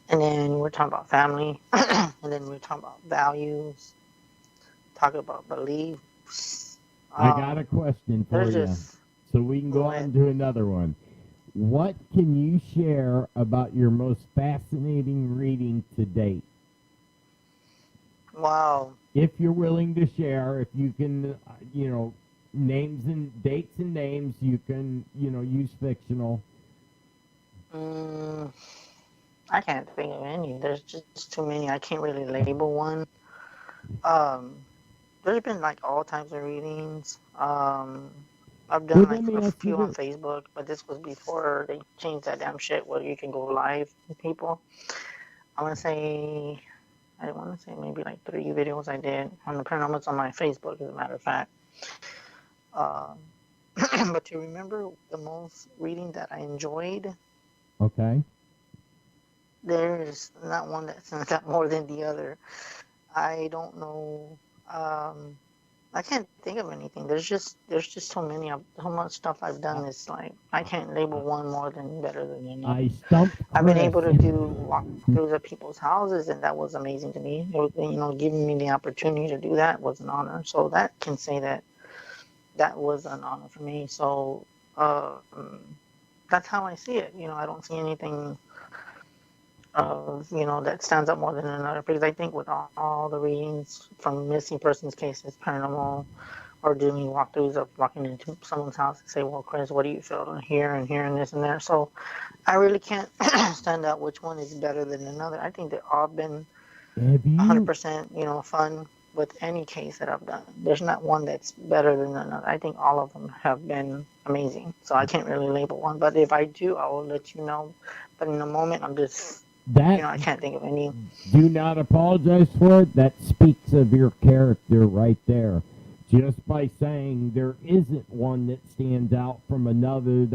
and then we were talking about family, and then we were talking about values, talking about beliefs. I got a question for you, so we can go on to another one. What can you share about your most fascinating reading to date? Wow. If you're willing to share, if you can, names and dates and names, you can, use fictional. I can't think of any. There's just too many. I can't really label one. There's been like all types of readings. I've done like a few on Facebook, but this was before they changed that damn shit where you can go live with people. I want to say maybe like 3 videos I did on the paranormals on my Facebook, as a matter of fact. But to remember the most reading that I enjoyed, okay, there's not one that stands out more than the other. I don't know. I can't think of anything. There's just so many. So much stuff I've done. It's like I can't label one more than better than another. I've been able to do walkthroughs of people's houses, and that was amazing to me. It was, giving me the opportunity to do that was an honor. So that can say that was an honor for me. So that's how I see it. I don't see anything that stands out more than another, because I think with all the readings from missing persons cases, paranormal, or doing walkthroughs of walking into someone's house and say, well, Chris, what do you feel here and here and this and there? So I really can't stand out which one is better than another. I think they've all been 100%, fun with any case that I've done. There's not one that's better than another. I think all of them have been amazing. So I can't really label one, but if I do, I will let you know. But in the moment, I'm just... I can't think of any. Do not apologize for it. That speaks of your character right there. Just by saying there isn't one that stands out from another,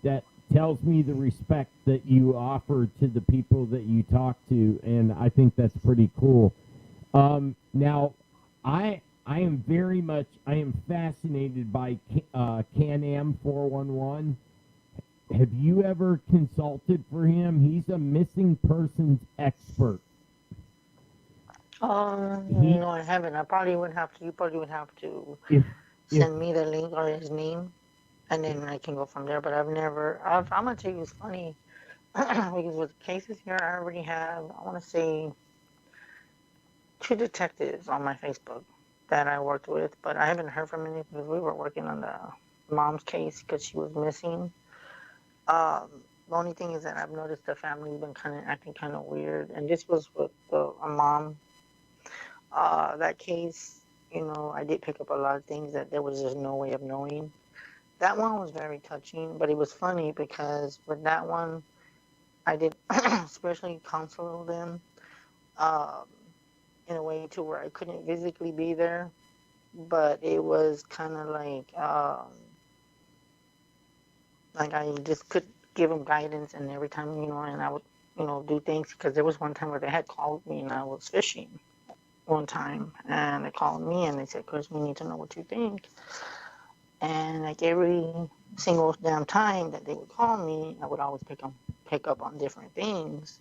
that tells me the respect that you offer to the people that you talk to, and I think that's pretty cool. Now, I am fascinated by Can-Am 411. Have you ever consulted for him? He's a missing persons expert. No, I haven't. You probably would have to send me the link or his name, and then I can go from there. But I'm going to tell you, it's funny, because with cases here, I already have, I want to say, 2 detectives on my Facebook that I worked with, but I haven't heard from any because we were working on the mom's case because she was missing. The only thing is that I've noticed the family's been acting kind of weird, and this was with a mom. That case, I did pick up a lot of things that there was just no way of knowing. That one was very touching, but it was funny because with that one, I did especially counsel them in a way to where I couldn't physically be there, but it was kind of like I just could give them guidance, and every time, and I would, do things, because there was one time where they had called me and I was fishing one time, and they called me and they said, Chris, we need to know what you think. And like every single damn time that they would call me, I would always pick up on different things.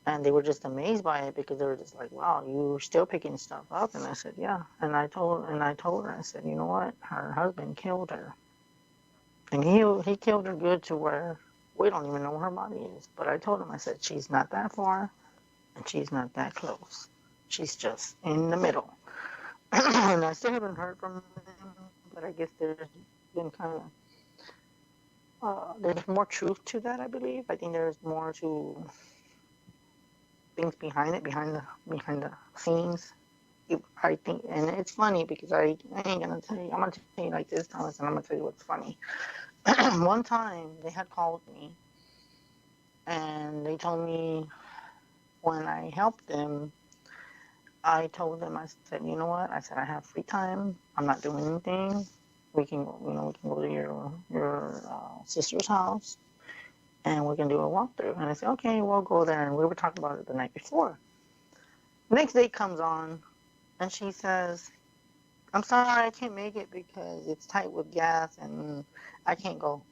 And they were just amazed by it, because they were just like, wow, you're still picking stuff up. And I said, yeah. And I told her, I said, you know what? Her husband killed her. And he killed her good to where we don't even know where her body is. But I told him, I said, she's not that far and she's not that close. She's just in the middle. And I still haven't heard from him, but I guess there's been kind of, there's more truth to that, I believe. I think there's more to things behind it, behind the scenes. I think, and it's funny because I ain't gonna tell you. I'm gonna tell you like this, Thomas, and I'm gonna tell you what's funny. One time they had called me, and they told me when I helped them, I told them, I said, you know what? I said I have free time. I'm not doing anything. We can, we can go to your sister's house, and we can do a walkthrough. And I said, okay, we'll go there. And we were talking about it the night before. Next day comes on, and she says, I'm sorry, I can't make it because it's tight with gas and I can't go.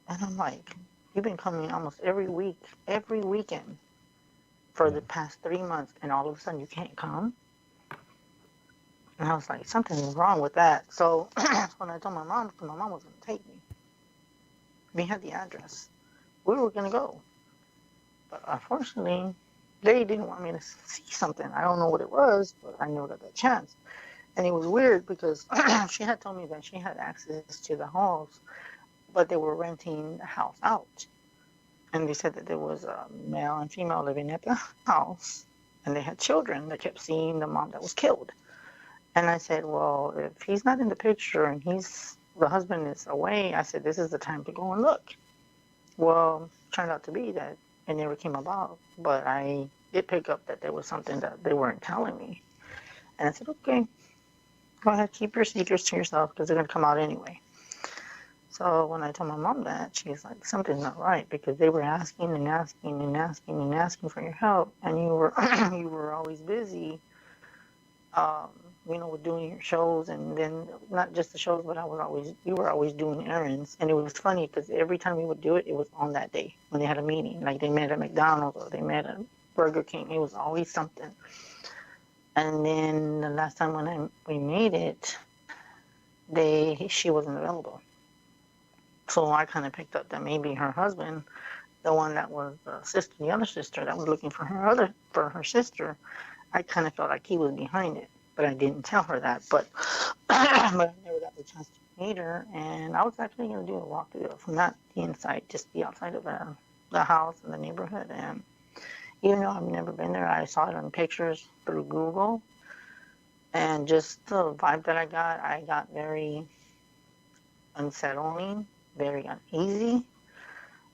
And I'm like, you've been coming almost every weekend for the past 3 months, and all of a sudden you can't come? And I was like, something's wrong with that. So when I told my mom, because my mom was going to take me, we had the address. We were going to go. But unfortunately, they didn't want me to see something. I don't know what it was, but I knew that the chance. And it was weird because she had told me that she had access to the halls, but they were renting the house out. And they said that there was a male and female living at the house, and they had children that kept seeing the mom that was killed. And I said, well, if he's not in the picture and the husband is away, I said, this is the time to go and look. Well, it turned out to be that it never came about, but I did pick up that there was something that they weren't telling me. And I said, okay, go ahead, keep your secrets to yourself because they're going to come out anyway. So when I told my mom that, she's like, something's not right because they were asking and asking and asking and asking for your help, and you were always busy, with doing your shows, and then not just the shows, but you were always doing errands. And it was funny because every time we would do it, it was on that day when they had a meeting, like they met at McDonald's or they met at Burger King. It was always something. And then the last time when we made it, she wasn't available. So I kind of picked up that maybe her husband, the one that was the other sister that was looking for her sister, I kind of felt like he was behind it, but I didn't tell her that. But I never got the chance to meet her, and I was actually going to do a walkthrough from not the inside, just the outside of the house and the neighborhood. And even though I've never been there, I saw it on pictures through Google, and just the vibe that I got very unsettling, very uneasy.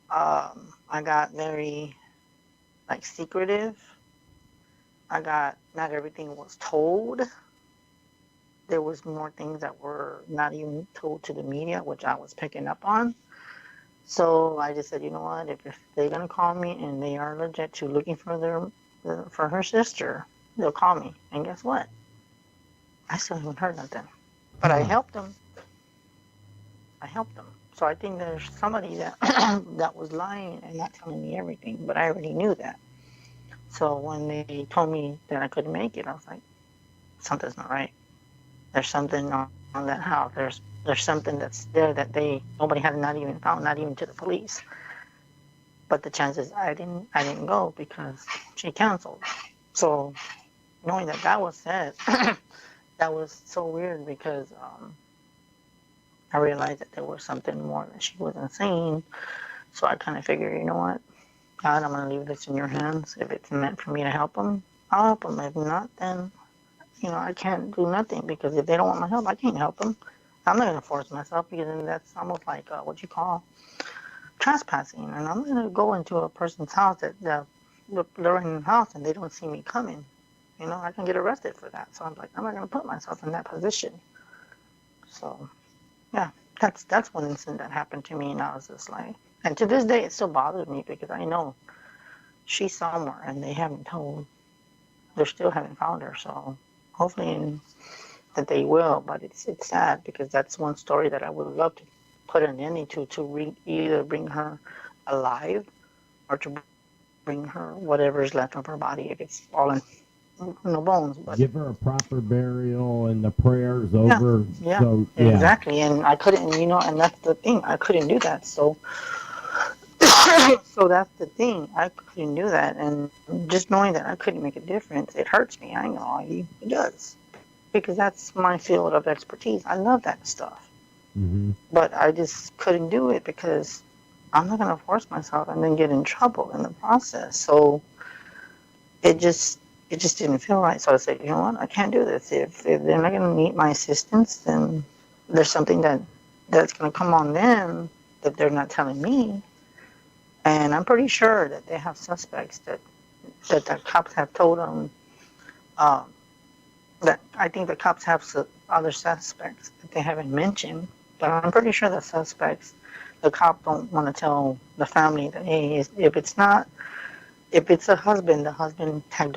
I got very secretive. Not everything was told. There was more things that were not even told to the media, which I was picking up on. So I just said, you know what, if they're going to call me and they are legit to looking for for her sister, they'll call me. And guess what? I still haven't heard nothing. But I helped them. So I think there's somebody that that was lying and not telling me everything, but I already knew that. So when they told me that I couldn't make it, I was like, something's not right. There's something on that house. There's something that's there that nobody had not even found, not even to the police. But the chances I didn't go because she canceled. So knowing that was said, that was so weird because I realized that there was something more that she wasn't saying. So I kind of figured, you know what, God, I'm going to leave this in your hands. If it's meant for me to help them, I'll help them. If not, then, I can't do nothing because if they don't want my help, I can't help them. I'm not going to force myself because then that's almost like what you call trespassing. And I'm going to go into a person's house that they're in the house and they don't see me coming. I can get arrested for that. So I'm like, I'm not going to put myself in that position. So, yeah, that's one incident that happened to me, and I was just like, and to this day, it still bothers me because I know she's somewhere and they still haven't found her. So hopefully that they will, but it's sad because that's one story that I would love to put an ending to either bring her alive or to bring her whatever's left of her body if it's all in no bones. But give her a proper burial and the prayers over. Yeah, so, exactly. And I couldn't, and that's the thing. I couldn't do that. So so that's the thing. I couldn't do that. And just knowing that I couldn't make a difference, it hurts me. I ain't gonna lie to you. It does. Because that's my field of expertise. I love that stuff. Mm-hmm. But I just couldn't do it because I'm not going to force myself and then get in trouble in the process. So it just it just didn't feel right. So I said, you know what, I can't do this. If they're not going to need my assistance, then there's something that's going to come on them that they're not telling me. And I'm pretty sure that they have suspects that the cops have told them. That I think the cops have other suspects that they haven't mentioned. But I'm pretty sure the suspects, the cop don't want to tell the family that, hey, if it's a husband, the husband tagged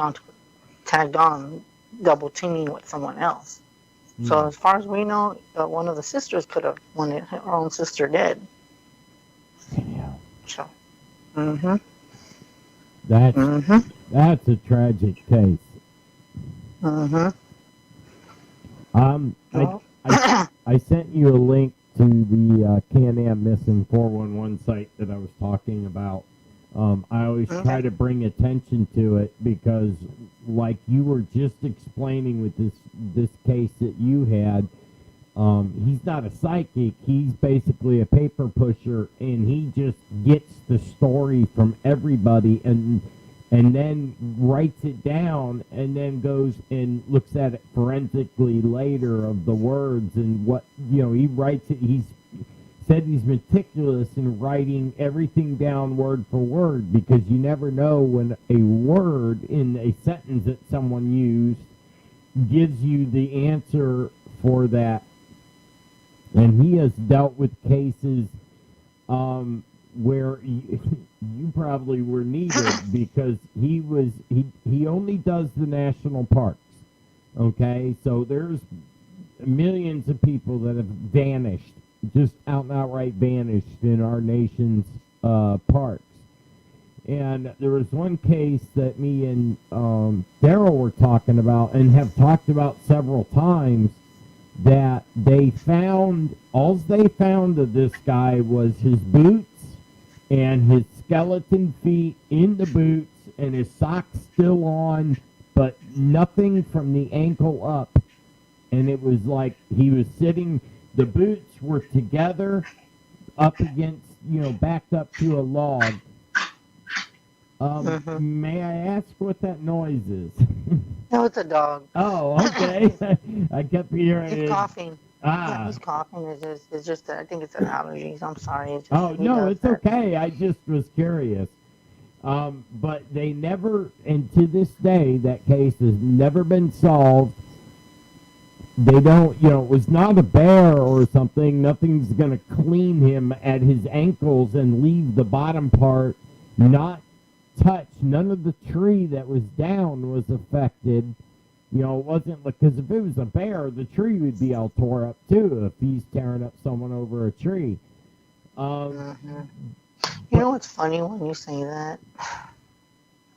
on double teaming with someone else. So as far as we know, one of the sisters could have wanted her own sister dead. Yeah. So, That's a tragic case. I sent you a link to the Can-Am Missing 411 site that I was talking about. I always try to bring attention to it because, like you were just explaining with this case that you had, he's not a psychic. He's basically a paper pusher, and he just gets the story from everybody and then writes it down and then goes and looks at it forensically later of the words and what, he writes it. He's said he's meticulous in writing everything down word for word because you never know when a word in a sentence that someone used gives you the answer for that. And he has dealt with cases where you probably were needed because he only does the national parks. Okay, so there's millions of people that have vanished, just out and outright vanished in our nation's parks. And there was one case that me and Daryl were talking about and have talked about several times, that they found of this guy was his boots and his skeleton feet in the boots and his socks still on, but nothing from the ankle up. And it was like he was sitting, the boots were together up against, backed up to a log. May I ask what that noise is? No, it's a dog. Oh, okay. I kept hearing He's coughing. Ah. He's coughing. It's just I think it's an allergies. I'm sorry. It's okay. I just was curious. But they never, and to this day, that case has never been solved. They don't, it was not a bear or something. Nothing's going to clean him at his ankles and leave the bottom part not touched. None of the tree that was down was affected. It wasn't because if it was a bear, the tree would be all tore up too if he's tearing up someone over a tree. You know what's funny when you say that?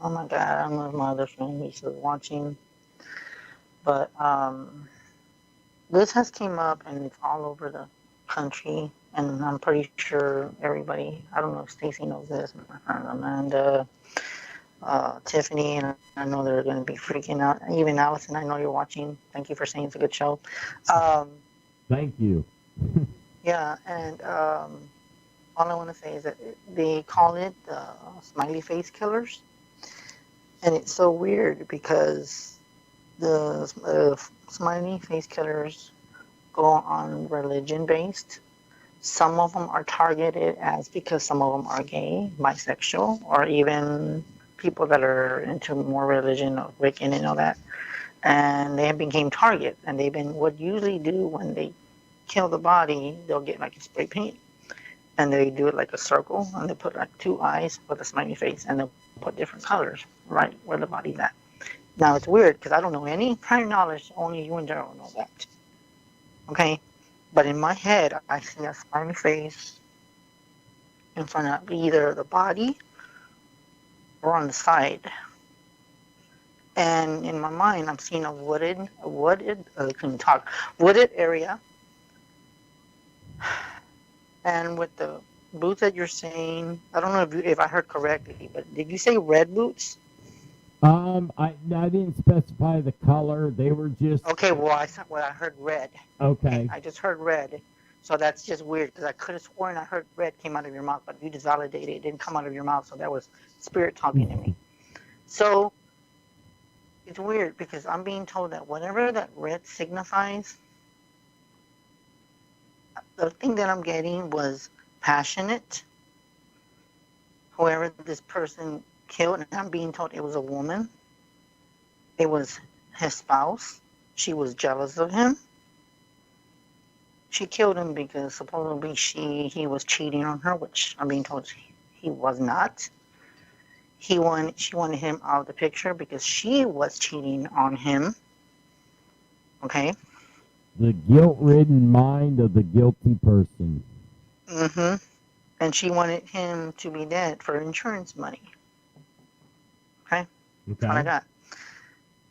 Oh my God, I don't know if my other friend he's watching, but this has came up and it's all over the country, and I'm pretty sure everybody. I don't know if Stacy knows this, my friend Amanda. Tiffany, and I know they're going to be freaking out. Even Allison, I know you're watching. Thank you for saying it's a good show. Thank you. Yeah, and all I want to say is that they call it smiley face killers. And it's so weird because the smiley face killers go on religion-based. Some of them are targeted as because some of them are gay, bisexual, or even people that are into more religion or Wiccan and all that, and they have become target. And they've been what usually do when they kill the body, they'll get like a spray paint, and they do it like a circle, and they put like two eyes with a smiley face, and they'll put different colors right where the body's at. Now it's weird because I don't know any prior knowledge. Only you and Daryl know that. Okay, but in my head, I see a smiley face in front of either the body or on the side. And in my mind, I'm seeing a wooded area. And with the boots that you're saying, I don't know if I heard correctly, but did you say red boots? I didn't specify the color. They were just... Okay, well, I heard red. Okay. I just heard red. So that's just weird because I could have sworn I heard red came out of your mouth, but you just validated it didn't come out of your mouth, so that was spirit talking to me. So it's weird because I'm being told that whatever that red signifies, the thing that I'm getting was passionate. Whoever this person killed, and I'm being told it was a woman. It was his spouse. She was jealous of him. She killed him because supposedly he was cheating on her, which I'm being told he was not. She wanted him out of the picture because she was cheating on him. Okay. The guilt-ridden mind of the guilty person. Mm-hmm. And she wanted him to be dead for insurance money. Okay? That's what I got.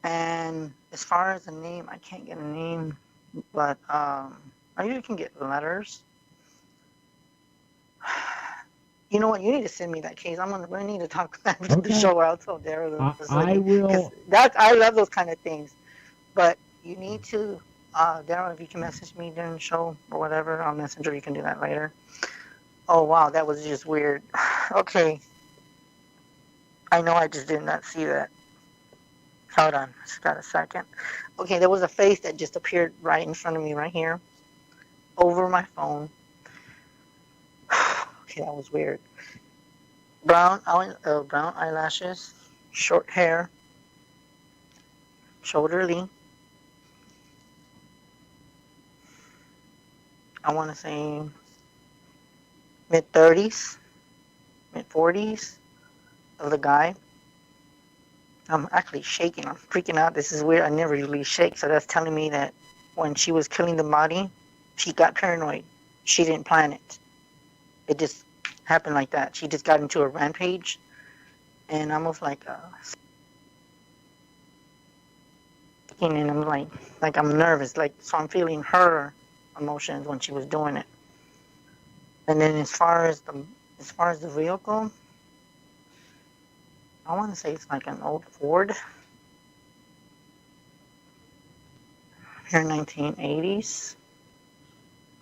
And as far as a name, I can't get a name, but I usually can get letters. You know what? You need to send me that case. We need to talk after the show. I'll tell Daryl. I will. I love those kind of things. But you need to, Daryl, if you can message me during the show or whatever on Messenger, you can do that later. Oh, wow, that was just weird. Okay. I know I just did not see that. Hold on. Just got a second. Okay, there was a face that just appeared right in front of me right here over my phone. Okay, that was weird. Brown eyelashes, short hair, shoulder length. I want to say mid-30s, mid-40s of the guy. I'm actually shaking. I'm freaking out. This is weird. I never usually shake. So that's telling me that when she was killing the body, she got paranoid. She didn't plan it. It just happened like that. She just got into a rampage and almost like and I'm like I'm nervous. So I'm feeling her emotions when she was doing it. And then as far as the vehicle, I want to say it's like an old Ford. Here in 1980s.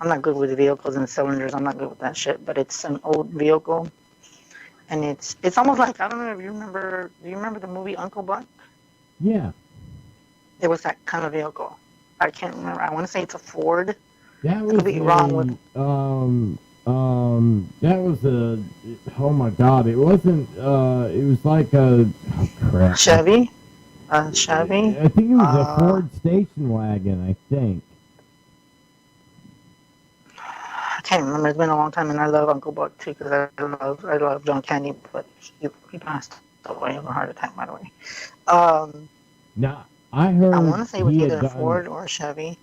I'm not good with the vehicles and cylinders. I'm not good with that shit. But it's an old vehicle, and it's almost like, I don't know if you remember. Do you remember the movie Uncle Buck? Yeah. It was that kind of vehicle. I can't remember. I want to say it's a Ford. That was could be wrong with. That was a. Oh my God! It wasn't. It was like a. Oh crap. Chevy. Chevy. I think it was a Ford station wagon. I think. I can't remember. It's been a long time, and I love Uncle Buck too because I love John Candy, but he passed away of a heart attack, by the way. Now I heard. I want to say it was either a Ford or a Chevy.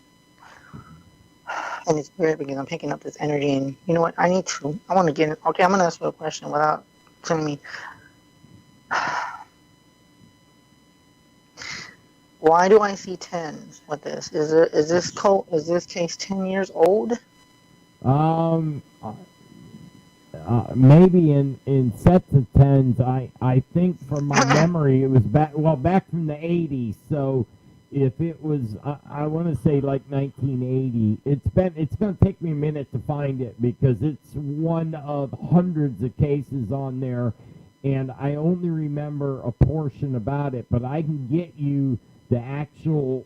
And it's weird because I'm picking up this energy, and you know what? I want to get it. Okay, I'm going to ask you a question without telling me. Why do I see 10s with this? Is this case 10 years old? Maybe in sets of 10s. I think from my memory it was back from the 80s. So if it was, I want to say like 1980. It's going to take me a minute to find it because it's one of hundreds of cases on there, and I only remember a portion about it. But I can get you the actual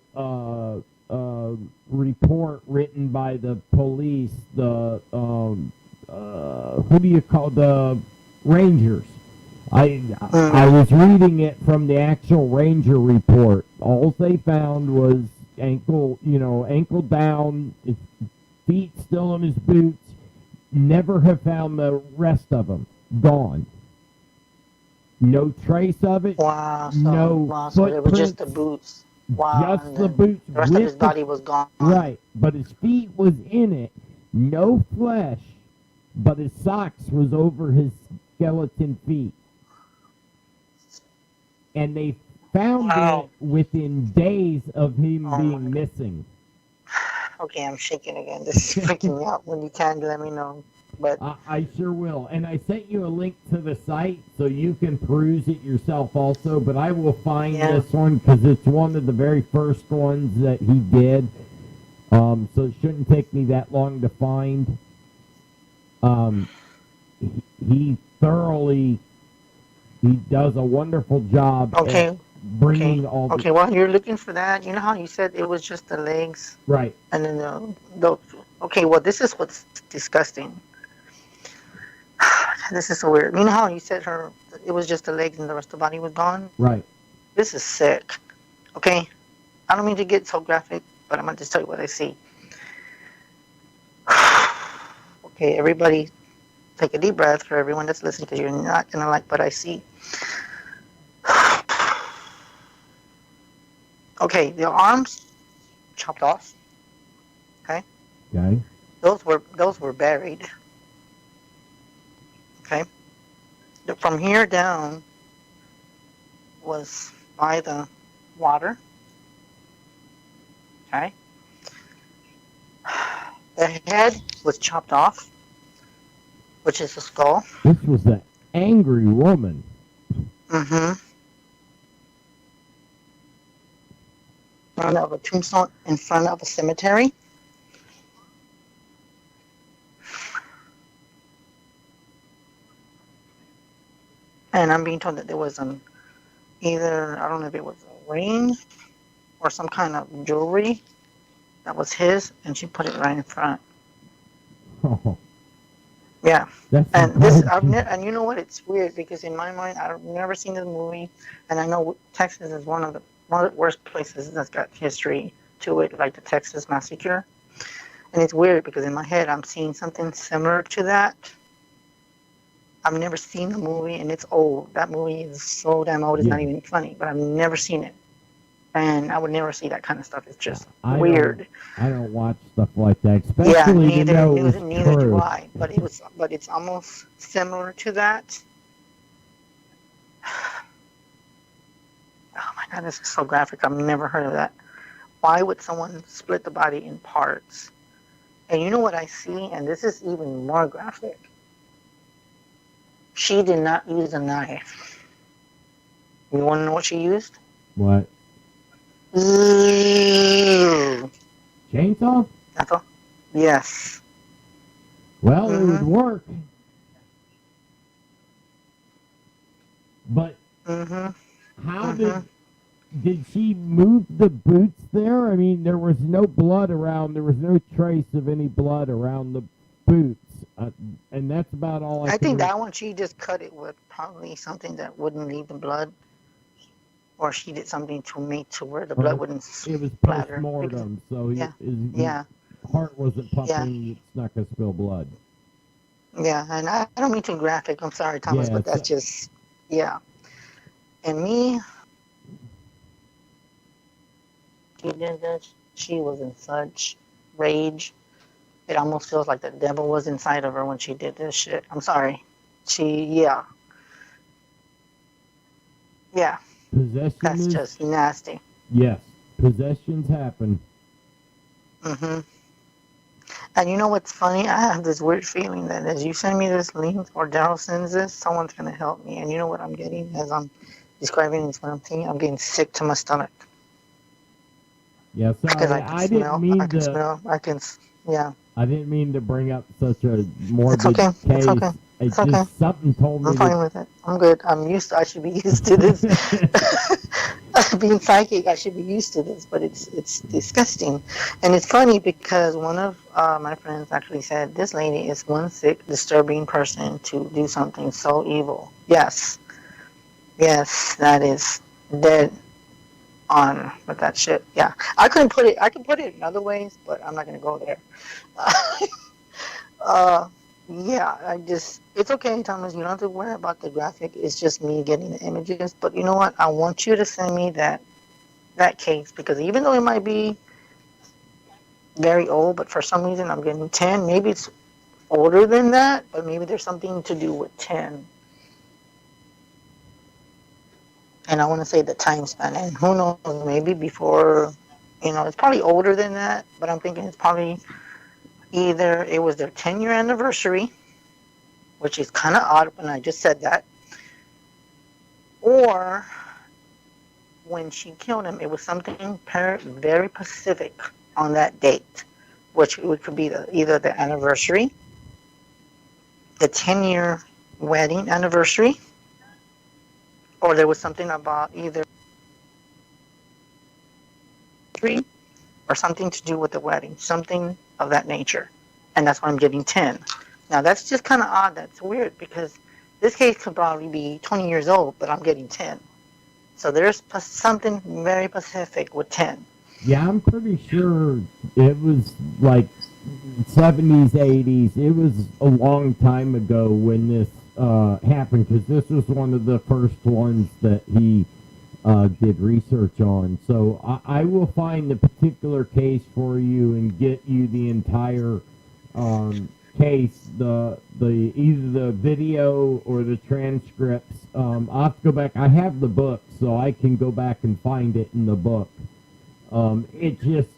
report written by the police. The who do you call the Rangers? I was reading it from the actual Ranger report. All they found was ankle down, his feet still in his boots. Never have found the rest of them. Gone. No trace of it. Wow. So it was just the boots. Wow. Just the boots. The rest of his body was gone. Right. But his feet was in it. No flesh. But his socks was over his skeleton feet. And they found it within days of him being missing. Okay, I'm shaking again. This is freaking me out. When you can, let me know. But I sure will. And I sent you a link to the site so you can peruse it yourself also. But I will find this one because it's one of the very first ones that he did. So it shouldn't take me that long to find. He does a wonderful job. Okay. bringing all Okay, while you're looking for that, you know how you said it was just the legs? right. And then okay, well, this is what's disgusting. This is so weird. You know how you said it was just the legs and the rest of the body was gone? Right. This is sick. Okay? I don't mean to get so graphic, but I'm going to just tell you what I see. Okay, everybody take a deep breath for everyone that's listening, because you're not going to like what I see. Okay, the arms chopped off. Okay? Okay. Those were buried. Okay? From here down was by the water. Okay? The head was chopped off, which is the skull. This was an angry woman. Mm-hmm. In front of a tombstone, in front of a cemetery. And I'm being told that there was either, I don't know if it was a ring or some kind of jewelry that was his, and she put it right in front. Oh, Yeah. that's And this, and you know what? It's weird because in my mind, I've never seen the movie, and I know Texas is one of the worst places that's got history to it, like the Texas Massacre. And it's weird because in my head, I'm seeing something similar to that. I've never seen the movie, and it's old. That movie is so damn old, it's not even funny, but I've never seen it. And I would never see that kind of stuff. It's just weird. I don't watch stuff like that, especially Yeah, neither do I. But it's almost similar to that. Oh my God, this is so graphic. I've never heard of that. Why would someone split the body in parts? And you know what I see? And this is even more graphic. She did not use a knife. You want to know what she used? What? Chainsaw? That's all? Yes. Well, it would work. But how did she move the boots there? I mean, there was no blood around. There was no trace of any blood around the boots. And that's about all I think that one, she just cut it with probably something that wouldn't leave the blood. Or she did something to make to where the blood wouldn't It was splatter. post-mortem, so his heart wasn't pumping. Yeah. It's not going to spill blood. Yeah, and I don't mean to graphic. I'm sorry, Thomas, but that's just, yeah. And me, she did this. She was in such rage. It almost feels like the devil was inside of her when she did this shit. I'm sorry. Yeah. Possession That's just nasty. Yes, possessions happen. Mm-hmm. And you know what's funny? I have this weird feeling that as you send me this link or Daryl sends this, someone's going to help me. And you know what I'm getting as I'm describing this, what I'm thinking? I'm getting sick to my stomach. Yeah, sorry, I didn't mean I didn't mean to bring up such a morbid case. It's okay. It's okay. Something told me. I'm fine with it. I'm good. I should be used to this. Being psychic, I should be used to this, but it's disgusting. And it's funny because one of my friends actually said, this lady is one sick, disturbing person to do something so evil. Yes, that is dead on with that shit. Yeah, I could put it in other ways, but I'm not going to go there. It's okay, Thomas. You don't have to worry about the graphic. It's just me getting the images. But you know what? I want you to send me that case, because even though it might be very old, but for some reason I'm getting 10. Maybe it's older than that, but maybe there's something to do with 10. And I want to say the time span. And who knows, maybe before, it's probably older than that, but I'm thinking it's probably either it was their 10-year anniversary, which is kind of odd when I just said that, or when she killed him, it was something very specific on that date, which could be either the anniversary, the 10-year wedding anniversary, or there was something about either anniversary or something to do with the wedding, something of that nature. And that's why I'm getting 10. Now, that's just kind of odd. That's weird because this case could probably be 20 years old, but I'm getting 10. So there's something very specific with 10. Yeah, I'm pretty sure it was like 70s, 80s. It was a long time ago when this happened, because this was one of the first ones that he did research on. So I will find the particular case for you and get you the entire case, the either the video or the transcripts. I'll have to go back. I have the book, so I can go back and find it in the book. It just,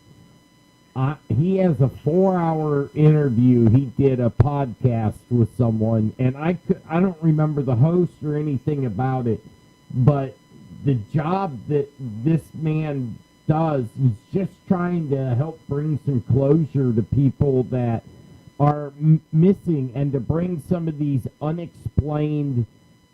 he has a 4-hour interview. He did a podcast with someone, and I don't remember the host or anything about it, but the job that this man does, he's just trying to help bring some closure to people that are missing, and to bring some of these unexplained,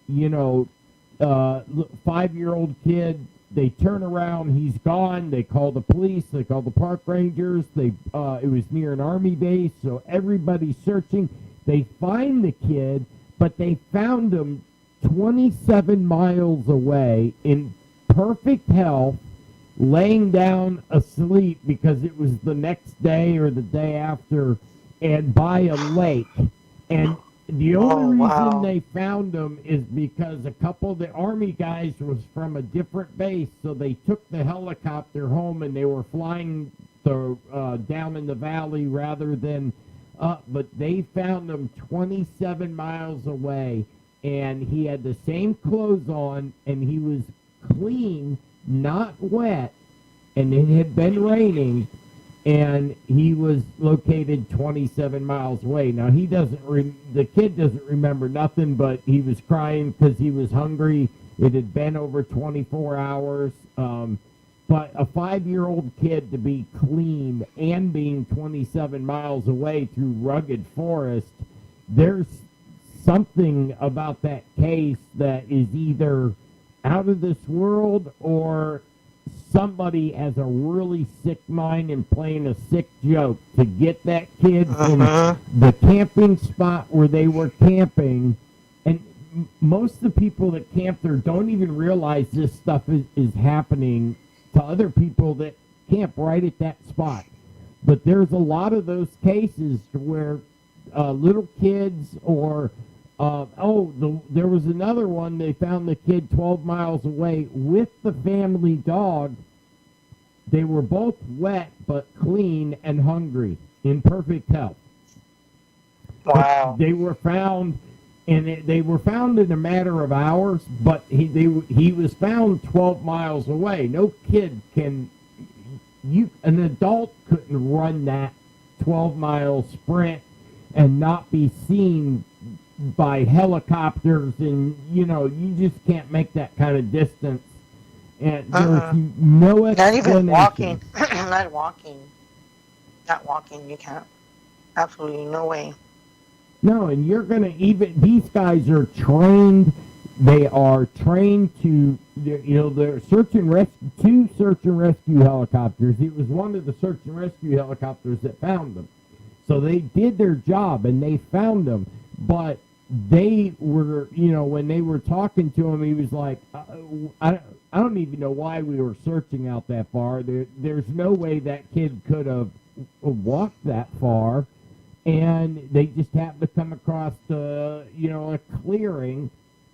5-year-old kid, they turn around, he's gone, they call the police, they call the park rangers, it was near an army base, so everybody's searching. They find the kid, but they found him 27 miles away in perfect health, laying down asleep because it was the next day or the day after, and by a lake. And the only reason they found him is because a couple of the Army guys was from a different base, so they took the helicopter home and they were flying down in the valley rather than up. But they found him 27 miles away, and he had the same clothes on, and he was clean, not wet, and it had been raining, and he was located 27 miles away. Now, the kid doesn't remember nothing, but he was crying because he was hungry. It had been over 24 hours. But a 5-year-old kid to be clean and being 27 miles away through rugged forest, there's something about that case that is either out of this world, or somebody has a really sick mind and playing a sick joke to get that kid from the camping spot where they were camping. And most of the people that camp there don't even realize this stuff is happening to other people that camp right at that spot. But there's a lot of those cases where little kids, or there was another one. They found the kid 12 miles away with the family dog. They were both wet but clean and hungry, in perfect health. Wow! But they were found, and they were found in a matter of hours. But he was found 12 miles away. No kid can. An adult couldn't run that 12-mile sprint and not be seen by helicopters, and you just can't make that kind of distance. And there's no explanation. Not even walking. Not walking. You can't. Absolutely no way. No, and these guys are trained. They are trained to, they're two search and rescue helicopters. It was one of the search and rescue helicopters that found them. So they did their job and they found them. But they were, when they were talking to him, he was like, I don't even know why we were searching out that far. There's no way that kid could have walked that far. And they just happened to come across a clearing,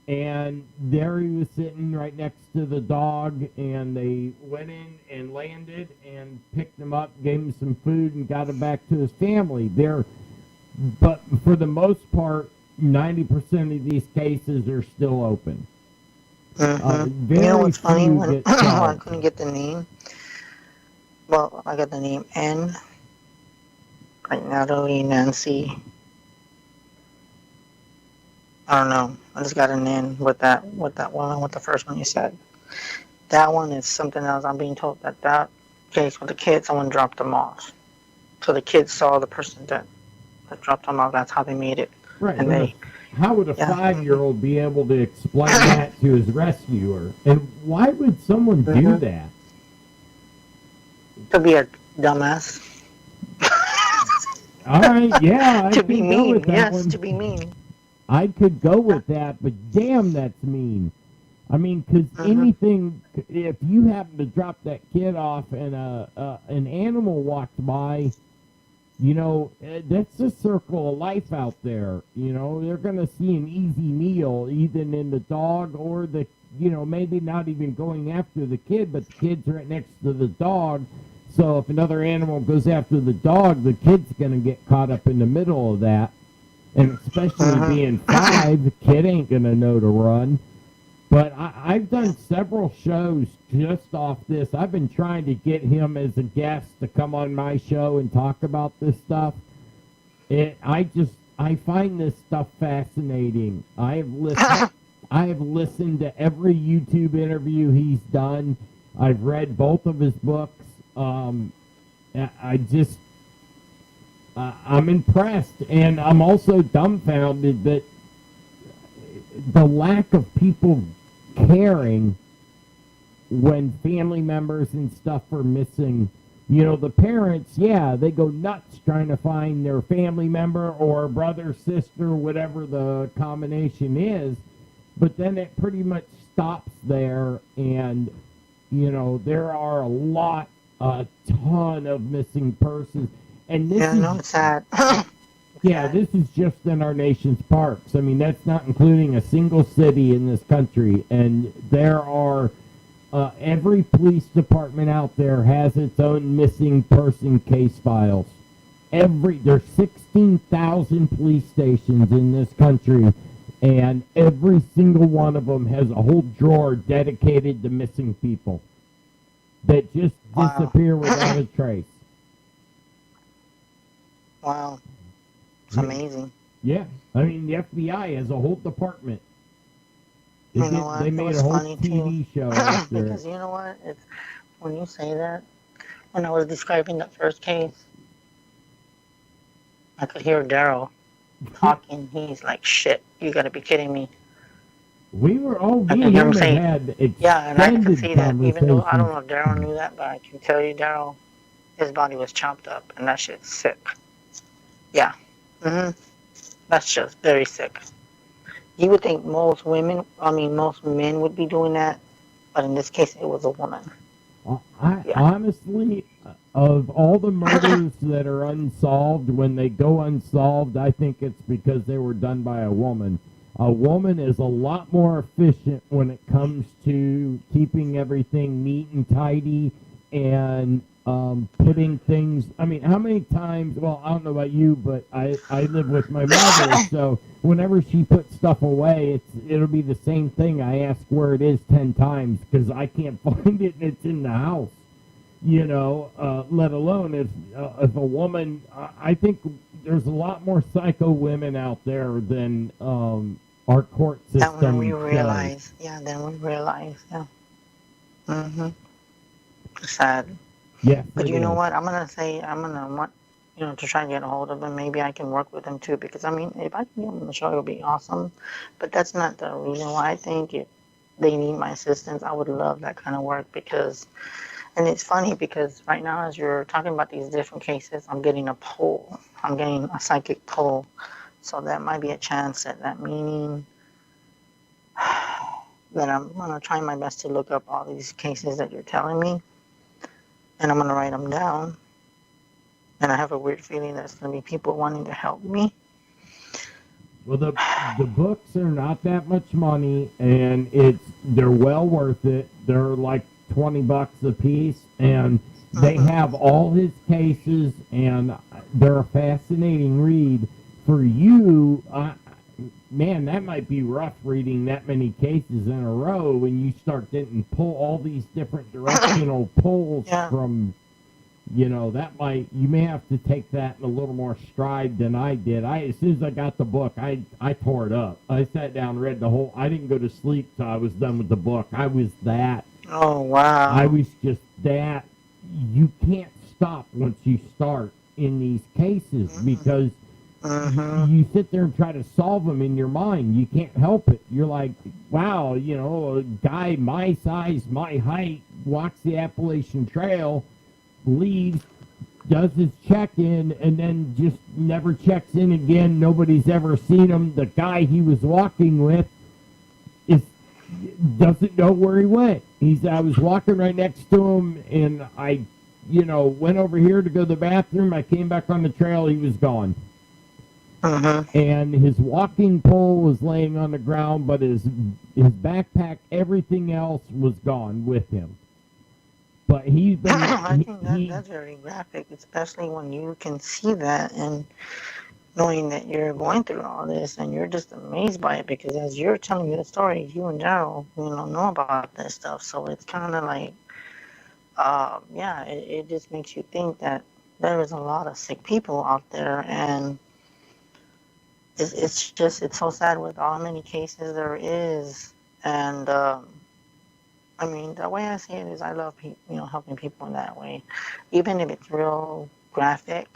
and there he was sitting right next to the dog, and they went in and landed and picked him up, gave him some food, and got him back to his family. But for the most part, 90% of these cases are still open. You know what's funny? When I couldn't get the name. Well, I got the name N. Like Natalie, Nancy. I don't know. I just got an N with that one, with the first one you said. That one is something else. I'm being told that case with the kids, someone dropped them off. So the kids saw the person that dropped them off. That's how they made it. Right. And how would a 5-year-old be able to explain that to his rescuer? And why would someone do that? To be a dumbass. All right, yeah. I To be could go mean, with that yes, one. to be mean. I could go with that, but damn, that's mean. I mean, because anything, if you happen to drop that kid off and an animal walked by, you know, that's the circle of life out there. You know, they're going to see an easy meal, either in the dog or the, you know, maybe not even going after the kid, but the kid's right next to the dog. So if another animal goes after the dog, the kid's going to get caught up in the middle of that. And especially being 5, the kid ain't going to know to run. But I've done several shows just off this. I've been trying to get him as a guest to come on my show and talk about this stuff. I find this stuff fascinating. I have listened to every YouTube interview he's done. I've read both of his books. I'm impressed, and I'm also dumbfounded that the lack of people caring when family members and stuff are missing. You know, the parents, yeah, they go nuts trying to find their family member or brother, sister, whatever the combination is, but then it pretty much stops there, and, you know, there are a ton of missing persons. And this it's sad. Yeah, this is just in our nation's parks. I mean, that's not including a single city in this country. And there are, every police department out there has its own missing person case files. There's 16,000 police stations in this country, and every single one of them has a whole drawer dedicated to missing people that just disappear without a trace. Wow. It's amazing. Yeah. I mean, the FBI has a whole department. You know what? They made a whole TV show out there. Because you know what? It's, when you say that, when I was describing that first case, I could hear Daryl talking. He's like, shit, you gotta be kidding me. We were all I can hear him saying, had yeah, and I can see that, even though I don't conversations. know if Daryl knew that, but I can tell you, Daryl, his body was chopped up, and that shit's sick. Yeah. That's just very sick. You would think most men would be doing that, but in this case, it was a woman. Honestly, of all the murders that are unsolved, when they go unsolved, I think it's because they were done by a woman. A woman is a lot more efficient when it comes to keeping everything neat and tidy and putting things. I mean, how many times, well, I don't know about you, but I live with my mother, so whenever she puts stuff away, it'll be the same thing. I ask where it is 10 times because I can't find it and it's in the house, you know, let alone if a woman, I think there's a lot more psycho women out there than our court system. Then we realize, yeah. Sad. Yeah, but you know what? I'm gonna want, to try and get a hold of him. Maybe I can work with him too, because I mean, if I can get him on the show, it would be awesome. But that's not the reason why. I think if they need my assistance, I would love that kind of work and it's funny because right now, as you're talking about these different cases, I'm getting a poll. I'm getting a psychic poll. So that might be a chance at that meaning that I'm going to try my best to look up all these cases that you're telling me. And I'm going to write them down. And I have a weird feeling there's going to be people wanting to help me. Well, the books are not that much money, and they're well worth it. They're like $20 a piece, and they have all his cases, and they're a fascinating read. For you, man, that might be rough reading that many cases in a row when you start getting all these different directional pulls from, you may have to take that in a little more stride than I did. As soon as I got the book, I tore it up. I sat down, read the whole, I didn't go to sleep till I was done with the book. I was that. Oh, wow. I was just that. You can't stop once you start in these cases because you sit there and try to solve them in your mind. You can't help it. You're like, wow, a guy my size, my height, walks the Appalachian Trail, leaves, does his check-in, and then just never checks in again. Nobody's ever seen him. The guy he was walking with doesn't know where he went. I was walking right next to him, and I, went over here to go to the bathroom. I came back on the trail. He was gone. And his walking pole was laying on the ground, but his backpack, everything else was gone with him. But he's been... I think that's very graphic, especially when you can see that and knowing that you're going through all this and you're just amazed by it, because as you're telling me the story, you and Daryl, know about this stuff. So it's kind of like, it just makes you think that there is a lot of sick people out there, and it's so sad with how many cases there is. And the way I see it is I love helping people in that way, even if it's real graphic.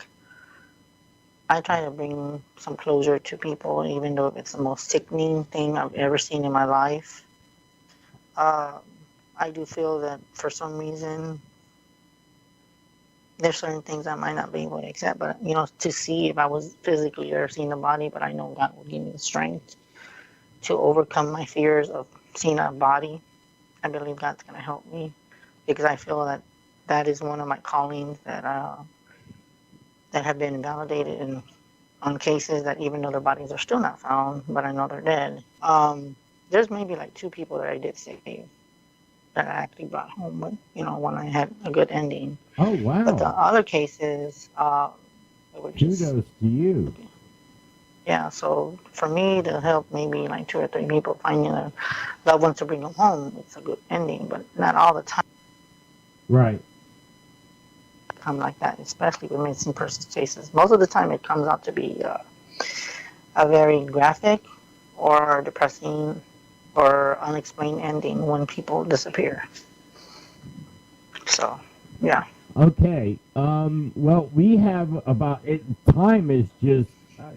I try to bring some closure to people, even though it's the most sickening thing I've ever seen in my life. I do feel that for some reason there's certain things I might not be able to accept, but to see if I was physically there seeing the body, but I know God will give me the strength to overcome my fears of seeing a body. I believe God's going to help me, because I feel that is one of my callings that have been validated on cases that even though their bodies are still not found, but I know they're dead. There's maybe like 2 people that I did save that I actually brought home with, when I had a good ending. Oh, wow. But the other cases, were just... Kudos to you. Yeah, so for me to help maybe like 2 or 3 people finding their loved ones to bring them home, it's a good ending, but not all the time. Right. Come like that, especially with missing persons cases. Most of the time it comes out to be a very graphic or depressing or unexplained ending when people disappear. So, yeah. Okay. Well, we have time is just,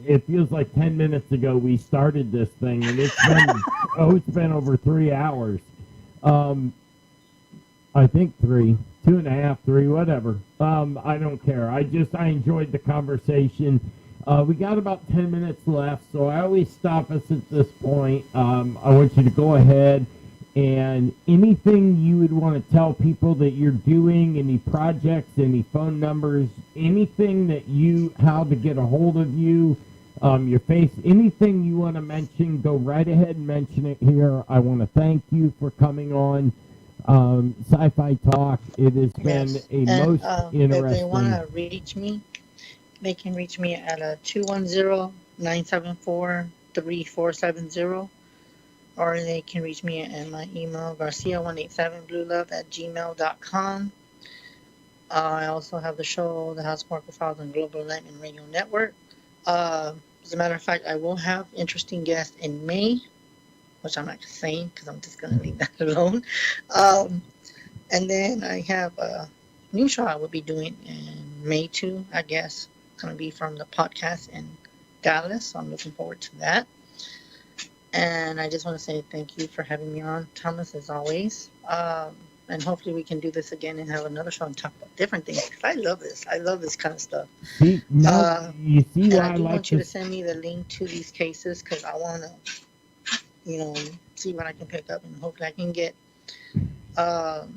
it feels like 10 minutes ago we started this thing, and it's been over 3 hours. I think 3, 2.5, 3, whatever. I don't care. I enjoyed the conversation. We got about 10 minutes left, so I always stop us at this point. I want you to go ahead and anything you would want to tell people that you're doing, any projects, any phone numbers, anything how to get a hold of you, your face, anything you want to mention, go right ahead and mention it here. I want to thank you for coming on Sci Fi Talk. It has been most interesting. If they want to reach me, they can reach me at 210-974-3470, or they can reach me at my email, garcia187bluelove@gmail.com. I also have the show, The House Market Files on Global Enlightenment Radio Network. As a matter of fact, I will have interesting guests in May, which I'm not saying because I'm just going to leave that alone. And then I have a new show I will be doing in May too, I guess. It's going to be from the podcast in Dallas, so I'm looking forward to that. And I just want to say thank you for having me on, Thomas, as always. And hopefully we can do this again and have another show and talk about different things. I love this. I love this kind of stuff. You see why I do want you to send me the link to these cases, because I want to, see what I can pick up, and hopefully I can get, I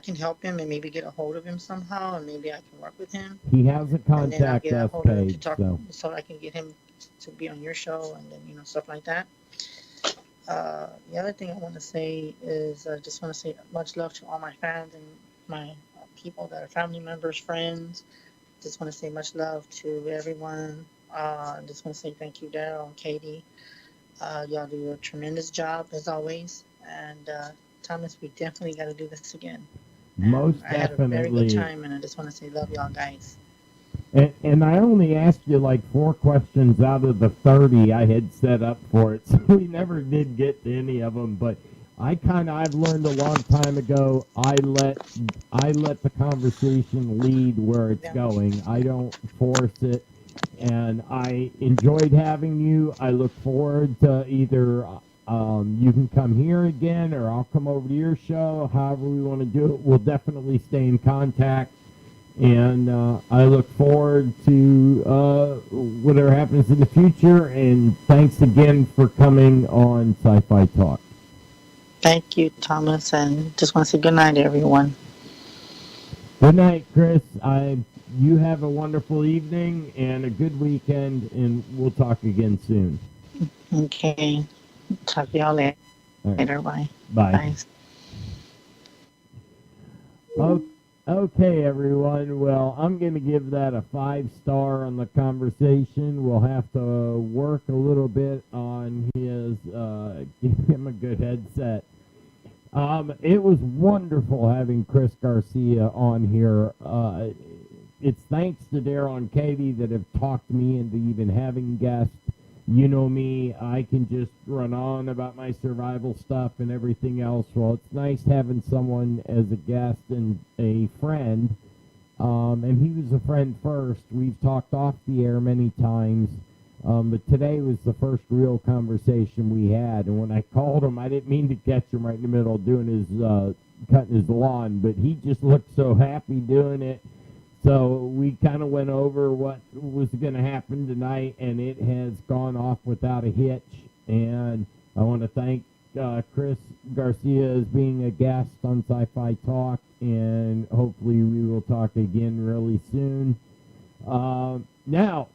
can help him and maybe get a hold of him somehow, and maybe I can work with him. He has a contact us page, so I can get him to be on your show, and then stuff like that. The other thing I want to say is I just want to say much love to all my fans and my people that are family members, friends. Just want to say much love to everyone. I just want to say thank you, Daryl and Katie. Y'all do a tremendous job as always. And Thomas, we definitely got to do this again. Most I had a very good time, and I just want to say love y'all guys. And I only asked you like 4 questions out of the 30 I had set up for it, so we never did get to any of them. But I've learned a long time ago, I let the conversation lead where it's going. I don't force it, and I enjoyed having you. I look forward to either You can come here again, or I'll come over to your show. However we want to do it, we'll definitely stay in contact. And I look forward to whatever happens in the future. And thanks again for coming on Sci-Fi Talk. Thank you, Thomas, and just want to say good night, everyone. Good night, Chris. You have a wonderful evening and a good weekend, and we'll talk again soon. Okay. Talk to y'all later. Right. Bye. Bye. Okay, everyone. Well, I'm going to give that a 5-star on the conversation. We'll have to work a little bit on his, give him a good headset. It was wonderful having Chris Garcia on here. It's thanks to Daryl and Katie that have talked me into even having guests. You know me, I can just run on about my survival stuff and everything else. Well, it's nice having someone as a guest and a friend. And he was a friend first. We've talked off the air many times. But today was the first real conversation we had. And when I called him, I didn't mean to catch him right in the middle of doing his, cutting his lawn. But he just looked so happy doing it. So we kind of went over what was going to happen tonight, and it has gone off without a hitch. And I want to thank Chris Garcia as being a guest on Sci-Fi Talk, and hopefully we will talk again really soon. Now,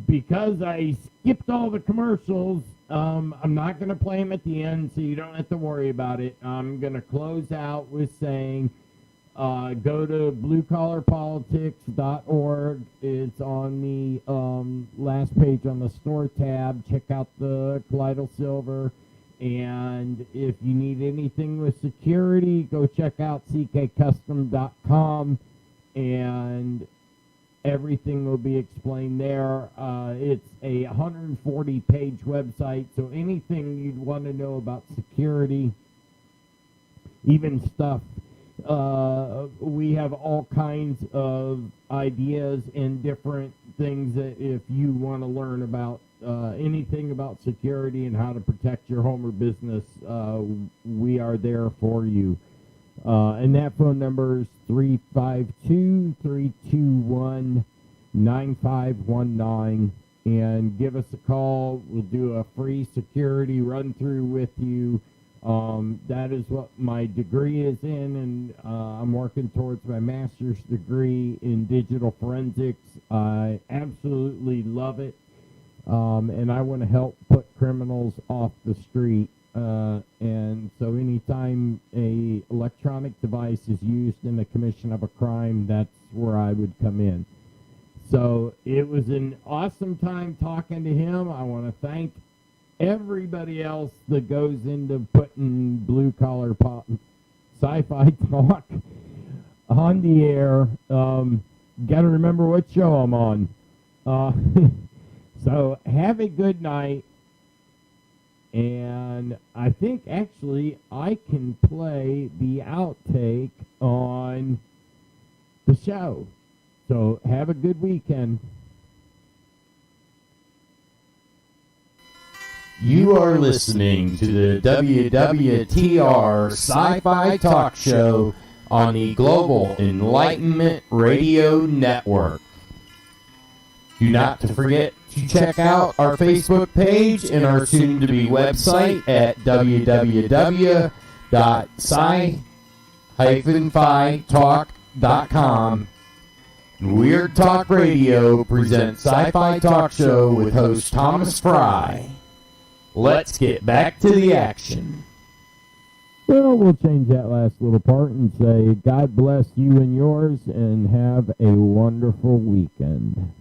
because I skipped all the commercials, I'm not going to play them at the end, so you don't have to worry about it. I'm going to close out with saying, go to bluecollarpolitics.org. It's on the last page on the store tab. Check out the Colloidal Silver. And if you need anything with security, go check out ckcustom.com. And everything will be explained there. It's a 140-page website, so anything you'd want to know about security, even stuff. We have all kinds of ideas and different things that if you want to learn about anything about security and how to protect your home or business, we are there for you. And that phone number is 352-321-9519. And give us a call. We'll do a free security run-through with you. That is what my degree is in, and I'm working towards my master's degree in digital forensics. I absolutely love it, and I want to help put criminals off the street. And so anytime a electronic device is used in the commission of a crime, that's where I would come in. So it was an awesome time talking to him. I want to thank everybody else that goes into putting Blue Collar Sci-Fi Talk on the air. Got to remember what show I'm on. So have a good night. And I think actually I can play the outtake on the show. So have a good weekend. You are listening to the WWTR Sci-Fi Talk Show on the Global Enlightenment Radio Network. Do not to forget to check out our Facebook page and our soon-to-be website at www.sci-fi-talk.com. Weird Talk Radio presents Sci-Fi Talk Show with host Thomas Fry. Let's get back to the action. Well, we'll change that last little part and say, God bless you and yours, and have a wonderful weekend.